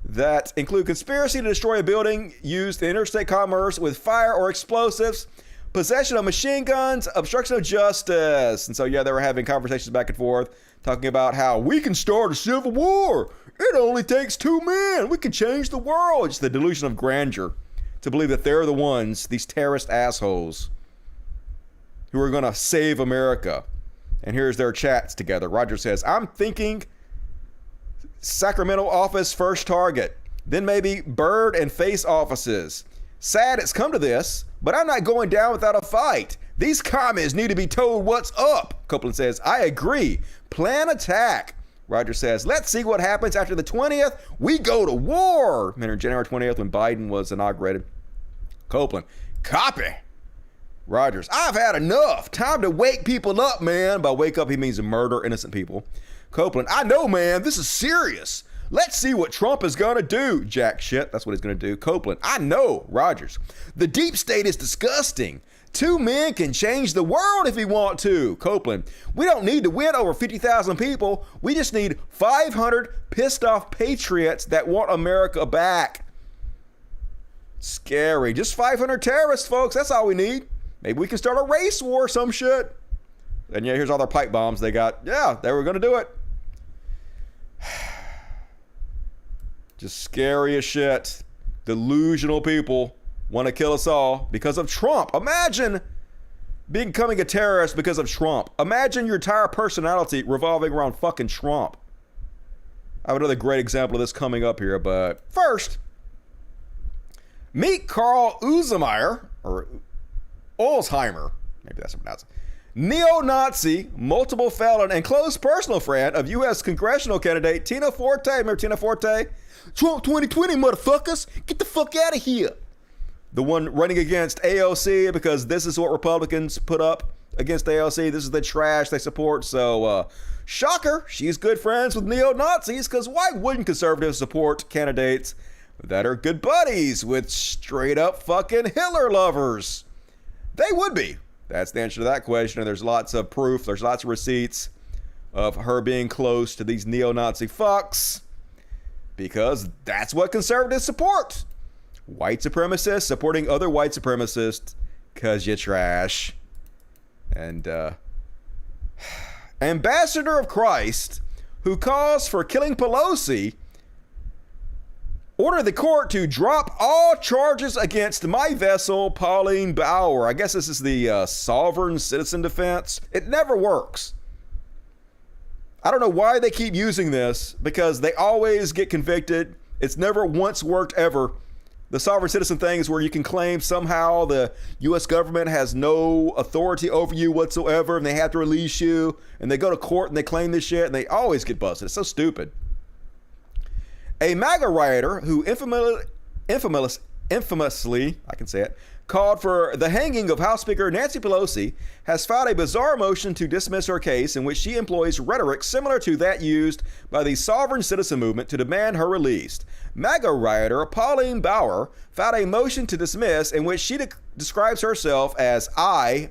that include conspiracy to destroy a building used in interstate commerce with fire or explosives, possession of machine guns, obstruction of justice. And so, yeah, they were having conversations back and forth, talking about how we can start a civil war. It only takes two men. We can change the world. It's the delusion of grandeur to believe that they're the ones, these terrorist assholes, who are going to save America. And here's their chats together. Roger says, I'm thinking Sacramento office first target, then maybe Bird and Face offices. Sad it's come to this, but I'm not going down without a fight. These commies need to be told what's up. Copeland says, I agree. Plan attack. Roger says, let's see what happens after the 20th. We go to war. January 20th when Biden was inaugurated. Copeland, copy. Rogers, I've had enough. Time to wake people up, man. By wake up, he means murder innocent people. Copeland, I know, man. This is serious. Let's see what Trump is going to do. Jack shit. That's what he's going to do. Copeland, I know. Rogers, the deep state is disgusting. Two men can change the world if we want to. Copeland, we don't need to win over 50,000 people. We just need 500 pissed off patriots that want America back. Scary. Just 500 terrorists, folks. That's all we need. Maybe we can start a race war or some shit. And yeah, here's all their pipe bombs they got. Yeah, they were going to do it. Just scary as shit. Delusional people want to kill us all because of Trump. Imagine becoming a terrorist because of Trump. Imagine your entire personality revolving around fucking Trump. I have another great example of this coming up here, but first, meet Carl Usemeyer, or Olsheimer, maybe that's pronounced. Neo-Nazi, multiple felon, and close personal friend of U.S. congressional candidate Tina Forte. Remember Tina Forte? Trump 2020, motherfuckers. Get the fuck out of here. The one running against AOC because this is what Republicans put up against AOC. This is the trash they support. So, shocker, she's good friends with neo-Nazis, because why wouldn't conservatives support candidates that are good buddies with straight up fucking Hitler lovers? They would be. That's the answer to that question, and there's lots of proof, there's lots of receipts of her being close to these neo-Nazi fucks, because that's what conservatives support. White supremacists supporting other white supremacists because you're trash. And Ambassador of Christ, who calls for killing Pelosi, ordered the court to drop all charges against my vessel, Pauline Bauer. I guess this is the sovereign citizen defense. It never works. I don't know why they keep using this, because they always get convicted. It's never once worked ever. The sovereign citizen thing is where you can claim somehow the U.S. government has no authority over you whatsoever, and they have to release you, and they go to court and they claim this shit, and they always get busted. It's so stupid. A MAGA rioter who infamously, I can say it, called for the hanging of House Speaker Nancy Pelosi has filed a bizarre motion to dismiss her case, in which she employs rhetoric similar to that used by the sovereign citizen movement to demand her release. MAGA rioter Pauline Bauer filed a motion to dismiss, in which she describes herself as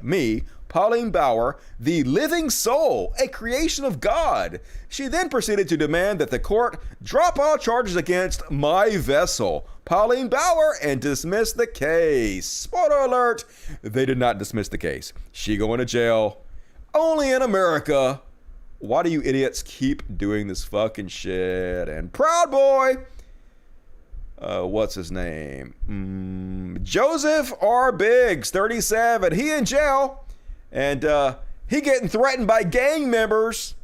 me, Pauline Bauer, the living soul, a creation of God. She then proceeded to demand that the court drop all charges against my vessel, Pauline Bauer, and dismiss the case. Spoiler alert, they did not dismiss the case. She going to jail. Only in America. Why do you idiots keep doing this fucking shit? And Proud Boy, what's his name? Joseph R. Biggs, 37. He in jail. And he getting threatened by gang members,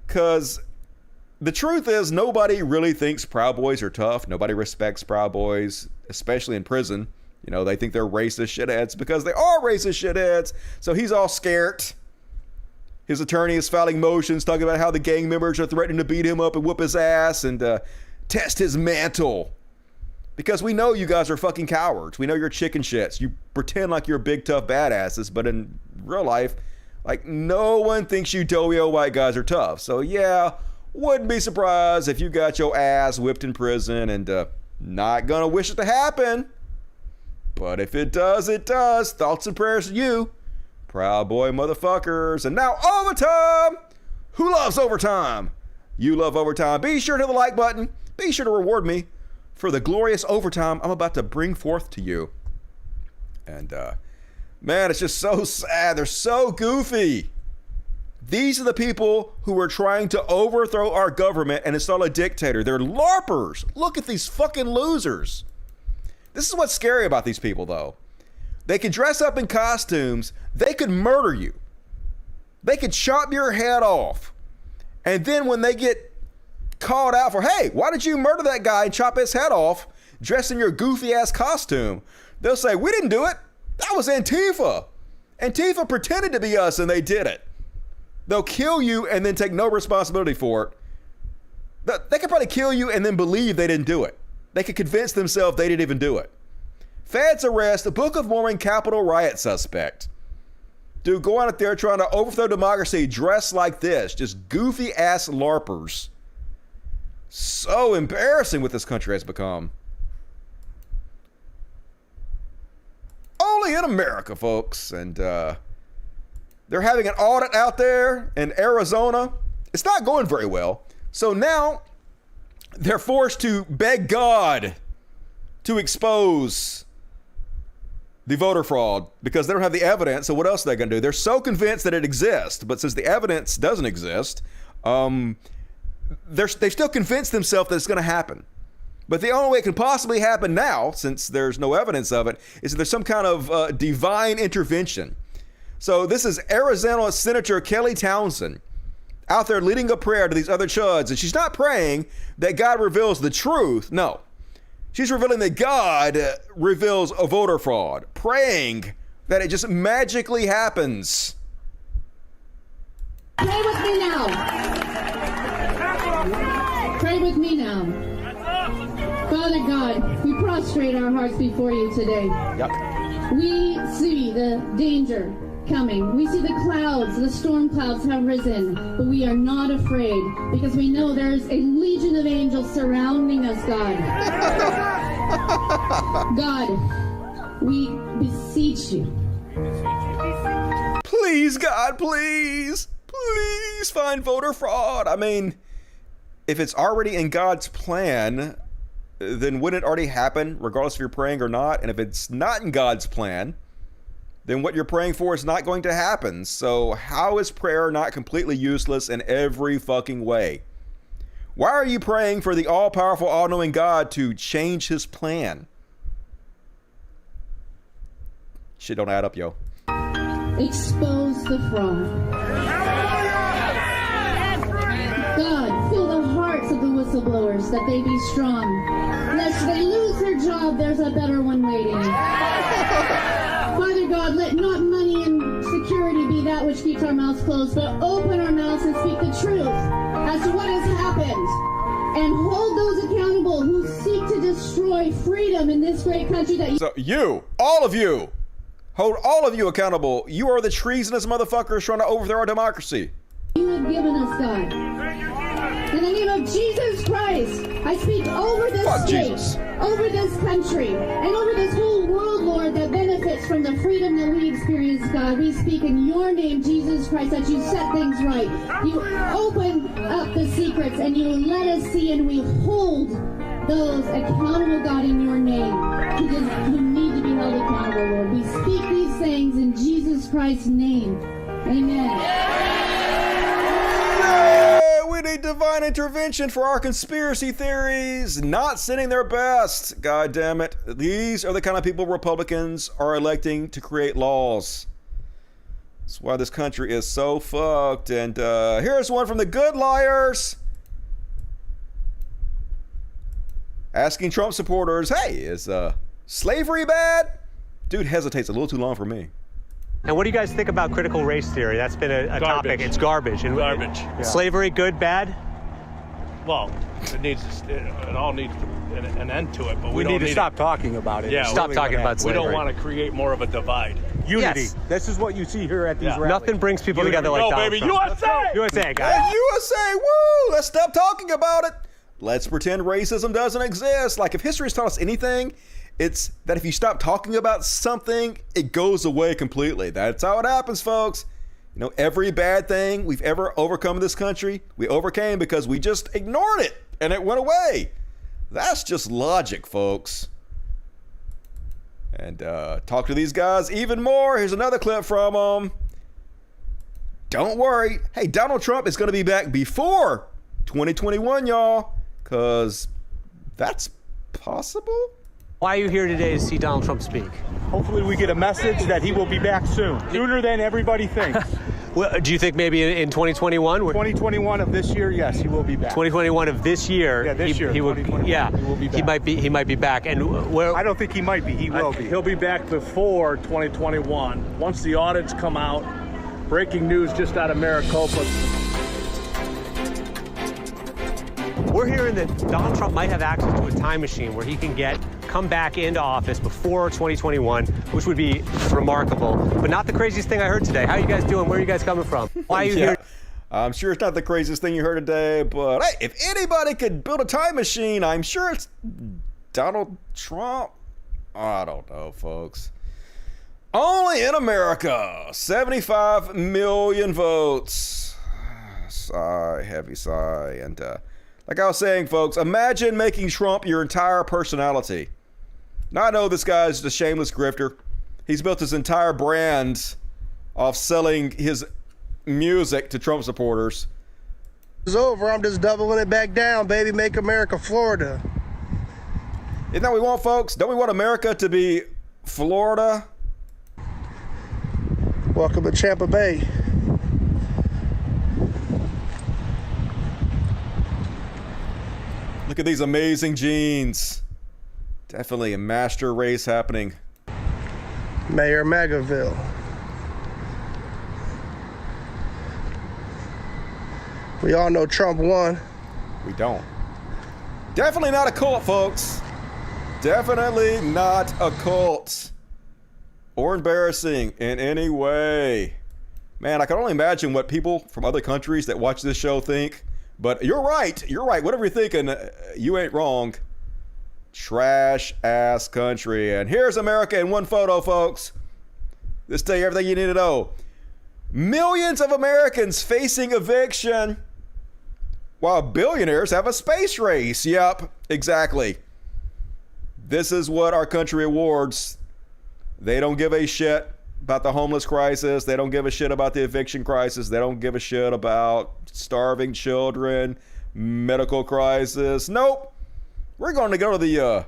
because the truth is nobody really thinks Proud Boys are tough. Nobody respects Proud Boys, especially in prison. You know, they think they're racist shitheads because they are racist shitheads. So he's all scared. His attorney is filing motions talking about how the gang members are threatening to beat him up and whoop his ass and test his mantle. Because we know you guys are fucking cowards. We know you're chicken shits. You pretend like you're big, tough badasses, but in real life, like, no one thinks you doughy old white guys are tough. So yeah, wouldn't be surprised if you got your ass whipped in prison, and not gonna wish it to happen. But if it does, it does. Thoughts and prayers to you, Proud Boy motherfuckers. And now overtime. Who loves overtime? You love overtime. Be sure to hit the like button. Be sure to reward me for the glorious overtime I'm about to bring forth to you. And man, it's just so sad. They're so goofy. These are the people who are trying to overthrow our government and install a dictator. They're LARPers. Look at these fucking losers. This is what's scary about these people, though. They could dress up in costumes. They could murder you. They could chop your head off. And then when they get called out for, hey, why did you murder that guy and chop his head off dressed in your goofy ass costume? They'll say, we didn't do it. That was Antifa. Antifa pretended to be us and they did it. They'll kill you and then take no responsibility for it. They could probably kill you and then believe they didn't do it. They could convince themselves they didn't even do it. Feds arrest a Book of Mormon Capitol riot suspect. Dude, go out there trying to overthrow democracy dressed like this. Just goofy ass LARPers. So embarrassing what this country has become. Only in America, folks. And they're having an audit out there in Arizona. It's not going very well. So now they're forced to beg God to expose the voter fraud because they don't have the evidence. So what else are they going to do? They're so convinced that it exists. But since the evidence doesn't exist, they still convince themselves that it's going to happen. But the only way it can possibly happen now, since there's no evidence of it, is that there's some kind of divine intervention. So this is Arizona Senator Kelly Townsend out there leading a prayer to these other chuds. And she's not praying that God reveals the truth. No. She's revealing that God reveals a voter fraud. Praying that it just magically happens. Pray with me now. Pray with me now. Father God, we prostrate our hearts before you today. Yep. We see the danger coming. We see the clouds, the storm clouds have risen, but we are not afraid because we know there's a legion of angels surrounding us, God. God, we beseech you. Please, God, please. Please find voter fraud. I mean, if it's already in God's plan, then wouldn't it already happen regardless if you're praying or not? And if it's not in God's plan, then what you're praying for is not going to happen. So how is prayer not completely useless in every fucking way? Why are you praying for the all-powerful, all-knowing God to change his plan? Shit don't add up, yo. Expose the fraud. God, fill the hearts of the whistleblowers that they be strong. Lest they lose their job, there's a better one waiting. Father God, let not money and security be that which keeps our mouths closed, but open our mouths and speak the truth as to what has happened. And hold those accountable who seek to destroy freedom in this great country that you... So you, all of you, hold all of you accountable. You are the treasonous motherfuckers trying to overthrow our democracy. You have given us, God. In the name of Jesus Christ, I speak over this state, over this country, and over this whole world, Lord, that benefits from the freedom that we experience, God. We speak in your name, Jesus Christ, that you set things right. You open up the secrets, and you let us see, and we hold those accountable, God, in your name, who need to be held accountable, Lord. We speak these things in Jesus Christ's name. Amen. We need divine intervention for our conspiracy theories not sending their best. God damn it. These are the kind of people Republicans are electing to create laws. That's why this country is so fucked. And here's one from the Good Liars. Asking Trump supporters, hey, is slavery bad? Dude hesitates a little too long for me. And what do you guys think about critical race theory? That's been a topic. It's garbage. And garbage. Yeah. Slavery, good, bad? Well, it all needs an end to it, but we need to stop talking about it. Yeah, stop talking about slavery. We don't want to create more of a divide. Unity. Yes. This is what you see here at these rallies. Nothing brings people together like Donald baby. Trump. USA! USA, guys. Hey, USA, woo! Let's stop talking about it. Let's pretend racism doesn't exist. Like, if history has taught us anything, it's that if you stop talking about something, it goes away completely. That's how it happens, folks. You know, every bad thing we've ever overcome in this country, we overcame because we just ignored it and it went away. That's just logic, folks. And talk to these guys even more. Here's another clip from them. Don't worry. Hey, Donald Trump is going to be back before 2021, y'all, because that's possible. Why are you here today to see Donald Trump speak? Hopefully we get a message that he will be back soon, sooner than everybody thinks. Well, do you think maybe in 2021? 2021 of this year, yes, he will be back. 2021 of this year, yeah, this year, he will. Yeah, he will be back. He might be back. And where? I don't think he might be. He will be. He'll be back before 2021. Once the audits come out, breaking news just out of Maricopa. We're hearing that Donald Trump might have access to a time machine where he can come back into office before 2021, which would be remarkable, but not the craziest thing I heard today. How are you guys doing? Where are you guys coming from? Why are you here? I'm sure it's not the craziest thing you heard today, but hey, if anybody could build a time machine, I'm sure it's Donald Trump. I don't know, folks. Only in America, 75 million votes. Sigh, heavy sigh. And like I was saying, folks, imagine making Trump your entire personality. Now, I know this guy's a shameless grifter. He's built his entire brand off selling his music to Trump supporters. It's over. I'm just doubling it back down, baby. Make America Florida. Isn't that what we want, folks? Don't we want America to be Florida? Welcome to Tampa Bay. Look at these amazing jeans. Definitely a master race happening. Mayor Magaville. We all know Trump won. We don't. Definitely not a cult, folks. Definitely not a cult. or embarrassing in any way. Man, I can only imagine what people from other countries that watch this show think. But you're right. You're right. Whatever you're thinking, you ain't wrong. Trash ass country. And here's America in one photo, folks. This tell you everything you need to know. Millions of Americans facing eviction while billionaires have a space race. Yep, exactly. This is what our country awards. They don't give a shit about the homeless crisis. They don't give a shit about the eviction crisis. They don't give a shit about starving children, medical crisis. Nope. We're going to go to the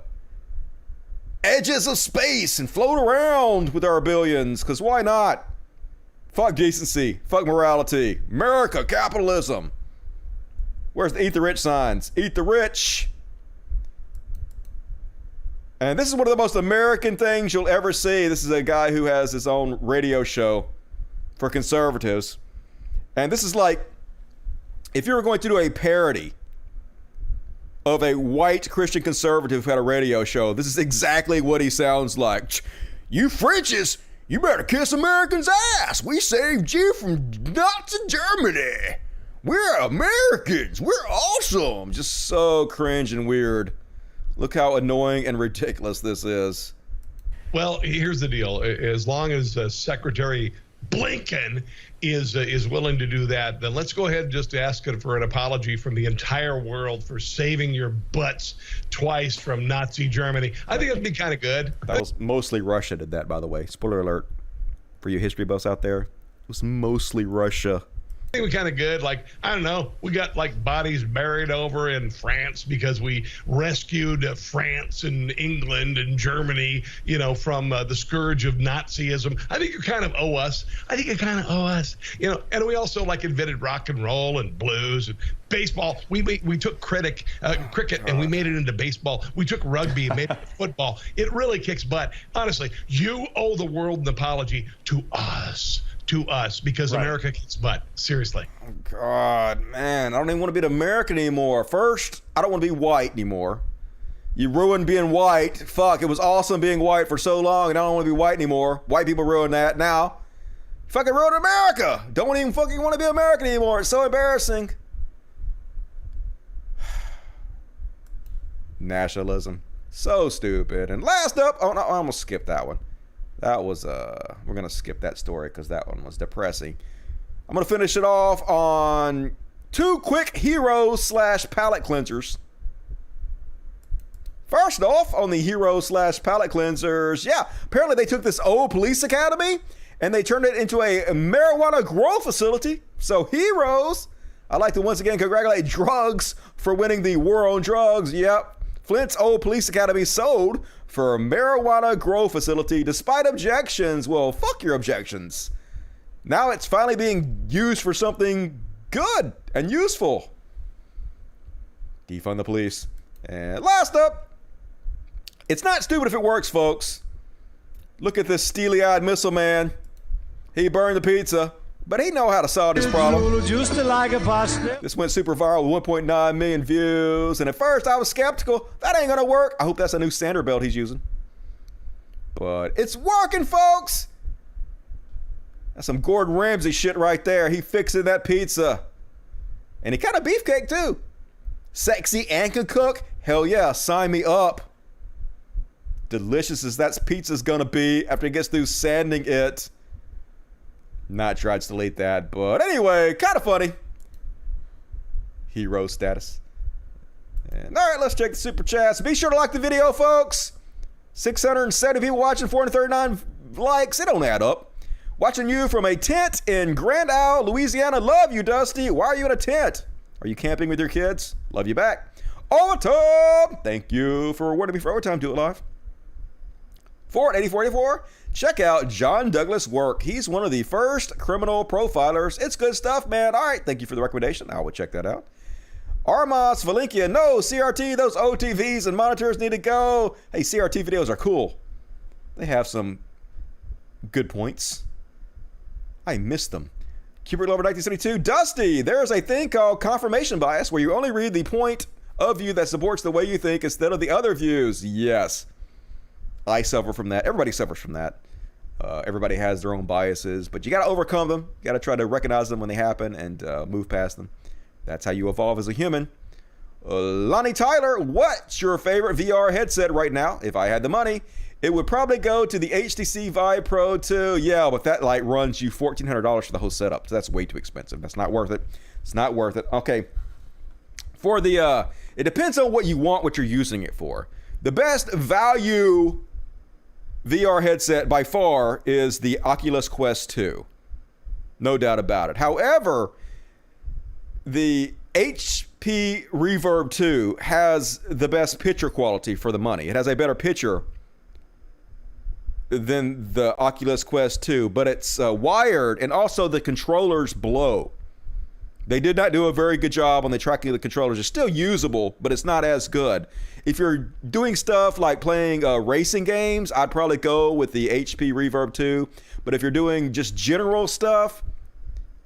edges of space and float around with our billions, because why not? Fuck decency. Fuck morality. America, capitalism. Where's the eat the rich signs? Eat the rich. And this is one of the most American things you'll ever see. This is a guy who has his own radio show for conservatives. And this is like, if you were going to do a parody of a white Christian conservative who had a radio show, this is exactly what he sounds like. You Frenchies, you better kiss Americans' ass. We saved you from Nazi Germany. We're Americans. We're awesome. Just so cringe and weird. Look how annoying and ridiculous this is. Well, here's the deal. As long as Secretary Blinken is willing to do that, then let's go ahead and just ask for an apology from the entire world for saving your butts twice from Nazi Germany. I think it'd be kind of good. That was mostly Russia did that, by the way. Spoiler alert for you history buffs out there. It was mostly Russia. I think we kind of good. Like, I don't know, we got like bodies buried over in France because we rescued France and England and Germany, you know, from the scourge of Nazism. I think you kind of owe us. You know, and we also like invented rock and roll and blues and baseball. We took cricket and we made it into baseball. We took rugby and made it into football. It really kicks butt. Honestly, you owe the world an apology to us. Because right. America kicks butt. Seriously. Oh, God, man. I don't even want to be an American anymore. First, I don't want to be white anymore. You ruined being white. Fuck, it was awesome being white for so long, and I don't want to be white anymore. White people ruined that. Now, fucking ruined America. Don't even fucking want to be American anymore. It's so embarrassing. Nationalism. So stupid. And last up, oh no, I almost skipped that one. That was, we're going to skip that story because that one was depressing. I'm going to finish it off on 2 quick heroes/palate cleansers. First off, on the heroes/palate cleansers, yeah, apparently they took this old police academy and they turned it into a marijuana grow facility. So heroes, I'd like to once again congratulate Drugs for winning the war on drugs. Yep. Flint's old police academy sold for a marijuana grow facility despite objections. Well, fuck your objections. Now it's finally being used for something good and useful. Defund the police. And last up, it's not stupid if it works, folks. Look at this steely-eyed missile man. He burned the pizza, but he know how to solve this problem. This went super viral with 1.9 million views, and at first I was skeptical. That ain't gonna work. I hope that's a new sander belt he's using. But it's working, folks. That's some Gordon Ramsay shit right there. He fixing that pizza. And he got a beefcake too. Sexy and can cook? Hell yeah, sign me up. Delicious as that pizza's gonna be after he gets through sanding it. Not tried to delete that, but anyway, kind of funny. Hero status. And all right, let's check the super chats. Be sure to like the video, folks. 670 people watching, 439 likes. It don't add up. Watching you from a tent in Grand Isle, Louisiana. Love you, Dusty. Why are you in a tent? Are you camping with your kids? Love you back. Overtime. Thank you for rewarding me for overtime. Do it live. Ford 8484. Check out John Douglas' work. He's one of the first criminal profilers. It's good stuff, man. All right, thank you for the recommendation. I will check that out. Armas Valinkia, no, CRT, those OTVs and monitors need to go. Hey, CRT videos are cool. They have some good points. I missed them. Cubert Lover 1972, Dusty, there's a thing called confirmation bias where you only read the point of view that supports the way you think instead of the other views. Yes. I suffer from that. Everybody suffers from that. Everybody has their own biases, but you got to overcome them. You got to try to recognize them when they happen and move past them. That's how you evolve as a human. Lonnie Tyler, what's your favorite VR headset right now? If I had the money, it would probably go to the HTC Vive Pro 2. Yeah, but that like runs you $1,400 for the whole setup. So that's way too expensive. That's not worth it. It's not worth it. Okay. For the, it depends on what you want, what you're using it for. The best value VR headset by far is the Oculus Quest 2. No doubt about it. However, the HP Reverb 2 has the best picture quality for the money. It has a better picture than the Oculus Quest 2, but it's wired, and also the controllers blow. They did not do a very good job on the tracking of the controllers. It's still usable, but it's not as good. If you're doing stuff like playing racing games, I'd probably go with the HP Reverb 2. But if you're doing just general stuff,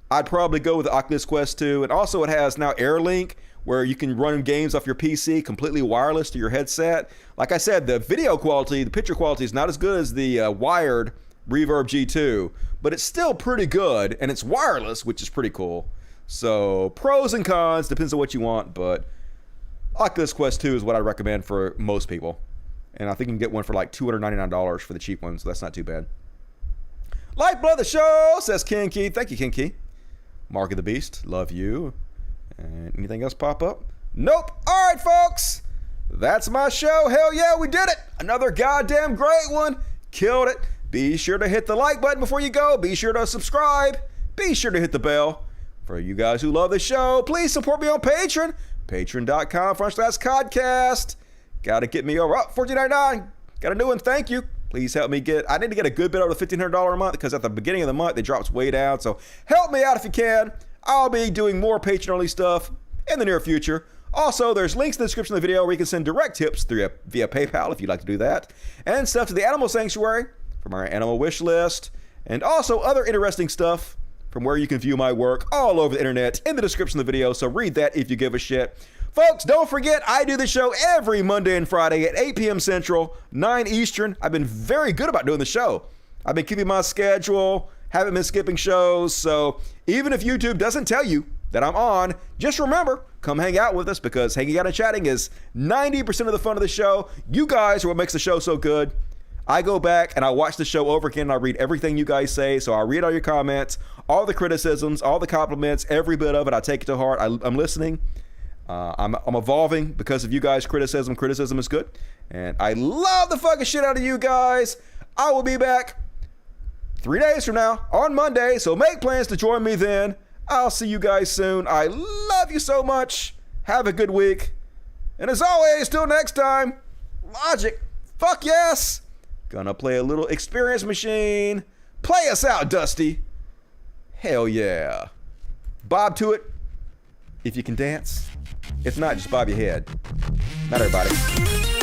I'd probably go with the Oculus Quest 2. And also it has now AirLink, where you can run games off your PC completely wireless to your headset. Like I said, the video quality, the picture quality is not as good as the wired Reverb G2, but it's still pretty good, and it's wireless, which is pretty cool. So pros and cons, depends on what you want, but Oculus Quest 2 is what I recommend for most people. And I think you can get one for like $299 for the cheap one, so that's not too bad. Lifeblood of the show, says Kinky. Thank you, Kinky. Mark of the Beast, love you. And anything else pop up? Nope. All right, folks. That's my show. Hell yeah, we did it. Another goddamn great one. Killed it. Be sure to hit the like button before you go. Be sure to subscribe. Be sure to hit the bell. For you guys who love the show, please support me on Patreon. Patreon.com/Codcast. Gotta get me over. $14.99. Got a new one. Thank you. Please help me get, I need to get a good bit over the $1,500 a month, because at the beginning of the month, it drops way down. So help me out if you can. I'll be doing more Patreon-only stuff in the near future. Also, there's links in the description of the video where you can send direct tips via PayPal if you'd like to do that. And stuff to the Animal Sanctuary from our animal wish list. And also other interesting stuff from where you can view my work all over the internet in the description of the video. So read that if you give a shit. Folks, don't forget, I do the show every Monday and Friday at 8 p.m. Central, 9 Eastern. I've been very good about doing the show. I've been keeping my schedule, haven't been skipping shows. So even if YouTube doesn't tell you that I'm on, just remember, come hang out with us, because hanging out and chatting is 90% of the fun of the show. You guys are what makes the show so good. I go back and I watch the show over again, and I read everything you guys say. So I read all your comments, all the criticisms, all the compliments, every bit of it. I take it to heart. I'm listening. I'm evolving because of you guys' criticism. Criticism is good. And I love the fucking shit out of you guys. I will be back 3 days from now on Monday. So make plans to join me then. I'll see you guys soon. I love you so much. Have a good week. And as always, till next time, Logic. Fuck yes. Gonna play a little Experience Machine. Play us out, Dusty. Hell yeah. Bob to it if you can dance. If not, just bob your head. Not everybody.